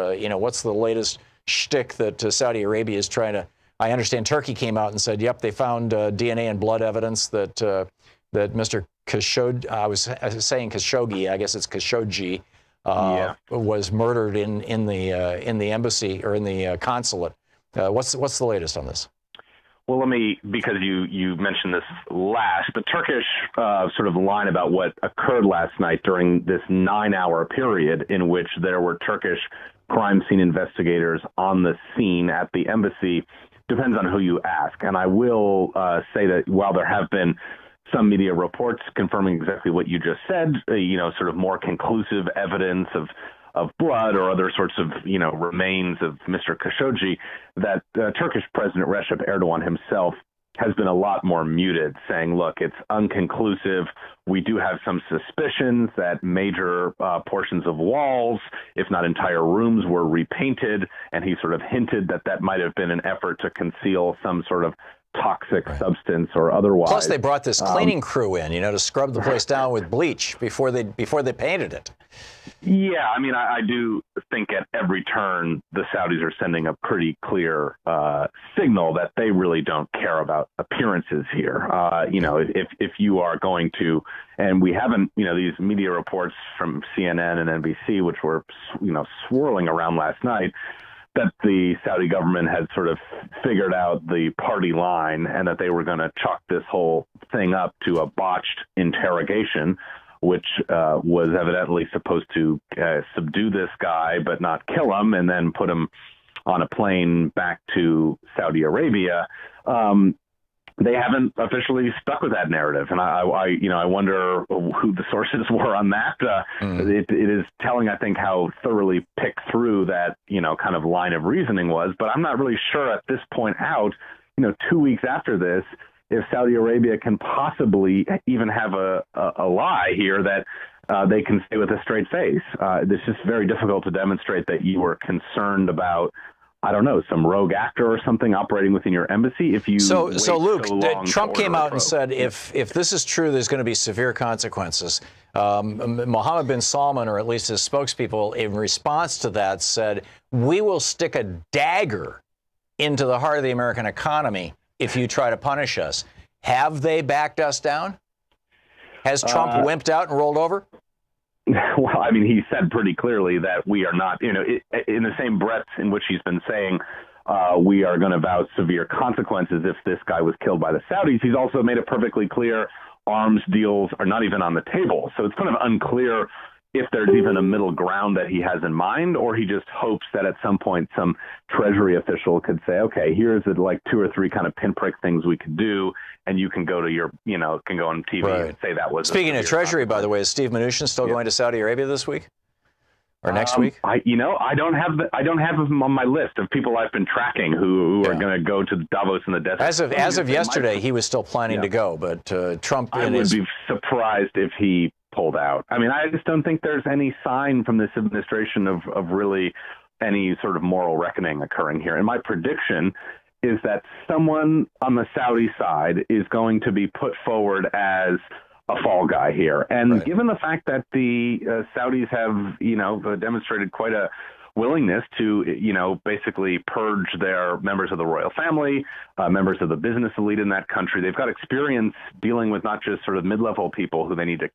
[SPEAKER 1] what's the latest shtick that Saudi Arabia is trying to? I understand Turkey came out and said, "Yep, they found DNA and blood evidence that." That Mr. Khashoggi, I was saying Khashoggi, I guess it's Khashoggi, was murdered in the embassy or in the consulate. What's the latest on this?
[SPEAKER 18] Well, let me, because you mentioned this last, the Turkish sort of line about what occurred last night during this 9-hour period in which there were Turkish crime scene investigators on the scene at the embassy depends on who you ask. And I will say that while there have been some media reports confirming exactly what you just said, sort of more conclusive evidence of blood or other sorts of, remains of Mr. Khashoggi, that Turkish President Recep Erdogan himself has been a lot more muted, saying, look, it's unconclusive. We do have some suspicions that major portions of walls, if not entire rooms, were repainted. And he sort of hinted that might have been an effort to conceal some sort of toxic substance or otherwise.
[SPEAKER 1] Plus, they brought this cleaning crew in, to scrub the place down with bleach before they painted it.
[SPEAKER 18] Yeah, I mean, I do think at every turn the Saudis are sending a pretty clear signal that they really don't care about appearances here. If you are going to, and we haven't, these media reports from CNN and NBC, which were, swirling around last night, that the Saudi government had sort of figured out the party line and that they were going to chalk this whole thing up to a botched interrogation, which was evidently supposed to subdue this guy but not kill him, and then put him on a plane back to Saudi Arabia. They haven't officially stuck with that narrative, and I wonder who the sources were on that. It is telling, I think, how thoroughly picked through that kind of line of reasoning was. But I'm not really sure at this point out, 2 weeks after this, if Saudi Arabia can possibly even have a lie here that they can say with a straight face. It's just very difficult to demonstrate that you were concerned about, I don't know, some rogue actor or something operating within your embassy. If you
[SPEAKER 1] so Luke, Trump came out and said if this is true, there's going to be severe consequences. Mohammed bin Salman, or at least his spokespeople, in response to that said, we will stick a dagger into the heart of the American economy if you try to punish us. Have they backed us down? Has Trump wimped out and rolled over?
[SPEAKER 18] Well, I mean, he said pretty clearly that we are not, in the same breath in which he's been saying we are going to vow severe consequences if this guy was killed by the Saudis. He's also made it perfectly clear arms deals are not even on the table. So it's kind of unclear if there's even a middle ground that he has in mind, or he just hopes that at some point some Treasury official could say, okay, here's like 2 or 3 kind of pinprick things we could do, and you can go to your, can go on TV and say that was.
[SPEAKER 1] Speaking of Treasury, by the way, is Steve Mnuchin still going to Saudi Arabia this week or next week?
[SPEAKER 18] I don't have him on my list of people I've been tracking who are going to go to Davos in the desert.
[SPEAKER 1] As of yesterday, he was still planning to go, but Trump.
[SPEAKER 18] I would be surprised if he pulled out. I mean, I just don't think there's any sign from this administration of really any sort of moral reckoning occurring here. And my prediction is that someone on the Saudi side is going to be put forward as a fall guy here. And given the fact that the Saudis have, demonstrated quite a willingness to, basically purge their members of the royal family, members of the business elite in that country. They've got experience dealing with not just sort of mid-level people who they need to,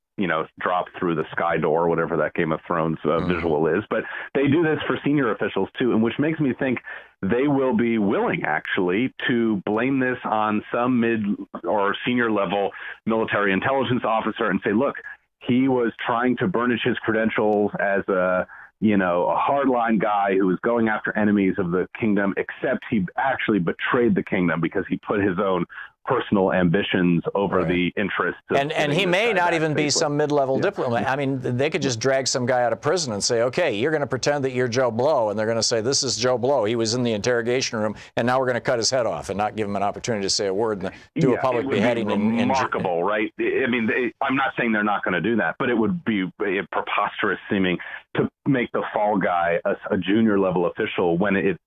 [SPEAKER 18] drop through the sky door, whatever that Game of Thrones visual is. But they do this for senior officials, too, and which makes me think they will be willing, actually, to blame this on some mid or senior level military intelligence officer and say, look, he was trying to burnish his credentials as a hardline guy who was going after enemies of the kingdom, except he actually betrayed the kingdom because he put his own personal ambitions over the interests of
[SPEAKER 1] and he may not even be some mid-level diplomat. I mean, they could just drag some guy out of prison and say, okay, you're going to pretend that you're Joe Blow, and they're going to say, this is Joe Blow. He was in the interrogation room, and now we're going to cut his head off and not give him an opportunity to say a word and do a public beheading.
[SPEAKER 18] Remarkable, right? I mean, I'm not saying they're not going to do that, but it would be preposterous seeming to make the fall guy a junior level official when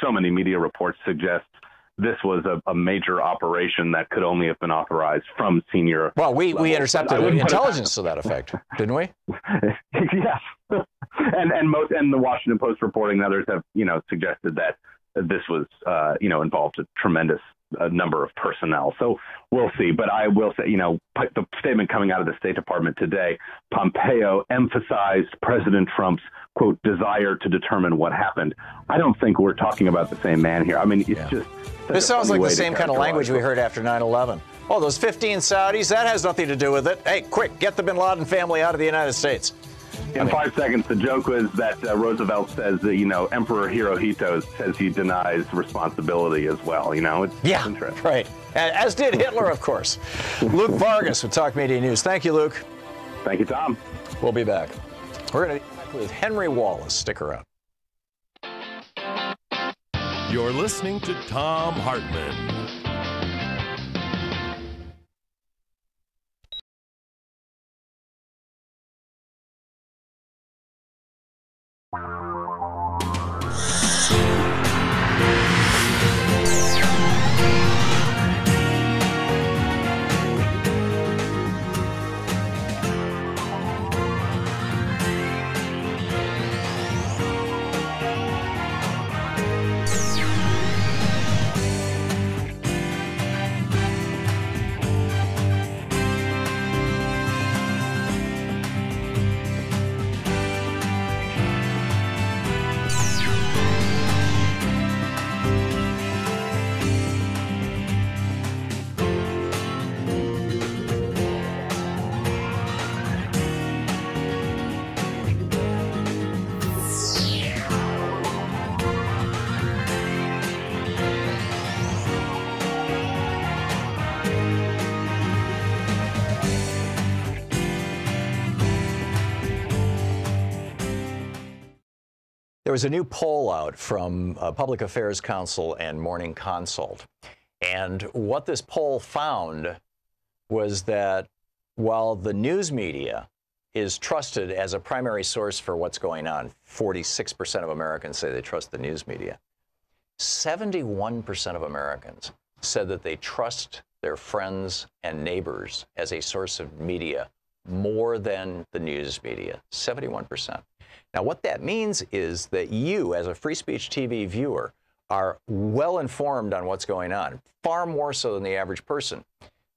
[SPEAKER 18] so many media reports suggest this was a major operation that could only have been authorized from senior.
[SPEAKER 1] Well, we intercepted intelligence to that effect, didn't we?
[SPEAKER 18] Yes, and the Washington Post reporting and others have suggested that this was involved a tremendous number of personnel. So we'll see. But I will say, the statement coming out of the State Department today, Pompeo emphasized President Trump's, quote, desire to determine what happened. I don't think we're talking about the same man here. I mean, it's just.
[SPEAKER 1] This sounds like the same kind of language we heard after 9/11. Oh, those 15 Saudis, that has nothing to do with it. Hey, quick, get the bin Laden family out of the United States.
[SPEAKER 18] In 5 seconds, the joke was that Roosevelt says that, Emperor Hirohito says he denies responsibility as well. It's interesting.
[SPEAKER 1] Right. As did Hitler, of course. Luke Vargas with Talk Media News. Thank you, Luke.
[SPEAKER 18] Thank you, Tom.
[SPEAKER 1] We'll be back. We're going to be back with Henry Wallace. Stick around.
[SPEAKER 3] You're listening to Thom Hartmann.
[SPEAKER 1] was a new poll out from Public Affairs Council and Morning Consult. And what this poll found was that while the news media is trusted as a primary source for what's going on, 46% of Americans say they trust the news media, 71% of Americans said that they trust their friends and neighbors as a source of media more than the news media, 71%. Now, what that means is that you, as a Free Speech TV viewer, are well informed on what's going on, far more so than the average person.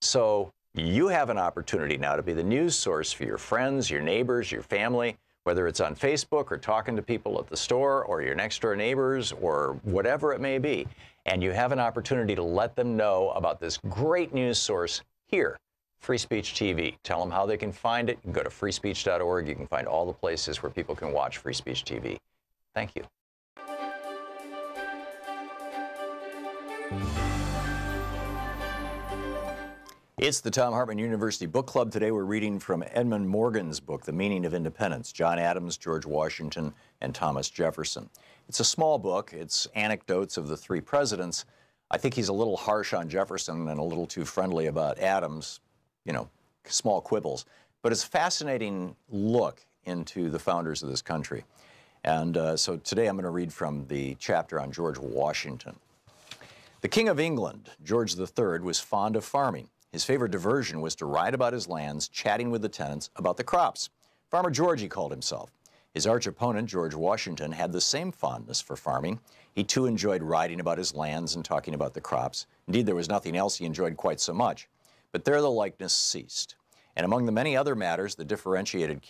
[SPEAKER 1] So you have an opportunity now to be the news source for your friends, your neighbors, your family, whether it's on Facebook or talking to people at the store or your next door neighbors or whatever it may be. And you have an opportunity to let them know about this great news source here, Free Speech TV. Tell them how they can find it. You can go to freespeech.org. You can find all the places where people can watch Free Speech TV. Thank you. It's the Thom Hartmann University Book Club. Today we're reading from Edmund Morgan's book, The Meaning of Independence, John Adams, George Washington, and Thomas Jefferson. It's a small book. It's anecdotes of the three presidents. I think he's a little harsh on Jefferson and a little too friendly about Adams, you know, small quibbles. But it's a fascinating look into the founders of this country. And so today I'm going to read from the chapter on George Washington. The King of England, George III, was fond of farming. His favorite diversion was to ride about his lands, chatting with the tenants about the crops. Farmer George, he called himself. His arch opponent, George Washington, had the same fondness for farming. He too enjoyed riding about his lands and talking about the crops. Indeed, there was nothing else he enjoyed quite so much. But there the likeness ceased. And among the many other matters that differentiated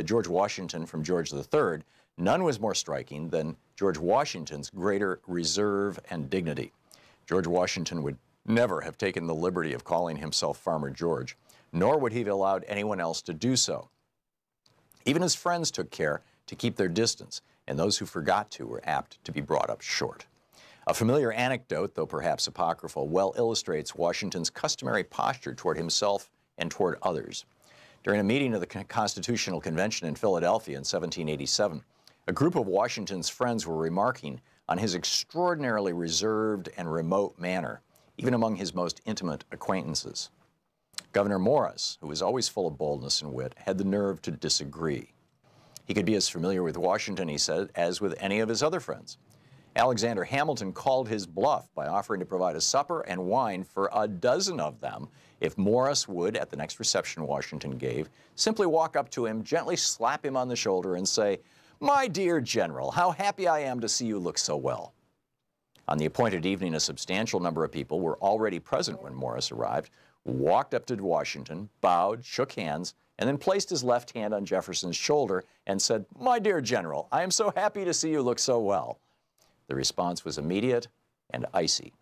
[SPEAKER 1] George Washington from George III, none was more striking than George Washington's greater reserve and dignity. George Washington would never have taken the liberty of calling himself Farmer George, nor would he have allowed anyone else to do so. Even his friends took care to keep their distance, and those who forgot to were apt to be brought up short. A familiar anecdote, though perhaps apocryphal, well illustrates Washington's customary posture toward himself and toward others. During a meeting of the Constitutional Convention in Philadelphia in 1787, a group of Washington's friends were remarking on his extraordinarily reserved and remote manner, even among his most intimate acquaintances. Governor Morris, who was always full of boldness and wit, had the nerve to disagree. He could be as familiar with Washington, he said, as with any of his other friends. Alexander Hamilton called his bluff by offering to provide a supper and wine for a dozen of them if Morris would, at the next reception Washington gave, simply walk up to him, gently slap him on the shoulder and say, "My dear General, how happy I am to see you look so well." On the appointed evening, a substantial number of people were already present when Morris arrived, walked up to Washington, bowed, shook hands, and then placed his left hand on Jefferson's shoulder and said, "My dear General, I am so happy to see you look so well." The response was immediate and icy.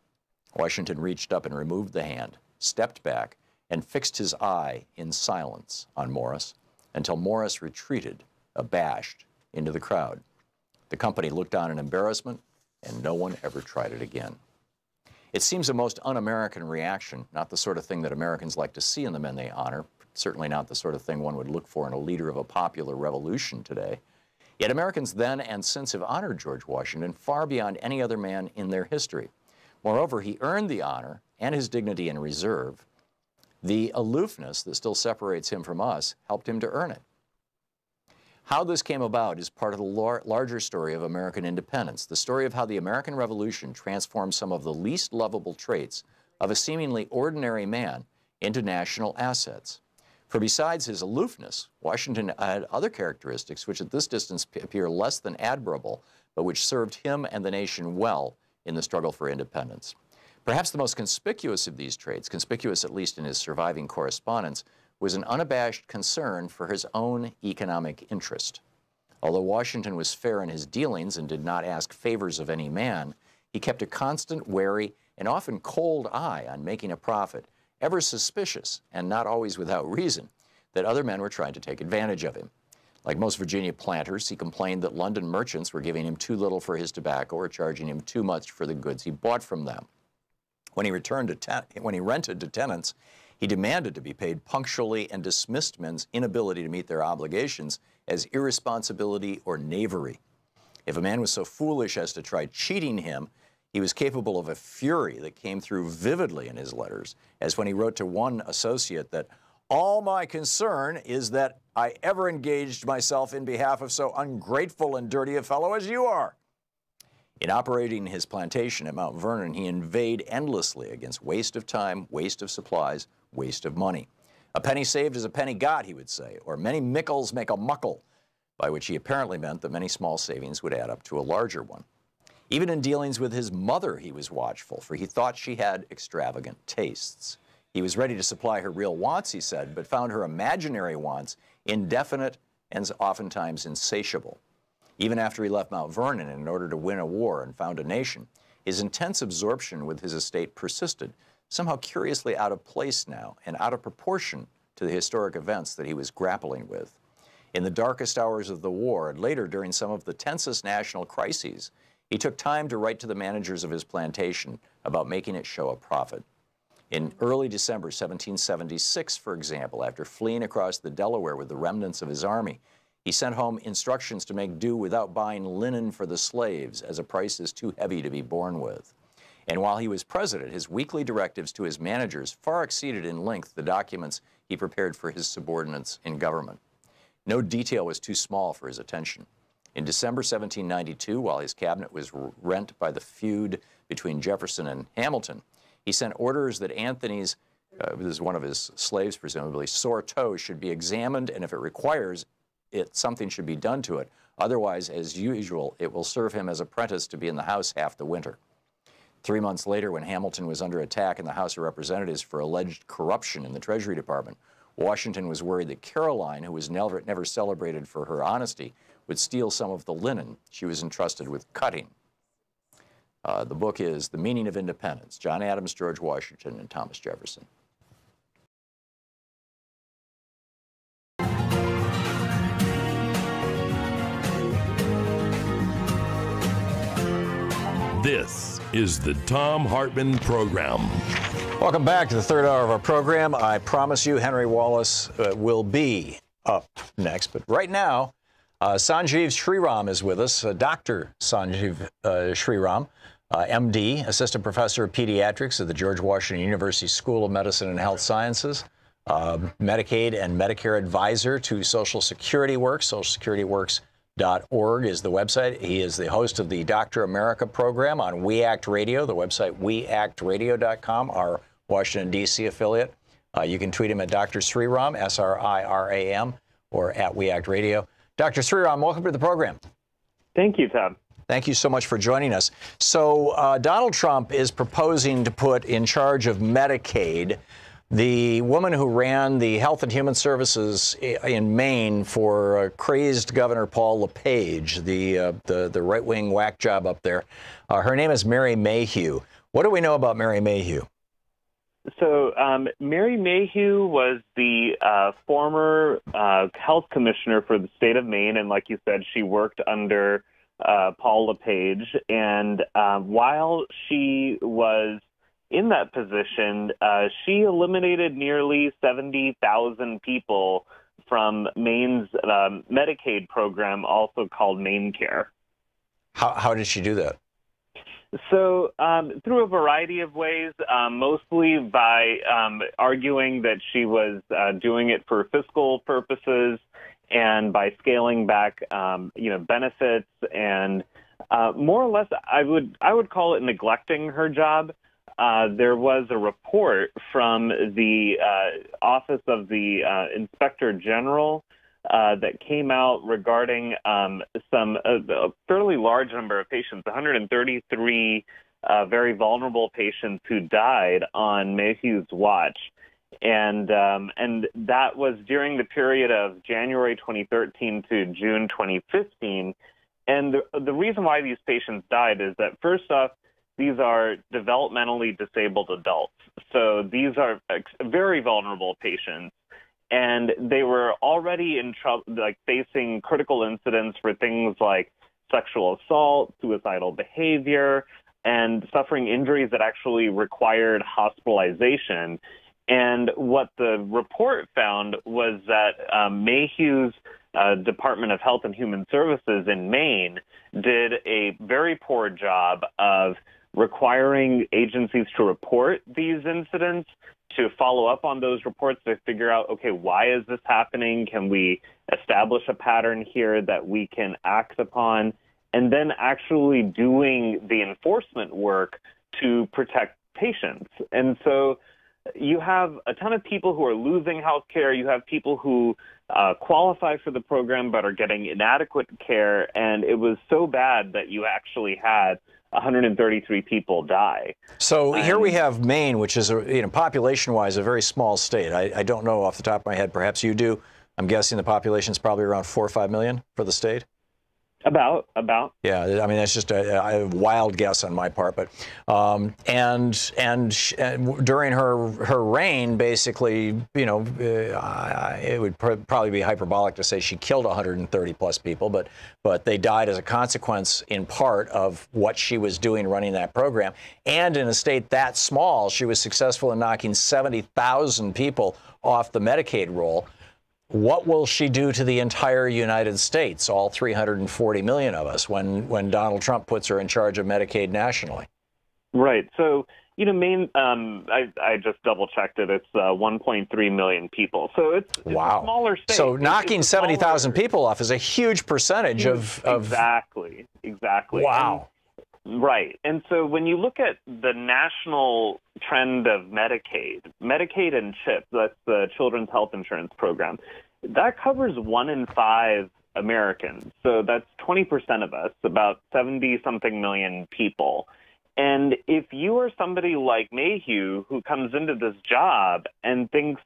[SPEAKER 1] Washington reached up and removed the hand, stepped back, and fixed his eye in silence on Morris until Morris retreated, abashed, into the crowd. The company looked on in embarrassment, and no one ever tried it again. It seems a most un-American reaction, not the sort of thing that Americans like to see in the men they honor, certainly not the sort of thing one would look for in a leader of a popular revolution today. Yet Americans then and since have honored George Washington far beyond any other man in their history. Moreover, he earned the honor and his dignity and reserve. The aloofness that still separates him from us helped him to earn it. How this came about is part of the larger story of American independence, the story of how the American Revolution transformed some of the least lovable traits of a seemingly ordinary man into national assets. For besides his aloofness, Washington had other characteristics which at this distance appear less than admirable, but which served him and the nation well in the struggle for independence. Perhaps the most conspicuous of these traits, conspicuous at least in his surviving correspondence, was an unabashed concern for his own economic interest. Although Washington was fair in his dealings and did not ask favors of any man, he kept a constant, wary, and often cold eye on making a profit, ever suspicious, and not always without reason, that other men were trying to take advantage of him. Like most Virginia planters, he complained that London merchants were giving him too little for his tobacco or charging him too much for the goods he bought from them. When he rented to tenants, he demanded to be paid punctually and dismissed men's inability to meet their obligations as irresponsibility or knavery. If a man was so foolish as to try cheating him, he was capable of a fury that came through vividly in his letters, as when he wrote to one associate that, "All my concern is that I ever engaged myself in behalf of so ungrateful and dirty a fellow as you are." In operating his plantation at Mount Vernon, he inveighed endlessly against waste of time, waste of supplies, waste of money. "A penny saved is a penny got," he would say, or "many mickles make a muckle," by which he apparently meant that many small savings would add up to a larger one. Even in dealings with his mother, he was watchful, for he thought she had extravagant tastes. He was ready to supply her real wants, he said, but found her imaginary wants indefinite and oftentimes insatiable. Even after he left Mount Vernon in order to win a war and found a nation, his intense absorption with his estate persisted, somehow curiously out of place now and out of proportion to the historic events that he was grappling with. In the darkest hours of the war, and later during some of the tensest national crises, he took time to write to the managers of his plantation about making it show a profit. In early December 1776, for example, after fleeing across the Delaware with the remnants of his army, he sent home instructions to make do without buying linen for the slaves, as a price is too heavy to be borne with. And while he was president, his weekly directives to his managers far exceeded in length the documents he prepared for his subordinates in government. No detail was too small for his attention. In December 1792, while his cabinet was rent by the feud between Jefferson and Hamilton, he sent orders that Anthony's, this is one of his slaves presumably, sore toe should be examined, and if it requires it, something should be done to it. Otherwise, as usual, it will serve him as apprentice to be in the house half the winter. 3 months later, when Hamilton was under attack in the House of Representatives for alleged corruption in the Treasury Department, Washington was worried that Caroline, who was never celebrated for her honesty, would steal some of the linen she was entrusted with cutting. The book is The Meaning of Independence, John Adams, George Washington, and Thomas Jefferson.
[SPEAKER 3] This is the Thom Hartmann Program.
[SPEAKER 1] Welcome back to the third hour of our program. I promise you Henry Wallace will be up next. But right now, Sanjeev Sriram is with us, Dr. Sanjeev Sriram, MD, Assistant Professor of Pediatrics at the George Washington University School of Medicine and Health Sciences, Medicaid and Medicare Advisor to Social Security Works. SocialSecurityWorks.org is the website. He is the host of the Dr. America program on We Act Radio, the website weactradio.com, our Washington, D.C. affiliate. You can tweet him at Dr. Sriram, S-R-I-R-A-M, or at We Act Radio. Dr. Sriram, welcome to the program.
[SPEAKER 19] Thank you, Tom.
[SPEAKER 1] Thank you so much for joining us. So Donald Trump is proposing to put in charge of Medicaid the woman who ran the Health and Human Services in Maine for crazed Governor Paul LePage, the right-wing whack job up there. Her name is Mary Mayhew. What do we know about Mary Mayhew?
[SPEAKER 19] So Mary Mayhew was the former health commissioner for the state of Maine, and like you said, she worked under Paul LePage. And while she was in that position, she eliminated nearly 70,000 people from Maine's Medicaid program, also called MaineCare.
[SPEAKER 1] How did she do that?
[SPEAKER 19] So through a variety of ways, mostly by arguing that she was doing it for fiscal purposes and by scaling back, benefits, and more or less, I would call it neglecting her job. There was a report from the Office of the Inspector General that came out regarding a fairly large number of patients, 133 very vulnerable patients who died on Mayhew's watch. And that was during the period of January 2013 to June 2015. And the reason why these patients died is that, first off, these are developmentally disabled adults. So these are very vulnerable patients. And they were already in trouble, like facing critical incidents for things like sexual assault, suicidal behavior, and suffering injuries that actually required hospitalization. And what the report found was that Mayhew's Department of Health and Human Services in Maine did a very poor job of requiring agencies to report these incidents, to follow up on those reports to figure out, okay, why is this happening? Can we establish a pattern here that we can act upon? And then actually doing the enforcement work to protect patients. And so you have a ton of people who are losing health care. You have people who qualify for the program but are getting inadequate care. And it was so bad that you actually had 133 people die.
[SPEAKER 1] So here we have Maine, which is, population-wise, a very small state. I don't know off the top of my head. Perhaps you do. I'm guessing the population is probably around 4 or 5 million for the state.
[SPEAKER 19] About.
[SPEAKER 1] Yeah, I mean, that's just a wild guess on my part, but and during her reign, basically, it would probably be hyperbolic to say she killed 130 plus people, but they died as a consequence, in part, of what she was doing running that program. And in a state that small, she was successful in knocking 70,000 people off the Medicaid roll. What will she do to the entire United States, all 340 million of us, when Donald Trump puts her in charge of Medicaid nationally?
[SPEAKER 19] Right. So, Maine, I just double-checked it. It's 1.3 million people. So it's a smaller state.
[SPEAKER 1] So knocking 70,000 people off is a huge percentage of...
[SPEAKER 19] Exactly.
[SPEAKER 1] Wow.
[SPEAKER 19] Right. And so when you look at the national trend of Medicaid and CHIP, that's the Children's Health Insurance Program, that covers 1 in 5 Americans. So that's 20% of us, about 70-something million people. And if you are somebody like Mayhew who comes into this job and thinks,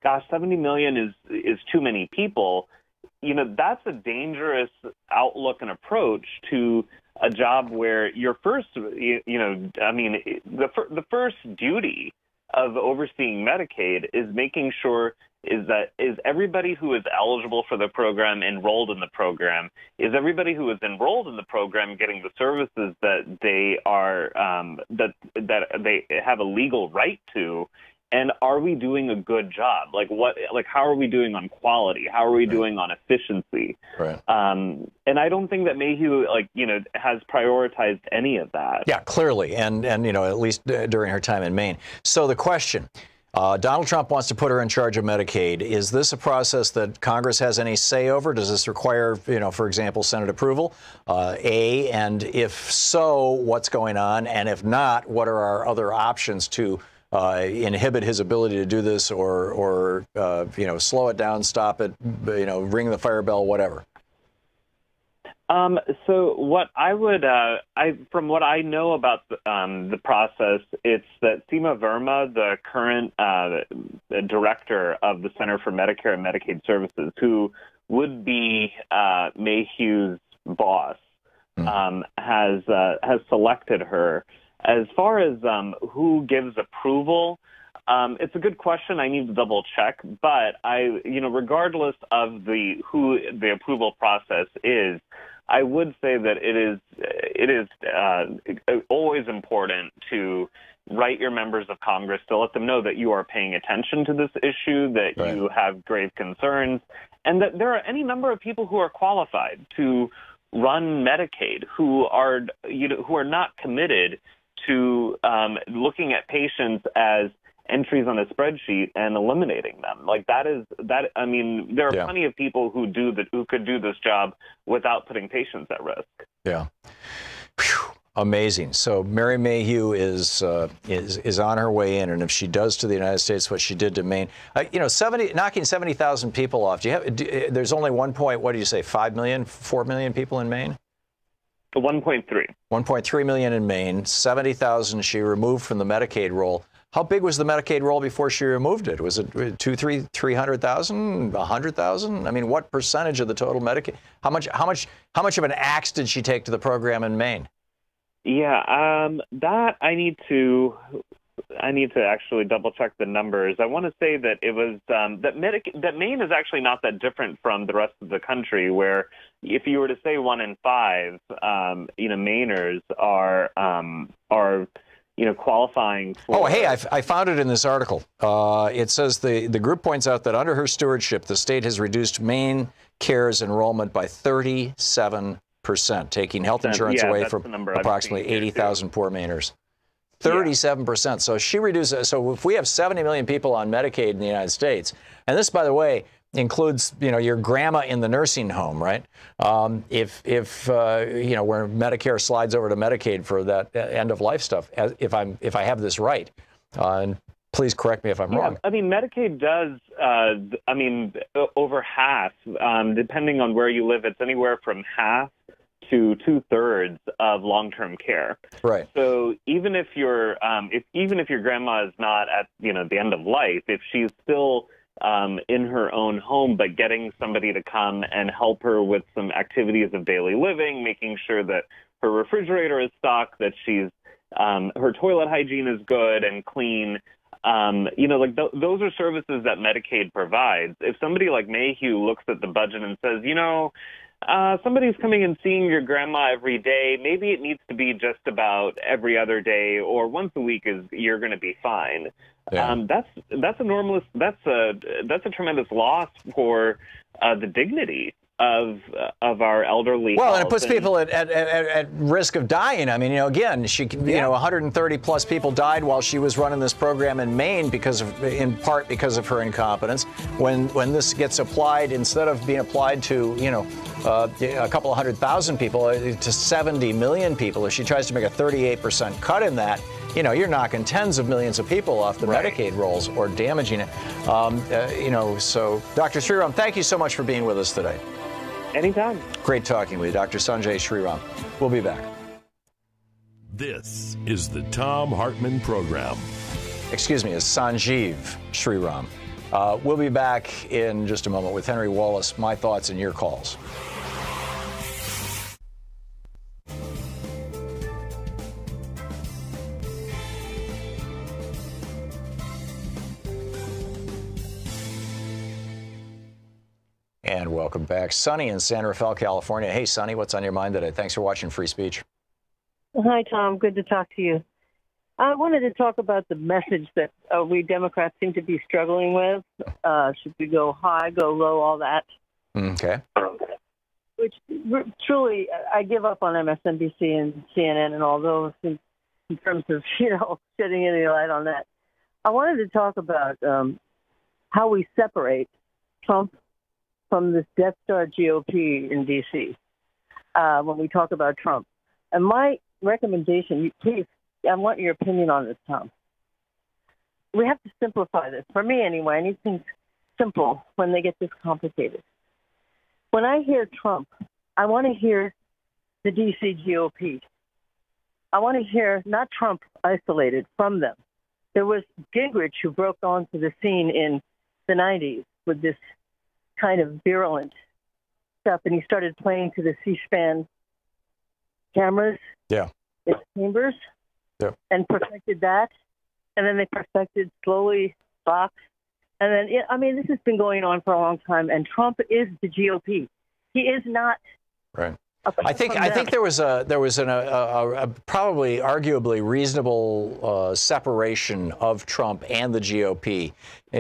[SPEAKER 19] gosh, 70 million is too many people, that's a dangerous outlook and approach to a job where your first, the first duty of overseeing Medicaid is making sure is everybody who is eligible for the program enrolled in the program? Is everybody who is enrolled in the program getting the services that they are that they have a legal right to? And are we doing a good job? How are we doing on quality? How are we doing on efficiency?
[SPEAKER 1] Right.
[SPEAKER 19] And I don't think that Mayhew, has prioritized any of that.
[SPEAKER 1] Yeah, clearly, and at least during her time in Maine. So the question, Donald Trump wants to put her in charge of Medicaid. Is this a process that Congress has any say over? Does this require, for example, Senate approval? And if so, what's going on? And if not, what are our other options to inhibit his ability to do this, or slow it down, stop it, ring the fire bell, whatever?
[SPEAKER 19] So what I would, from what I know about the process, it's that Seema Verma, the current director of the Center for Medicare and Medicaid Services, who would be Mayhew's boss, has selected her. As far as who gives approval, it's a good question. I need to double check, but regardless of who the approval process is, I would say that it is always important to write your members of Congress to let them know that you are paying attention to this issue, that you have grave concerns, and that there are any number of people who are qualified to run Medicaid who are not committed to looking at patients as entries on a spreadsheet and eliminating them. There are plenty of people who could do this job without putting patients at risk. Yeah.
[SPEAKER 1] Whew. Amazing. So Mary Mayhew is on her way in, and if she does to the United States what she did to Maine, knocking 70,000 people off. There's only 5 million, 4 million people in Maine?
[SPEAKER 19] 1.3.
[SPEAKER 1] 1.3 million in Maine, 70,000 she removed from the Medicaid roll. How big was the Medicaid roll before she removed it? Was it 300,000, 100,000? I mean, what percentage of the total Medicaid? How much of an axe did she take to the program in Maine?
[SPEAKER 19] Yeah, that I need to actually double check the numbers. I want to say that it was that Maine is actually not that different from the rest of the country, where if you were to say 1 in 5, Mainers are qualifying for.
[SPEAKER 1] Oh, hey, I found it in this article. It says the group points out that under her stewardship, the state has reduced Maine Care's enrollment by 37%, taking health insurance away from approximately 80,000 poor Mainers. 37%. So she reduces. So if we have 70 million people on Medicaid in the United States, and this, by the way, includes your grandma in the nursing home, right? If where Medicare slides over to Medicaid for that end of life stuff, if I have this right, and please correct me if I'm wrong.
[SPEAKER 19] I mean, Medicaid does. Over half, depending on where you live, it's anywhere from half to 2/3 of long-term care.
[SPEAKER 1] Right.
[SPEAKER 19] So even if your grandma is not at the end of life, if she's still in her own home, but getting somebody to come and help her with some activities of daily living, making sure that her refrigerator is stocked, that she's her toilet hygiene is good and clean. Those are services that Medicaid provides. If somebody like Mayhew looks at the budget and says, somebody's coming and seeing your grandma every day, maybe it needs to be just about every other day or once a week, you're going to be fine. Yeah. That's a tremendous loss for the dignity of our elderly.
[SPEAKER 1] Well, and it puts people at risk of dying. I mean, again, 130 plus people died while she was running this program in Maine in part because of her incompetence. When this gets applied, instead of being applied to a couple of 100,000 people, to 70 million people, if she tries to make a 38% cut in that, you're knocking tens of millions of people off the Medicaid rolls or damaging it. So Dr. Sriram, thank you so much for being with us today.
[SPEAKER 19] Anytime.
[SPEAKER 1] Great talking with you, Dr. Sanjay Sriram. We'll be back.
[SPEAKER 3] This is the Thom Hartmann Program.
[SPEAKER 1] Excuse me, it's Sanjeev Sriram. We'll be back in just a moment with Henry Wallace, my thoughts and your calls. And welcome back. Sunny in San Rafael, California. Hey, Sunny, what's on your mind today? Thanks for watching Free Speech.
[SPEAKER 20] Hi, Tom. Good to talk to you. I wanted to talk about the message that we Democrats seem to be struggling with. Should we go high, go low, all that?
[SPEAKER 1] Okay.
[SPEAKER 20] Which truly, I give up on MSNBC and CNN and all those in terms of, shedding any light on that. I wanted to talk about how we separate Trump from this Death Star GOP in D.C. When we talk about Trump. And my recommendation, please, I want your opinion on this, Tom. We have to simplify this. For me, anyway, I need things simple when they get this complicated. When I hear Trump, I want to hear the D.C. GOP. I want to hear not Trump isolated from them. There was Gingrich who broke onto the scene in the 90s with this kind of virulent stuff, and he started playing to the C-SPAN cameras in chambers and perfected that. And then they perfected slowly Fox. And then, this has been going on for a long time, and Trump is the GOP. He is not.
[SPEAKER 1] Right. I think there was a probably arguably reasonable separation of Trump and the GOP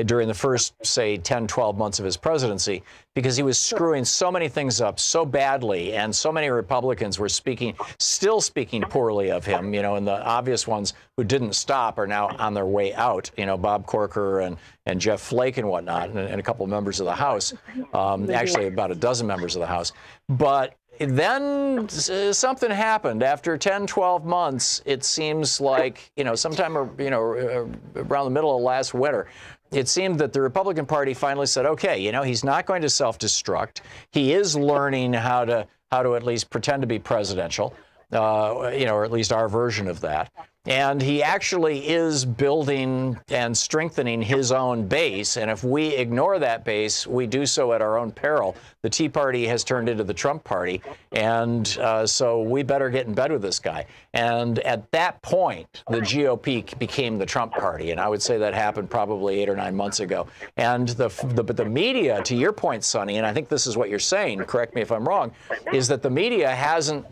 [SPEAKER 1] during the first, say, 10, 12 months of his presidency, because he was screwing so many things up so badly, and so many Republicans were still speaking poorly of him, and the obvious ones who didn't stop are now on their way out, Bob Corker and Jeff Flake and whatnot, and a couple of members of the House, actually about a dozen members of the House. But then something happened. After 10, 12 months, it seems like, sometime, around the middle of last winter, it seemed that the Republican Party finally said, okay, he's not going to self-destruct. He is learning how to at least pretend to be presidential, or at least our version of that. And he actually is building and strengthening his own base. And if we ignore that base, we do so at our own peril. The Tea Party has turned into the Trump Party. And so we better get in bed with this guy. And at that point, the GOP became the Trump Party. And I would say that happened probably 8 or 9 months ago. And but the media, to your point, Sonny, and I think this is what you're saying, correct me if I'm wrong, is that the media hasn't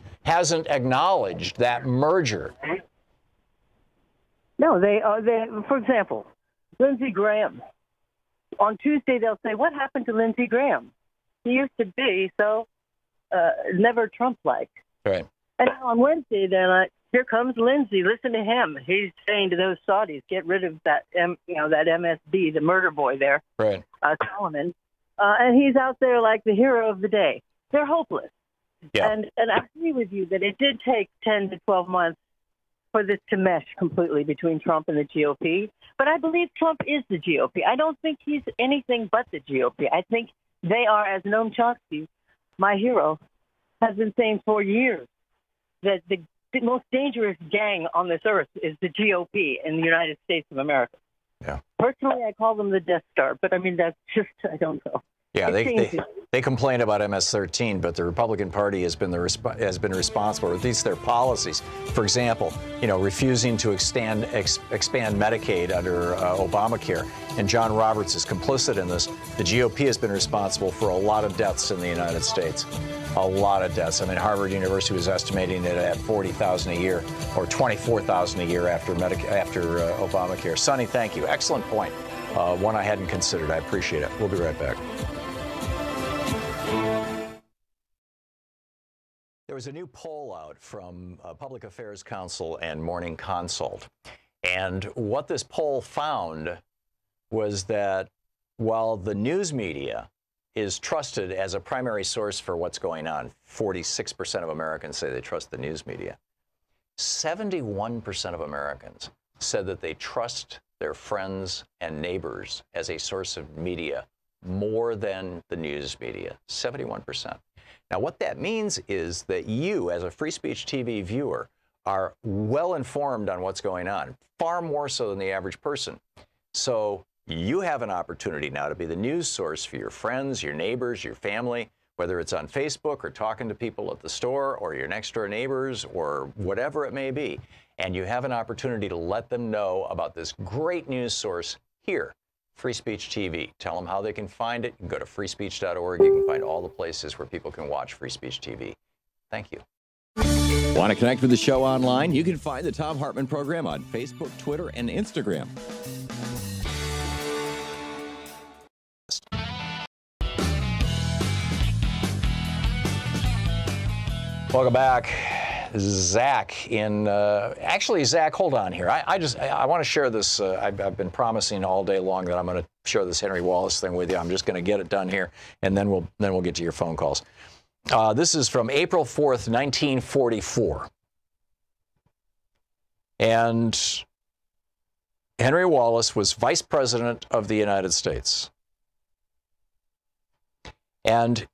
[SPEAKER 1] acknowledged that merger
[SPEAKER 20] No, they for example, Lindsey Graham. On Tuesday, they'll say, what happened to Lindsey Graham? He used to be so never Trump-like.
[SPEAKER 1] Right.
[SPEAKER 20] And on Wednesday, they're like, here comes Lindsey. Listen to him. He's saying to those Saudis, get rid of that, that MSB, the murder boy there,
[SPEAKER 1] right.
[SPEAKER 20] Solomon. And he's out there like the hero of the day. They're hopeless.
[SPEAKER 1] Yeah.
[SPEAKER 20] And I agree with you that it did take 10 to 12 months for this to mesh completely between Trump and the GOP. But I believe Trump is the GOP. I don't think he's anything but the GOP. I think they are, as Noam Chomsky, my hero, has been saying for years, that the most dangerous gang on this earth is the GOP in the United States of America.
[SPEAKER 1] Yeah.
[SPEAKER 20] Personally, I call them the Death Star, but I mean, that's just, I don't know.
[SPEAKER 1] Yeah, they complain about MS-13, but the Republican Party has been responsible, or at least their policies. For example, refusing to expand Medicaid under Obamacare, and John Roberts is complicit in this. The GOP has been responsible for a lot of deaths in the United States, a lot of deaths. I mean, Harvard University was estimating it at 40,000 a year, or 24,000 a year after Obamacare. Sonny, thank you. Excellent point. One I hadn't considered. I appreciate it. We'll be right back. There was a new poll out from Public Affairs Council and Morning Consult. And what this poll found was that while the news media is trusted as a primary source for what's going on, 46% of Americans say they trust the news media, 71% of Americans said that they trust their friends and neighbors as a source of media more than the news media, 71%. Now, what that means is that you, as a Free Speech TV viewer, are well informed on what's going on, far more so than the average person. So you have an opportunity now to be the news source for your friends, your neighbors, your family, whether it's on Facebook or talking to people at the store or your next door neighbors or whatever it may be. And you have an opportunity to let them know about this great news source here, Free Speech TV. Tell them how they can find it. You can go to freespeech.org. You can find all the places where people can watch Free Speech TV. Thank you.
[SPEAKER 2] Want to connect with the show online? You can find the Thom Hartmann Program on Facebook, Twitter, and Instagram.
[SPEAKER 1] Welcome back. Zach in, actually, Zach, hold on here. I want to share this. I've been promising all day long that I'm going to share this Henry Wallace thing with you. I'm just going to get it done here, and then we'll get to your phone calls. This is from April 4th, 1944. And Henry Wallace was Vice President of the United States. And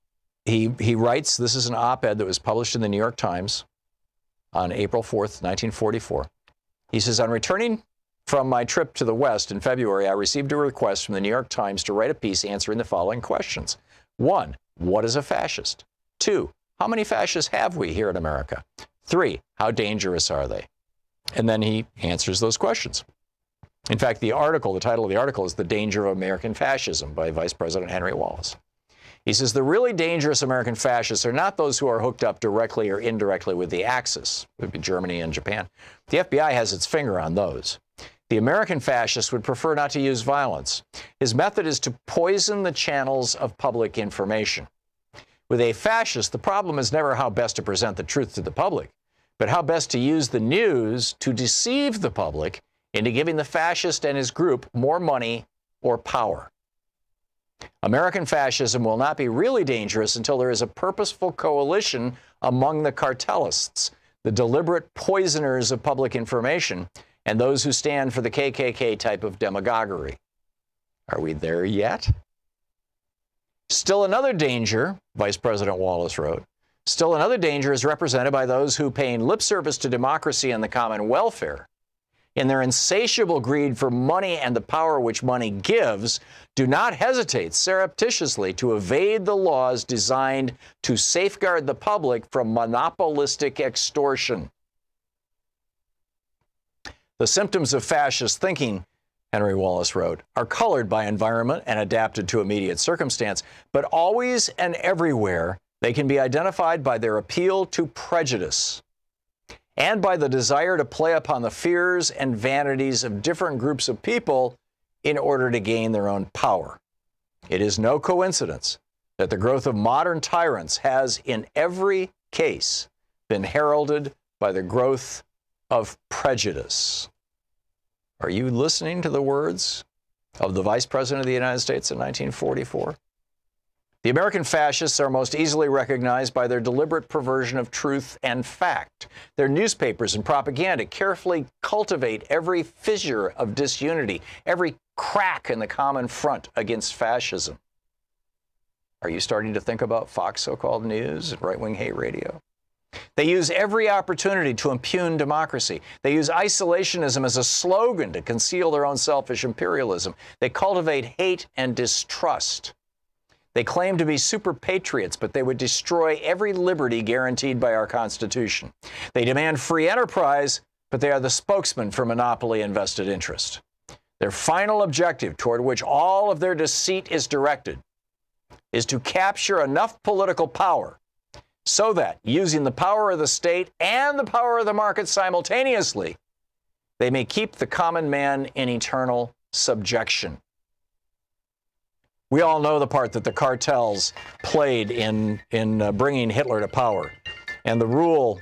[SPEAKER 1] he writes, this is an op-ed that was published in the New York Times on April 4th, 1944. He says, on returning from my trip to the West in February, I received a request from the New York Times to write a piece answering the following questions. 1, what is a fascist? 2, how many fascists have we here in America? 3, how dangerous are they? And then he answers those questions. In fact, the title of the article is The Danger of American Fascism by Vice President Henry Wallace. He says, the really dangerous American fascists are not those who are hooked up directly or indirectly with the Axis, it would be Germany and Japan. The FBI has its finger on those. The American fascist would prefer not to use violence. His method is to poison the channels of public information. With a fascist, the problem is never how best to present the truth to the public, but how best to use the news to deceive the public into giving the fascist and his group more money or power. American fascism will not be really dangerous until there is a purposeful coalition among the cartelists, the deliberate poisoners of public information, and those who stand for the KKK type of demagoguery. Are we there yet? Still another danger, Vice President Wallace wrote, still another danger is represented by those who, paying lip service to democracy and the common welfare, in their insatiable greed for money and the power which money gives, do not hesitate surreptitiously to evade the laws designed to safeguard the public from monopolistic extortion. The symptoms of fascist thinking, Henry Wallace wrote, are colored by environment and adapted to immediate circumstance, but always and everywhere they can be identified by their appeal to prejudice. and by the desire to play upon the fears and vanities of different groups of people in order to gain their own power. It is no coincidence that the growth of modern tyrants has, in every case, been heralded by the growth of prejudice. Are you listening to the words of the Vice President of the United States in 1944? The American fascists are most easily recognized by their deliberate perversion of truth and fact. Their newspapers and propaganda carefully cultivate every fissure of disunity, every crack in the common front against fascism. Are you starting to think about Fox so-called news and right-wing hate radio? They use every opportunity to impugn democracy. They use isolationism as a slogan to conceal their own selfish imperialism. They cultivate hate and distrust. They claim to be super patriots, but they would destroy every liberty guaranteed by our Constitution. They demand free enterprise, but they are the spokesman for monopoly and vested interest. Their final objective, toward which all of their deceit is directed, is to capture enough political power so that, using the power of the state and the power of the market simultaneously, they may keep the common man in eternal subjection. We all know the part that the cartels played in bringing Hitler to power, and the role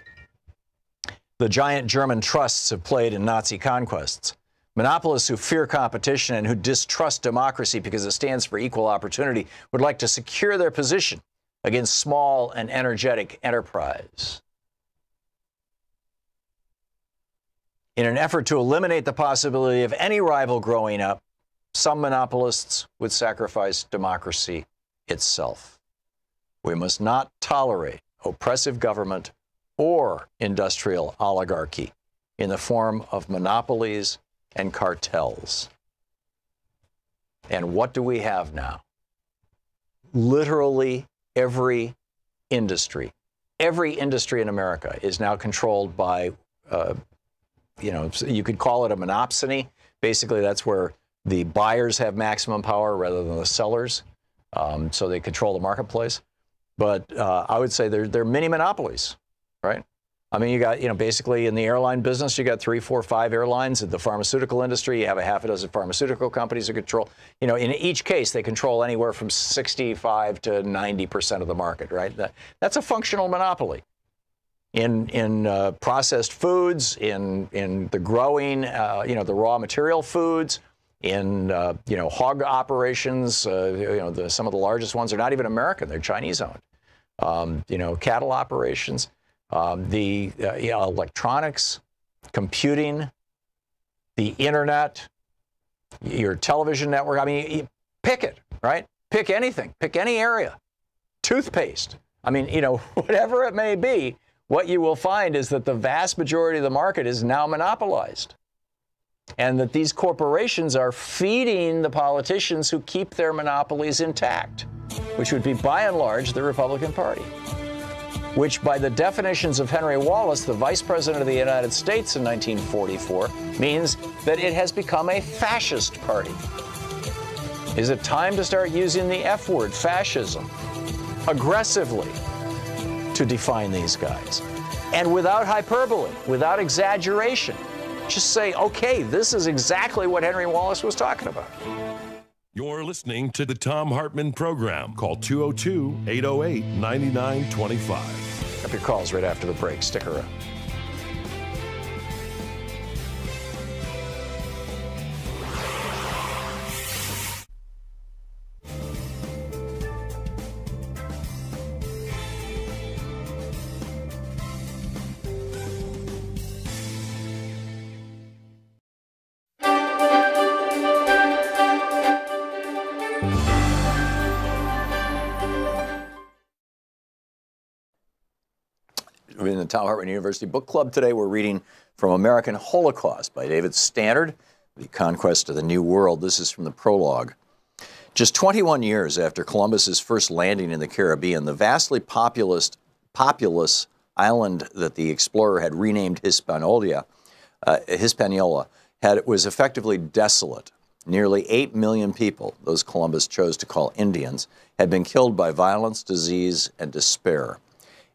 [SPEAKER 1] the giant German trusts have played in Nazi conquests. Monopolists who fear competition and who distrust democracy because it stands for equal opportunity would like to secure their position against small and energetic enterprise. In an effort to eliminate the possibility of any rival growing up, some monopolists would sacrifice democracy itself. We must not tolerate oppressive government or industrial oligarchy in the form of monopolies and cartels. And what do we have now? Literally every industry in America is now controlled by, you could call it a monopsony. Basically, that's where the buyers have maximum power rather than the sellers, so they control the marketplace. But I would say they're mini monopolies, right? I mean, you got, basically in the airline business, you got 3, 4, 5 airlines. In the pharmaceutical industry, you have a half a dozen pharmaceutical companies that control, in each case, they control anywhere from 65 to 90% of the market, right? That's a functional monopoly. In processed foods, in the growing, the raw material foods, in, hog operations, some of the largest ones are not even American, they're Chinese owned. Cattle operations. The electronics, computing, the internet, your television network. I mean, pick it, right? Pick anything. Pick any area. Toothpaste. I mean, whatever it may be, what you will find is that the vast majority of the market is now monopolized. And that these corporations are feeding the politicians who keep their monopolies intact, which would be, by and large, the Republican Party. Which, by the definitions of Henry Wallace, the Vice President of the United States in 1944, means that it has become a fascist party. Is it time to start using the F word, fascism, aggressively to define these guys? And without hyperbole, without exaggeration, just say, okay, this is exactly what Henry Wallace was talking about.
[SPEAKER 3] You're listening to the Thom Hartmann Program. Call 202-808-9925.
[SPEAKER 1] Up your calls right after the break. Stick around. In the Thom Hartmann University Book Club today, we're reading from American Holocaust by David Stannard, The Conquest of the New World. This is from the prologue. Just 21 years after Columbus's first landing in the Caribbean, the vastly populous island that the explorer had renamed Hispaniola was effectively desolate. Nearly 8 million people, those Columbus chose to call Indians, had been killed by violence, disease, and despair.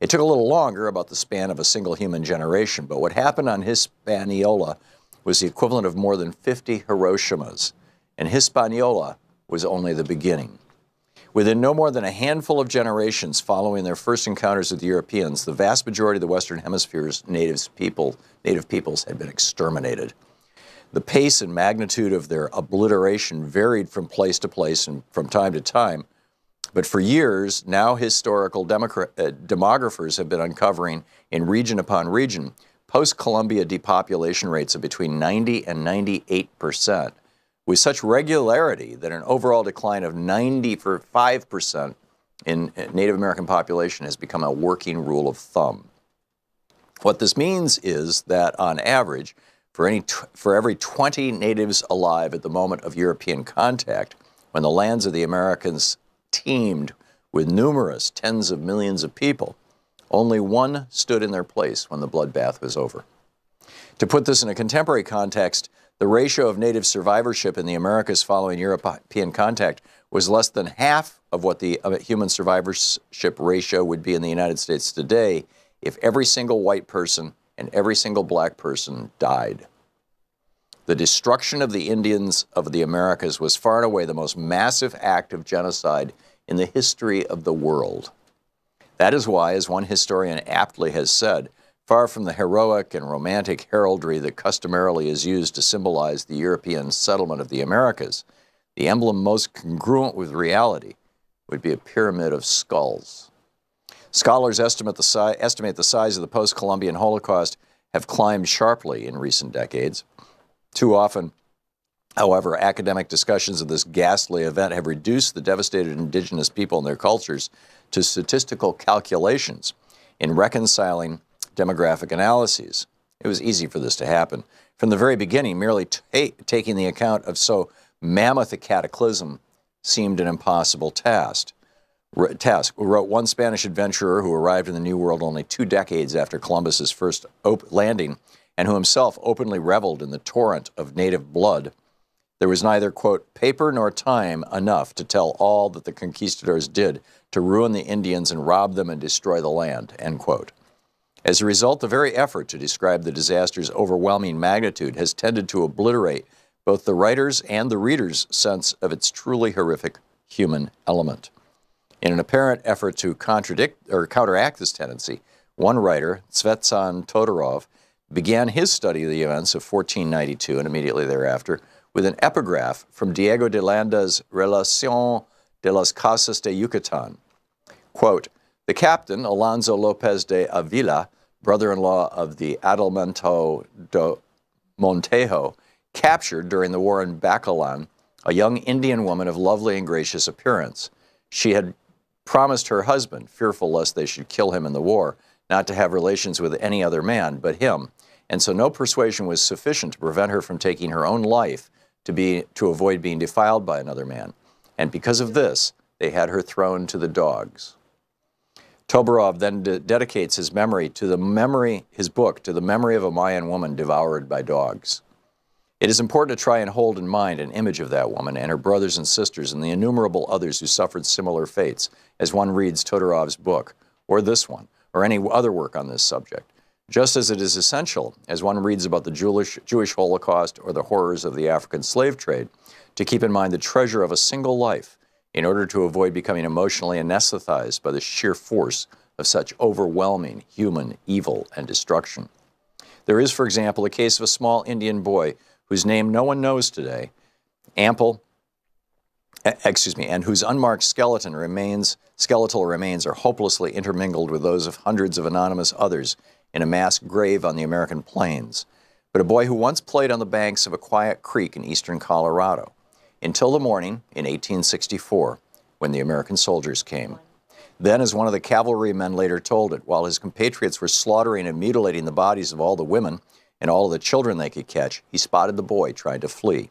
[SPEAKER 1] It took a little longer, about the span of a single human generation, but what happened on Hispaniola was the equivalent of more than 50 Hiroshimas, and Hispaniola was only the beginning. Within no more than a handful of generations following their first encounters with the Europeans, the vast majority of the Western Hemisphere's native peoples had been exterminated. The pace and magnitude of their obliteration varied from place to place and from time to time, but for years, now historical demographers have been uncovering, in region upon region, post-Columbia depopulation rates of between 90 and 98%, with such regularity that an overall decline of 95% in Native American population has become a working rule of thumb. What this means is that, on average, for every 20 natives alive at the moment of European contact, when the lands of the Americans teemed with numerous tens of millions of people, only one stood in their place when the bloodbath was over. To put this in a contemporary context, the ratio of native survivorship in the Americas following European contact was less than half of what the human survivorship ratio would be in the United States today if every single white person and every single black person died. The destruction of the Indians of the Americas was far and away the most massive act of genocide in the history of the world. That is why, as one historian aptly has said, far from the heroic and romantic heraldry that customarily is used to symbolize the European settlement of the Americas, the emblem most congruent with reality would be a pyramid of skulls. Scholars estimate the size of the post-Columbian Holocaust have climbed sharply in recent decades. Too often, however, academic discussions of this ghastly event have reduced the devastated indigenous people and their cultures to statistical calculations in reconciling demographic analyses. It was easy for this to happen. From the very beginning, merely taking the account of so mammoth a cataclysm seemed an impossible task. Wrote one Spanish adventurer who arrived in the New World only 2 decades after Columbus's first landing, and who himself openly reveled in the torrent of native blood. There was neither, quote, paper nor time enough to tell all that the conquistadors did to ruin the Indians and rob them and destroy the land, end quote. As a result, the very effort to describe the disaster's overwhelming magnitude has tended to obliterate both the writer's and the reader's sense of its truly horrific human element. In an apparent effort to counteract this tendency, one writer, Tsvetsan Todorov, began his study of the events of 1492 and immediately thereafter with an epigraph from Diego de Landa's Relación de las Casas de Yucatán. Quote, the captain, Alonso Lopez de Avila, brother-in-law of the Adelmento de Montejo, captured during the war in Bacalan a young Indian woman of lovely and gracious appearance. She had promised her husband, fearful lest they should kill him in the war, not to have relations with any other man but him, and so no persuasion was sufficient to prevent her from taking her own life to avoid being defiled by another man. And because of this, they had her thrown to the dogs. Toborov then dedicates his book to the memory of a Mayan woman devoured by dogs. It is important to try and hold in mind an image of that woman and her brothers and sisters and the innumerable others who suffered similar fates as one reads Todorov's book, or this one, or any other work on this subject, just as it is essential, as one reads about the Jewish Holocaust or the horrors of the African slave trade, to keep in mind the treasure of a single life in order to avoid becoming emotionally anesthetized by the sheer force of such overwhelming human evil and destruction. There is, for example, a case of a small Indian boy whose name no one knows today, and whose unmarked skeletal remains are hopelessly intermingled with those of hundreds of anonymous others in a mass grave on the American plains, but a boy who once played on the banks of a quiet creek in eastern Colorado, until the morning in 1864, when the American soldiers came. Then, as one of the cavalrymen later told it, while his compatriots were slaughtering and mutilating the bodies of all the women and all of the children they could catch, he spotted the boy trying to flee.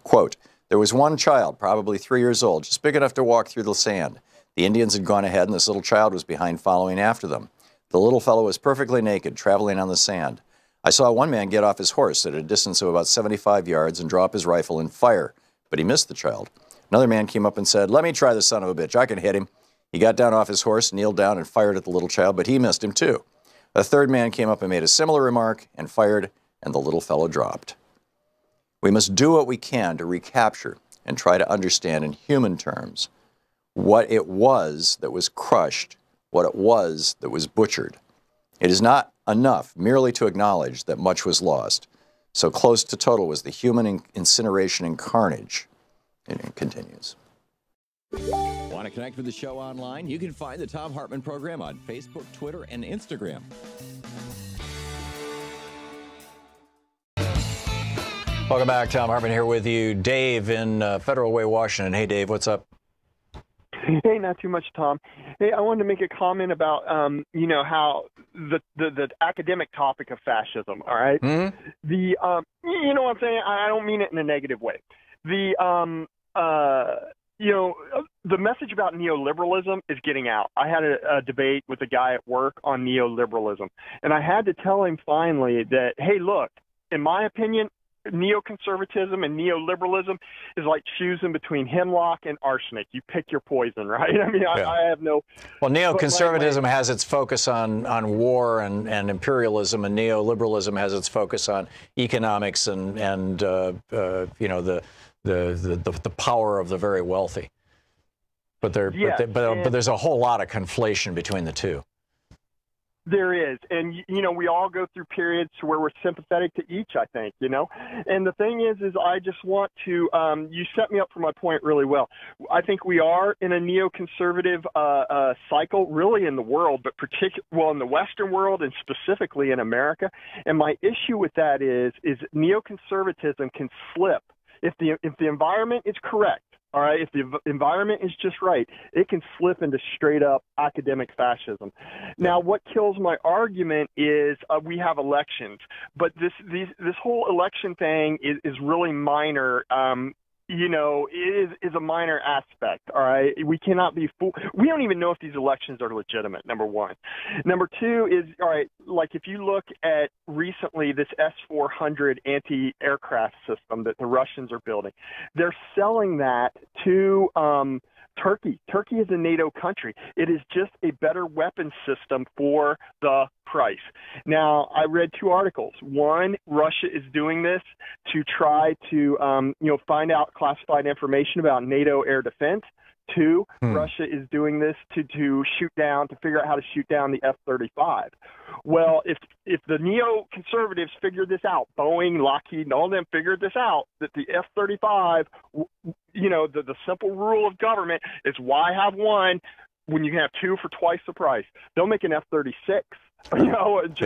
[SPEAKER 1] Quote, there was one child, probably 3 years old, just big enough to walk through the sand. The Indians had gone ahead and this little child was behind following after them. The little fellow was perfectly naked, traveling on the sand. I saw one man get off his horse at a distance of about 75 yards and drop his rifle and fire, but he missed the child. Another man came up and said, let me try the son of a bitch, I can hit him. He got down off his horse, kneeled down, and fired at the little child, but he missed him too. A third man came up and made a similar remark and fired, and the little fellow dropped. We must do what we can to recapture and try to understand in human terms what it was that was crushed, what it was that was butchered. It is not enough merely to acknowledge that much was lost. So close to total was the human incineration and carnage. And it continues.
[SPEAKER 2] Want to connect with the show online? You can find the Thom Hartmann Program on Facebook, Twitter, and Instagram.
[SPEAKER 1] Welcome back. Thom Hartmann here with you. Dave in Federal Way, Washington. Hey, Dave, what's up?
[SPEAKER 21] Hey, not too much, Tom. Hey, I wanted to make a comment about, how the academic topic of fascism, all right?
[SPEAKER 1] Mm-hmm.
[SPEAKER 21] You know what I'm saying? I don't mean it in a negative way. The message about neoliberalism is getting out. I had a debate with a guy at work on neoliberalism, and I had to tell him finally that, hey, look, in my opinion, neoconservatism and neoliberalism is like choosing between hemlock and arsenic. You pick your poison, right? I mean, yeah. I have no...
[SPEAKER 1] Well, neoconservatism has its focus on war and imperialism, and neoliberalism has its focus on economics and the power of the very wealthy. But there's a whole lot of conflation between the two.
[SPEAKER 21] There is. And, we all go through periods where we're sympathetic to each, I think, And the thing is I just want to, you set me up for my point really well. I think we are in a neoconservative cycle, really in the world, but in the Western world and specifically in America. And my issue with that is neoconservatism can slip. If the environment is correct, all right, if the environment is just right, it can slip into straight up academic fascism. Now, what kills my argument is we have elections, but this whole election thing is really minor. It is a minor aspect, all right? We cannot be fooled. We don't even know if these elections are legitimate, number one. Number two is, all right, like if you look at recently this S-400 anti-aircraft system that the Russians are building, they're selling that to Turkey. Turkey is a NATO country. It is just a better weapon system for the price. Now, I read two articles. One, Russia is doing this to try to, find out classified information about NATO air defense. Two, Russia is doing this to figure out how to shoot down the F-35. Well, if the neoconservatives figured this out, Boeing, Lockheed, and all of them figured this out, that the F-35, the simple rule of government is why have one when you can have two for twice the price? They'll make an F-36,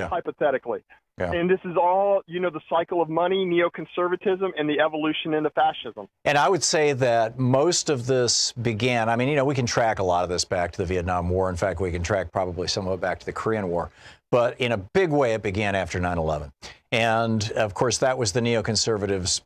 [SPEAKER 21] hypothetically. Yeah. And this is all, the cycle of money, neoconservatism, and the evolution into fascism.
[SPEAKER 1] And I would say that most of this began, we can track a lot of this back to the Vietnam War. In fact, we can track probably some of it back to the Korean War. But in a big way, it began after 9/11. And, of course, that was the neoconservatives',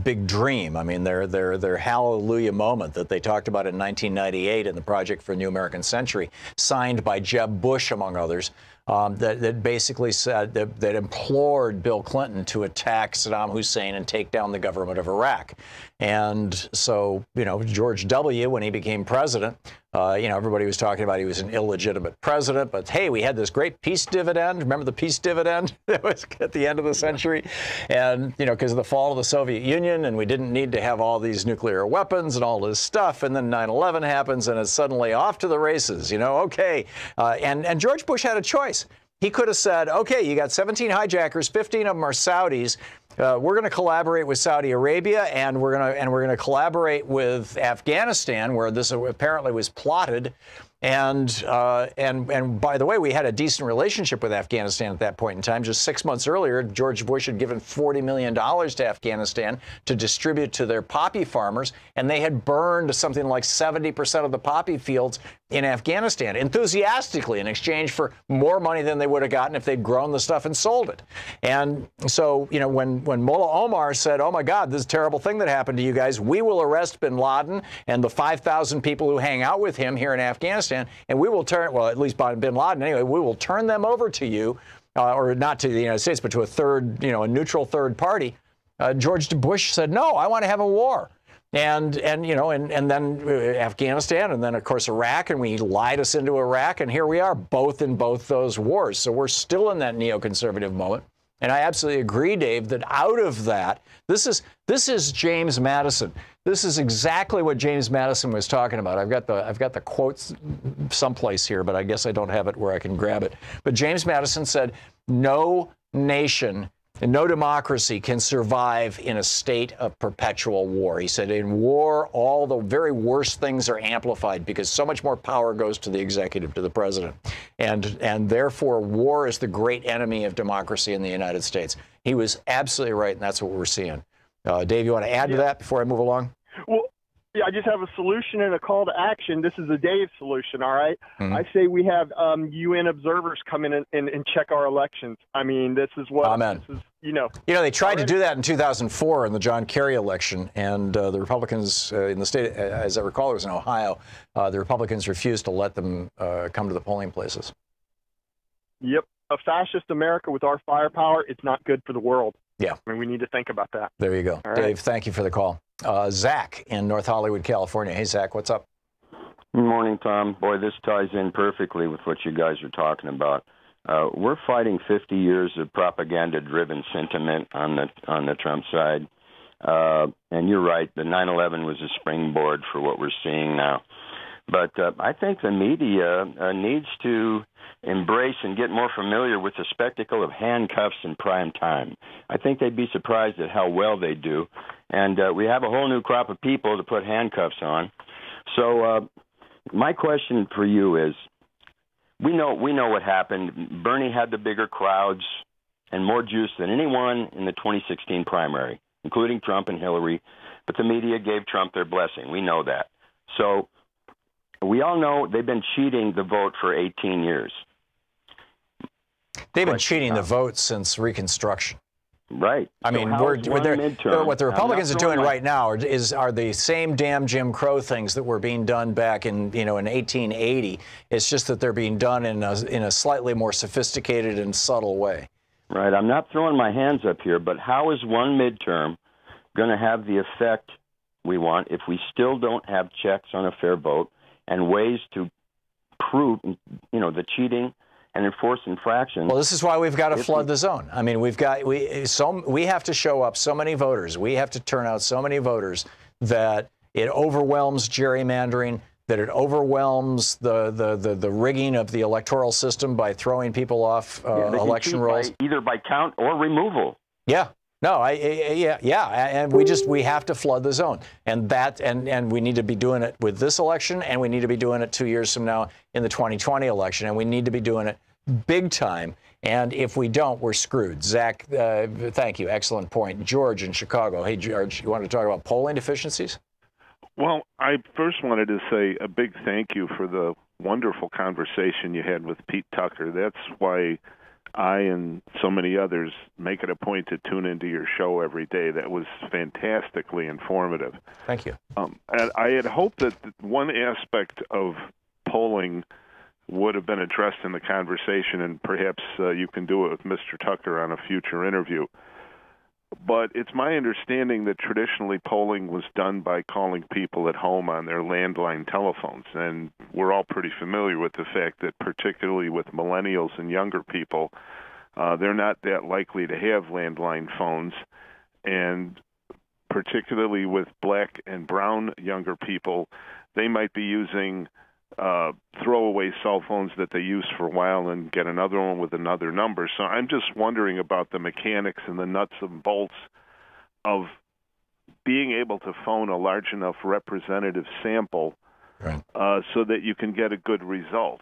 [SPEAKER 1] big dream. Their hallelujah moment that they talked about in 1998 in the Project for a New American Century, signed by Jeb Bush, among others, that basically said that implored Bill Clinton to attack Saddam Hussein and take down the government of Iraq. And so, George W., when he became president, everybody was talking about he was an illegitimate president. But, hey, we had this great peace dividend. Remember the peace dividend that was at the end of the century? And, because of the fall of the Soviet Union, and we didn't need to have all these nuclear weapons and all this stuff. And then 9/11 happens, and it's suddenly off to the races, okay. And George Bush had a choice. He could have said, okay, you got 17 hijackers, 15 of them are Saudis. We're going to collaborate with Saudi Arabia, and we're going to collaborate with Afghanistan, where this apparently was plotted. And by the way, we had a decent relationship with Afghanistan at that point in time. Just 6 months earlier, George Bush had given $40 million to Afghanistan to distribute to their poppy farmers, and they had burned something like 70% of the poppy fields in Afghanistan enthusiastically in exchange for more money than they would have gotten if they'd grown the stuff and sold it. And so, when Mullah Omar said, oh, my God, this terrible thing that happened to you guys, we will arrest bin Laden and the 5,000 people who hang out with him here in Afghanistan, and we will turn, well, at least bin Laden anyway, we will turn them over to you, or not to the United States, but to a third, a neutral third party. George Bush said, no, I want to have a war. And you know, and then Afghanistan, and then of course Iraq, and we lied us into Iraq, and here we are, both in both those wars. So we're still in that neoconservative moment. And I absolutely agree, Dave, that out of that, this is James Madison. This is exactly what James Madison was talking about. I've got the quotes someplace here, but I guess I don't have it where I can grab it. But James Madison said, "No nation and no democracy can survive in a state of perpetual war." He said, in war, all the very worst things are amplified because so much more power goes to the executive, to the president. And therefore, war is the great enemy of democracy in the United States. He was absolutely right, and that's what we're seeing. Dave, you want to add to that before I move along?
[SPEAKER 21] Well, yeah, I just have a solution and a call to action. This is a Dave solution, all right?
[SPEAKER 1] Mm-hmm.
[SPEAKER 21] I say we have UN observers come in and check our elections. I mean, this is what
[SPEAKER 1] Amen.
[SPEAKER 21] This is, you know.
[SPEAKER 1] You know, they tried to do that in 2004 in the John Kerry election, and the Republicans in the state, as I recall, it was in Ohio, the Republicans refused to let them come to the polling places.
[SPEAKER 21] Yep. A fascist America with our firepower, it's not good for the world.
[SPEAKER 1] Yeah.
[SPEAKER 21] I mean, we need to think about that.
[SPEAKER 1] There you go.
[SPEAKER 21] All right.
[SPEAKER 1] Dave, thank you for the call. Zach in North Hollywood, California. Hey, Zach, what's up?
[SPEAKER 4] Good morning, Tom. Boy, this ties in perfectly with what you guys are talking about. We're fighting 50 years of propaganda-driven sentiment on the Trump side. And you're right, the 9/11 was a springboard for what we're seeing now. But I think the media needs to embrace and get more familiar with the spectacle of handcuffs in prime time. I think they'd be surprised at how well they do. And we have a whole new crop of people to put handcuffs on. So my question for you is, we know what happened. Bernie had the bigger crowds and more juice than anyone in the 2016 primary, including Trump and Hillary. But the media gave Trump their blessing. We know that. So we all know they've been cheating the vote for 18 years.
[SPEAKER 1] They've been cheating the vote since Reconstruction.
[SPEAKER 4] Right.
[SPEAKER 1] I mean, what the Republicans are doing right now are the same damn Jim Crow things that were being done back in 1880. It's just that they're being done in a slightly more sophisticated and subtle way.
[SPEAKER 4] Right. I'm not throwing my hands up here, but how is one midterm going to have the effect we want if we still don't have checks on a fair vote and ways to prove, the cheating and enforce infractions?
[SPEAKER 1] Well, this is why we've got to flood the zone. I mean, we have to show up so many voters. We have to turn out so many voters that it overwhelms gerrymandering, that it overwhelms the rigging of the electoral system by throwing people off election rolls,
[SPEAKER 4] either by count or removal.
[SPEAKER 1] Yeah. No, and we have to flood the zone, and we need to be doing it with this election, and we need to be doing it 2 years from now in the 2020 election, and we need to be doing it big time. And if we don't, we're screwed. Zach, thank you, excellent point. George in Chicago. Hey, George, you want to talk about polling deficiencies?
[SPEAKER 22] Well, I first wanted to say a big thank you for the wonderful conversation you had with Pete Tucker. That's why I and so many others make it a point to tune into your show every day. That was fantastically informative.
[SPEAKER 1] Thank you.
[SPEAKER 22] And I had hoped that one aspect of polling would have been addressed in the conversation, and perhaps you can do it with Mr. Tucker on a future interview. But it's my understanding that traditionally polling was done by calling people at home on their landline telephones. And we're all pretty familiar with the fact that particularly with millennials and younger people, they're not that likely to have landline phones. And particularly with black and brown younger people, they might be using throwaway cell phones that they use for a while and get another one with another number. So I'm just wondering about the mechanics and the nuts and bolts of being able to phone a large enough representative sample so that you can get a good result.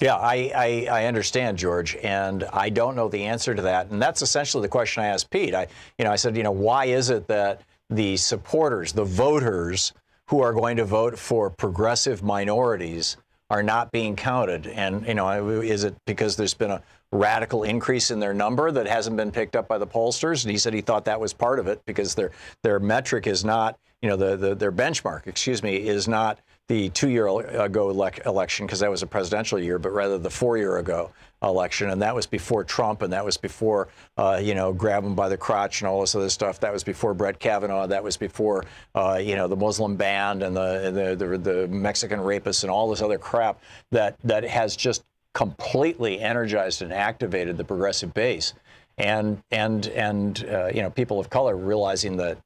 [SPEAKER 1] Yeah, I understand, George, and I don't know the answer to that. And that's essentially the question I asked Pete. I said, why is it that the supporters, the voters who are going to vote for progressive minorities are not being counted? And, is it because there's been a radical increase in their number that hasn't been picked up by the pollsters? And he said he thought that was part of it because their metric is not, their benchmark, is not the 2-year ago election, because that was a presidential year, but rather the 4-year ago election. And that was before Trump, and that was before, grab him by the crotch and all this other stuff. That was before Brett Kavanaugh. That was before, the Muslim ban and the Mexican rapists and all this other crap that has just completely energized and activated the progressive base. And people of color realizing that,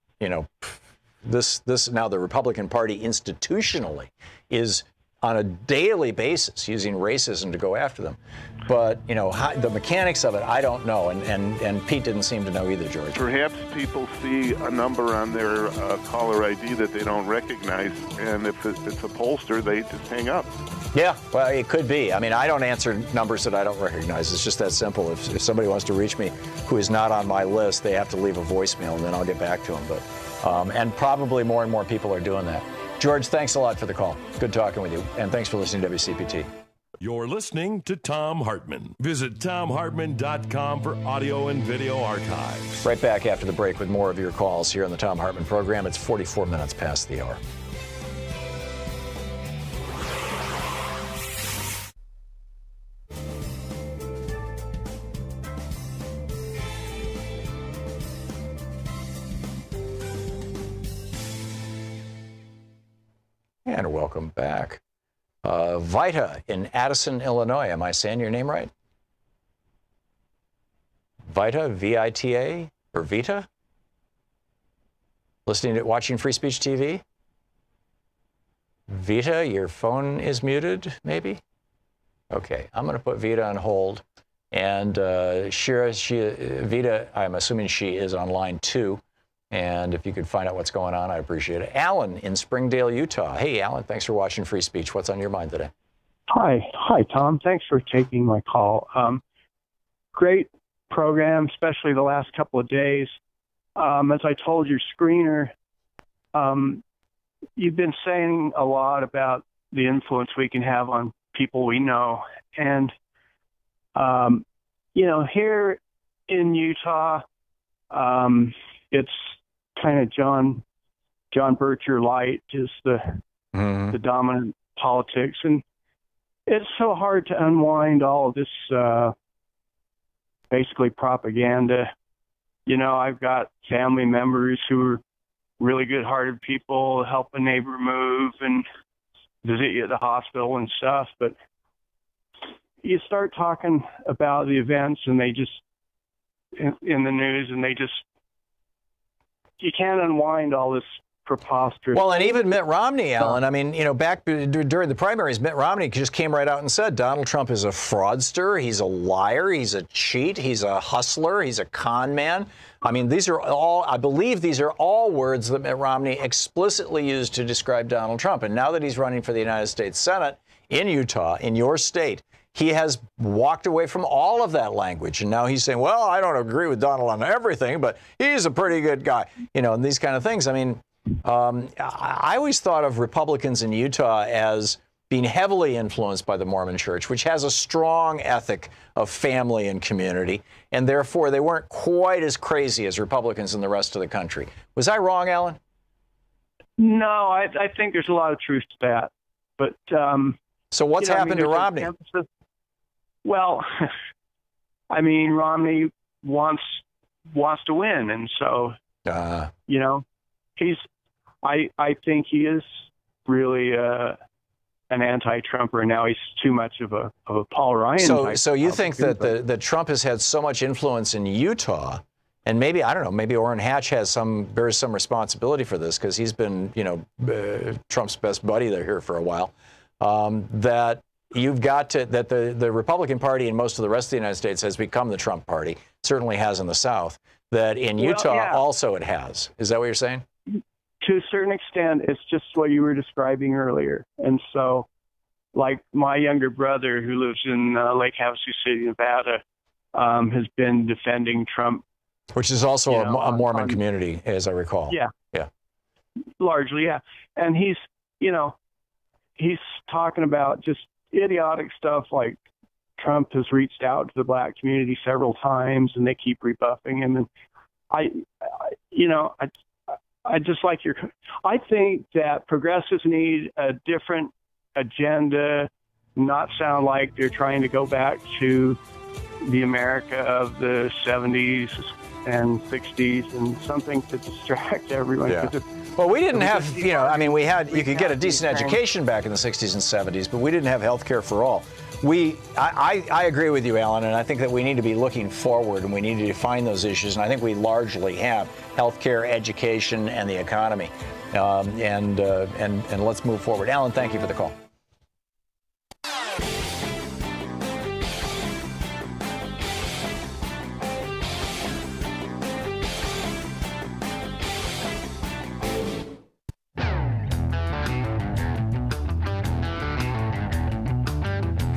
[SPEAKER 1] this now the Republican Party institutionally is on a daily basis using racism to go after them. But, the mechanics of it, I don't know. And Pete didn't seem to know either, George.
[SPEAKER 22] Perhaps people see a number on their caller ID that they don't recognize, and if it's a pollster, they just hang up.
[SPEAKER 1] Yeah, well, it could be. I mean, I don't answer numbers that I don't recognize. It's just that simple. If somebody wants to reach me who is not on my list, they have to leave a voicemail, and then I'll get back to them. But and probably more and more people are doing that. George, thanks a lot for the call. Good talking with you, and thanks for listening to WCPT.
[SPEAKER 3] You're listening to Thom Hartmann. Visit thomhartmann.com for audio and video archives.
[SPEAKER 1] Right back after the break with more of your calls here on the Thom Hartmann Program. It's 44 minutes past the hour. And welcome back. Vita in Addison, Illinois. Am I saying your name right? Vita, V-I-T-A, or Vita? Watching Free Speech TV? Vita, your phone is muted, maybe? Okay, I'm going to put Vita on hold. And Vita, I'm assuming she is on line 2. And if you could find out what's going on, I'd appreciate it. Alan in Springdale, Utah. Hey, Alan, thanks for watching Free Speech. What's on your mind today?
[SPEAKER 5] Hi, Tom. Thanks for taking my call. Great program, especially the last couple of days. As I told your screener, you've been saying a lot about the influence we can have on people we know. And, here in Utah, it's kind of John Bircher light is the dominant politics, and it's so hard to unwind all of this basically propaganda. I've got family members who are really good-hearted people, help a neighbor move and visit you at the hospital and stuff, but you start talking about the events and they just in the news, and you can't unwind all this preposterous.
[SPEAKER 1] Well, and even Mitt Romney, Alan, I mean, back during the primaries, Mitt Romney just came right out and said Donald Trump is a fraudster, he's a liar, he's a cheat, he's a hustler, he's a con man. I mean, I believe these are all words that Mitt Romney explicitly used to describe Donald Trump. And now that he's running for the United States Senate in Utah, in your state, he has walked away from all of that language. And now he's saying, well, I don't agree with Donald on everything, but he's a pretty good guy, and these kind of things. I mean, I always thought of Republicans in Utah as being heavily influenced by the Mormon Church, which has a strong ethic of family and community. And therefore, they weren't quite as crazy as Republicans in the rest of the country. Was I wrong, Alan?
[SPEAKER 5] No, I think there's a lot of truth to that. But
[SPEAKER 1] so what's happened to Romney?
[SPEAKER 5] Well, I mean, Romney wants to win, and so I think he is really an anti-Trumper. Now he's too much of a Paul Ryan.
[SPEAKER 1] So you think that Trump has had so much influence in Utah, and maybe, I don't know, maybe Orrin Hatch bears some responsibility for this because he's been Trump's best buddy there here for a while. That the Republican Party in most of the rest of the United States has become the Trump Party, certainly has in the South, that in Utah also it has. Is that what you're saying?
[SPEAKER 5] To a certain extent, it's just what you were describing earlier. And so, like my younger brother who lives in Lake Havasu City, Nevada, has been defending Trump.
[SPEAKER 1] Which is also a Mormon community, as I recall.
[SPEAKER 5] Yeah.
[SPEAKER 1] Yeah.
[SPEAKER 5] Largely, yeah. And he's talking about just idiotic stuff like Trump has reached out to the black community several times and they keep rebuffing him. And I I just like your. I think that progressives need a different agenda, not sound like they're trying to go back to the America of the 70s and 60s and something to distract everyone.
[SPEAKER 1] Yeah. Well, we didn't have, I mean, you could get a decent education back in the 60s and 70s, but we didn't have health care for all. I agree with you, Alan, and I think that we need to be looking forward and we need to define those issues, and I think we largely have health care, education, and the economy. And let's move forward. Alan, thank you for the call.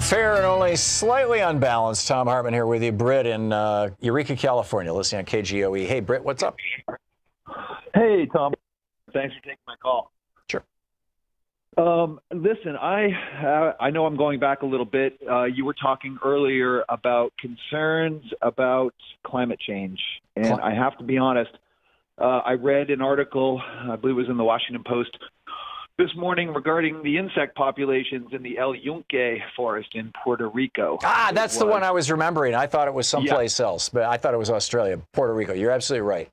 [SPEAKER 1] Fair and only slightly unbalanced. Thom Hartmann here with you. Britt in Eureka, California, listening on KGOE. Hey, Britt, what's up?
[SPEAKER 6] Hey, Tom. Thanks for taking my call.
[SPEAKER 1] Sure.
[SPEAKER 6] Listen, I know I'm going back a little bit. You were talking earlier about concerns about climate change, and I have to be honest. I read an article, I believe it was in the Washington Post, this morning regarding the insect populations in the El Yunque forest in Puerto Rico.
[SPEAKER 1] That's the one I was remembering. I thought it was someplace else, but I thought it was Australia, Puerto Rico. You're absolutely right.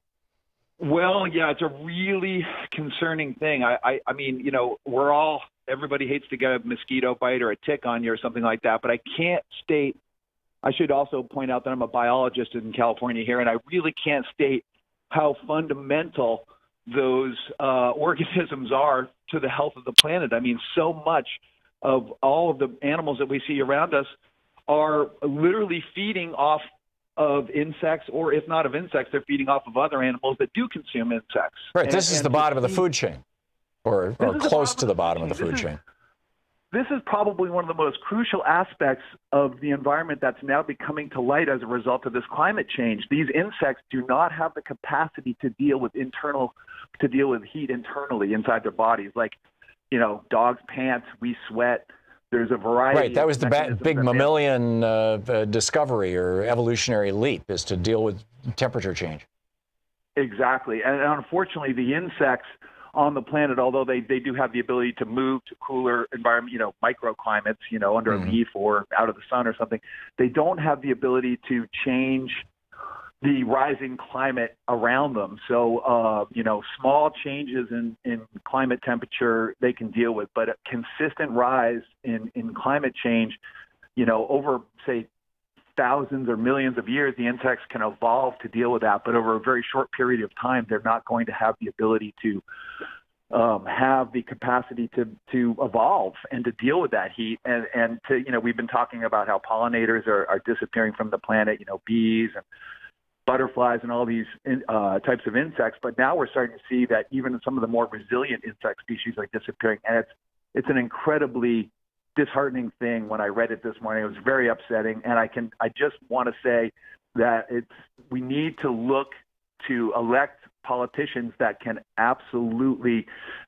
[SPEAKER 6] Well, yeah, it's a really concerning thing. I mean, everybody hates to get a mosquito bite or a tick on you or something like that, but I should also point out that I'm a biologist in California here, and I really can't state how fundamental those organisms are to the health of the planet. I mean, so much of all of the animals that we see around us are literally feeding off of insects, or if not of insects, they're feeding off of other animals that do consume insects.
[SPEAKER 1] Right. This is the bottom of the food chain, or close to the bottom of the food chain.
[SPEAKER 6] This is probably one of the most crucial aspects of the environment that's now becoming to light as a result of this climate change. These insects do not have the capacity to deal with heat internally inside their bodies. Like, dogs pant, we sweat. There's a variety.
[SPEAKER 1] Right. That was the big mammalian discovery or evolutionary leap, is to deal with temperature change.
[SPEAKER 6] Exactly. And unfortunately, the insects on the planet, although they do have the ability to move to cooler environment, microclimates, under a leaf or out of the sun or something, they don't have the ability to change the rising climate around them. So, small changes in climate temperature they can deal with, but a consistent rise in climate change, over, say, thousands or millions of years, the insects can evolve to deal with that. But over a very short period of time, they're not going to have the ability to have the capacity to evolve and to deal with that heat. And to, we've been talking about how pollinators are disappearing from the planet, bees and butterflies and all these types of insects. But now we're starting to see that even some of the more resilient insect species are disappearing. And it's an incredibly disheartening thing. When I read it this morning, it was very upsetting. And I just want to say that we need to look to elect politicians that can absolutely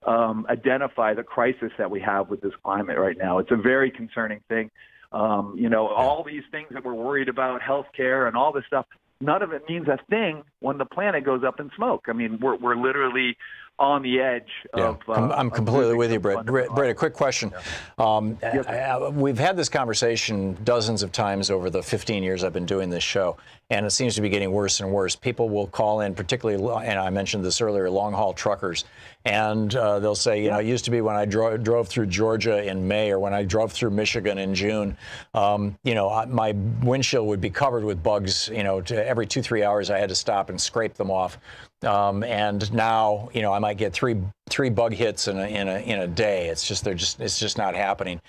[SPEAKER 6] identify the crisis that we have with this climate right now. It's a very concerning thing. All these things that we're worried about, healthcare and all this stuff, none of it means a thing when the planet goes up in smoke. I mean, we're literally on the edge of...
[SPEAKER 1] I'm completely with you, Britt. Britt, a quick question. We've had this conversation dozens of times over the 15 years I've been doing this show, and it seems to be getting worse and worse. People will call in, particularly, and I mentioned this earlier, long-haul truckers, and they'll say, it used to be when I drove through Georgia in May, or when I drove through Michigan in June, my windshield would be covered with bugs. Every 2-3 hours I had to stop and scrape them off. And now, I might get three bug hits in a day. It's just not happening.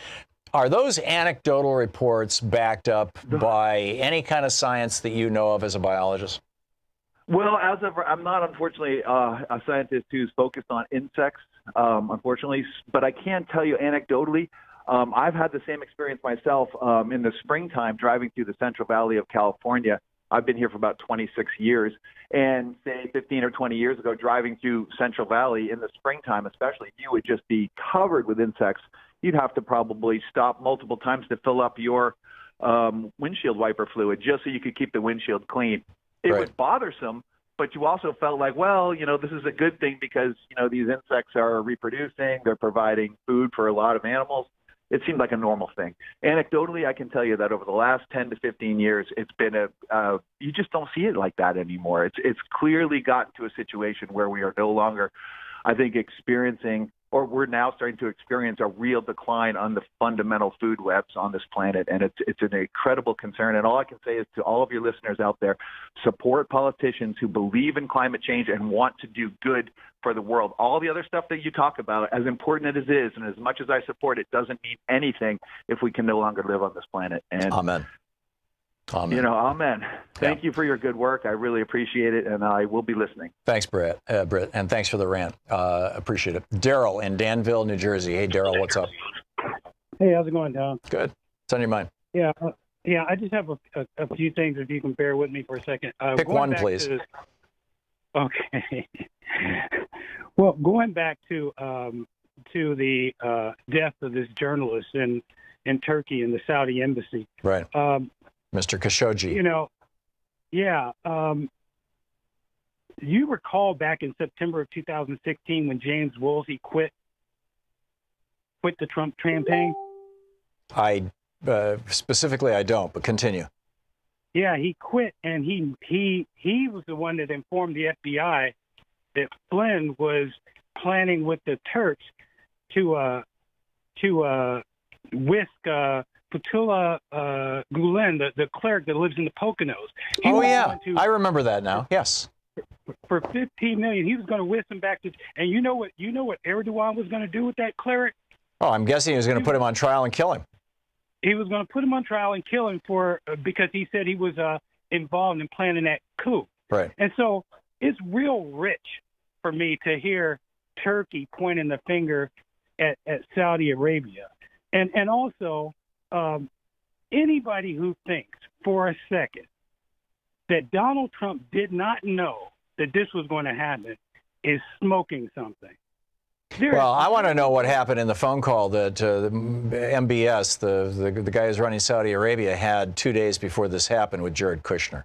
[SPEAKER 1] Are those anecdotal reports backed up by any kind of science that you know of as a biologist?
[SPEAKER 6] Well, I'm not, unfortunately, a scientist who's focused on insects, unfortunately, but I can tell you anecdotally, I've had the same experience myself in the springtime driving through the Central Valley of California. I've been here for about 26 years, and say 15 or 20 years ago, driving through Central Valley in the springtime especially, you would just be covered with insects. You'd have to probably stop multiple times to fill up your windshield wiper fluid just so you could keep the windshield clean. It was bothersome, but you also felt like, well, this is a good thing because, these insects are reproducing, they're providing food for a lot of animals. It seemed like a normal thing. Anecdotally, I can tell you that over the last 10 to 15 years, it's been you just don't see it like that anymore. It's clearly gotten to a situation where we are no longer, I think, experiencing, or we're now starting to experience a real decline on the fundamental food webs on this planet. And it's an incredible concern. And all I can say is to all of your listeners out there, support politicians who believe in climate change and want to do good for the world. All the other stuff that you talk about, as important as it is, and as much as I support it, doesn't mean anything if we can no longer live on this planet. And
[SPEAKER 1] Amen.
[SPEAKER 6] Amen. Amen. Thank you for your good work. I really appreciate it, and I will be listening.
[SPEAKER 1] Thanks, Britt, and thanks for the rant. Appreciate it. Daryl in Danville, New Jersey. Hey, Daryl, what's up?
[SPEAKER 7] Hey, how's it going, Tom?
[SPEAKER 1] Good. What's on your mind?
[SPEAKER 7] Yeah, I just have a few things, if you can bear with me for a second.
[SPEAKER 1] Pick one, please.
[SPEAKER 7] Okay. Well, going back to the death of this journalist in Turkey in the Saudi embassy.
[SPEAKER 1] Right. Mr. Khashoggi.
[SPEAKER 7] You recall back in September of 2016 when James Woolsey quit the Trump campaign?
[SPEAKER 1] I specifically I don't, but continue.
[SPEAKER 7] Yeah, he quit, and he was the one that informed the FBI that Flynn was planning with the Turks to whisk Fethullah Gulen, the cleric that lives in the Poconos.
[SPEAKER 1] I remember that now. Yes.
[SPEAKER 7] For $15 million, he was going to whisk him back to. And you know what Erdogan was going to do with that cleric?
[SPEAKER 1] Oh, I'm guessing he was going to put him on trial and kill him.
[SPEAKER 7] He was going to put him on trial and kill him because he said he was involved in planning that coup.
[SPEAKER 1] Right.
[SPEAKER 7] And so it's real rich for me to hear Turkey pointing the finger at Saudi Arabia. And also, anybody who thinks for a second that Donald Trump did not know that this was going to happen is smoking something.
[SPEAKER 1] Well, I want to know what happened in the phone call that the MBS, the guy who's running Saudi Arabia, had 2 days before this happened with Jared Kushner.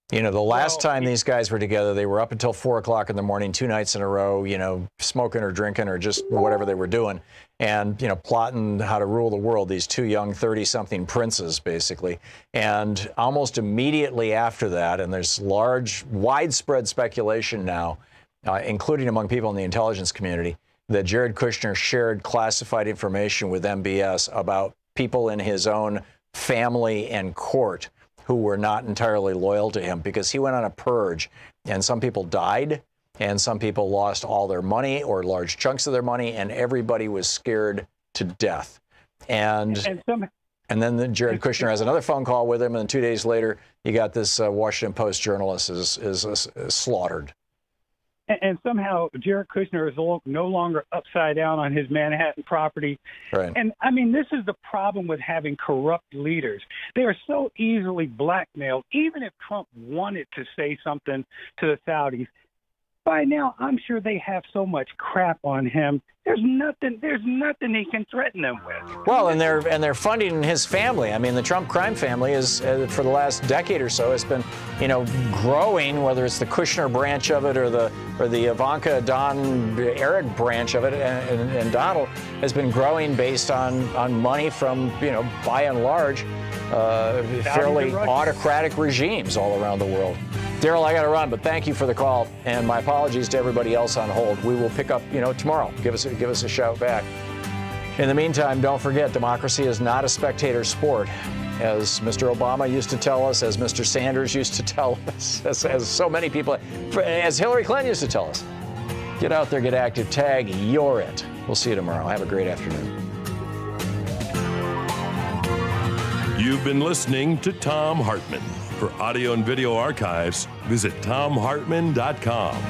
[SPEAKER 1] The last time these guys were together, they were up until 4 o'clock in the morning, 2 nights in a row, smoking or drinking or just whatever they were doing, and, plotting how to rule the world, these two young 30-something princes, basically. And almost immediately after that, and there's widespread speculation now, including among people in the intelligence community, that Jared Kushner shared classified information with MBS about people in his own family and court who were not entirely loyal to him, because he went on a purge, and some people died, and some people lost all their money or large chunks of their money, and everybody was scared to death. And then Jared Kushner has another phone call with him, and 2 days later, you got this Washington Post journalist is slaughtered.
[SPEAKER 7] And somehow Jared Kushner is no longer upside down on his Manhattan property.
[SPEAKER 1] Right.
[SPEAKER 7] And I mean, this is the problem with having corrupt leaders. They are so easily blackmailed. Even if Trump wanted to say something to the Saudis, by now I'm sure they have so much crap on him. There's nothing he can threaten them with.
[SPEAKER 1] Well, and they're funding his family. I mean, the Trump crime family is for the last decade or so has been, growing. Whether it's the Kushner branch of it or the Ivanka, Don, Eric branch of it, and Donald has been growing based on money from by and large fairly autocratic regimes all around the world. Daryl, I got to run, but thank you for the call, and my apologies to everybody else on hold. We will pick up, tomorrow. Give us a shout back. In the meantime, don't forget, democracy is not a spectator sport, as Mr. Obama used to tell us, as Mr. Sanders used to tell us, as so many people, as Hillary Clinton used to tell us. Get out there, get active, tag, you're it. We'll see you tomorrow. Have a great afternoon.
[SPEAKER 3] You've been listening to Thom Hartmann. For audio and video archives, visit thomhartmann.com.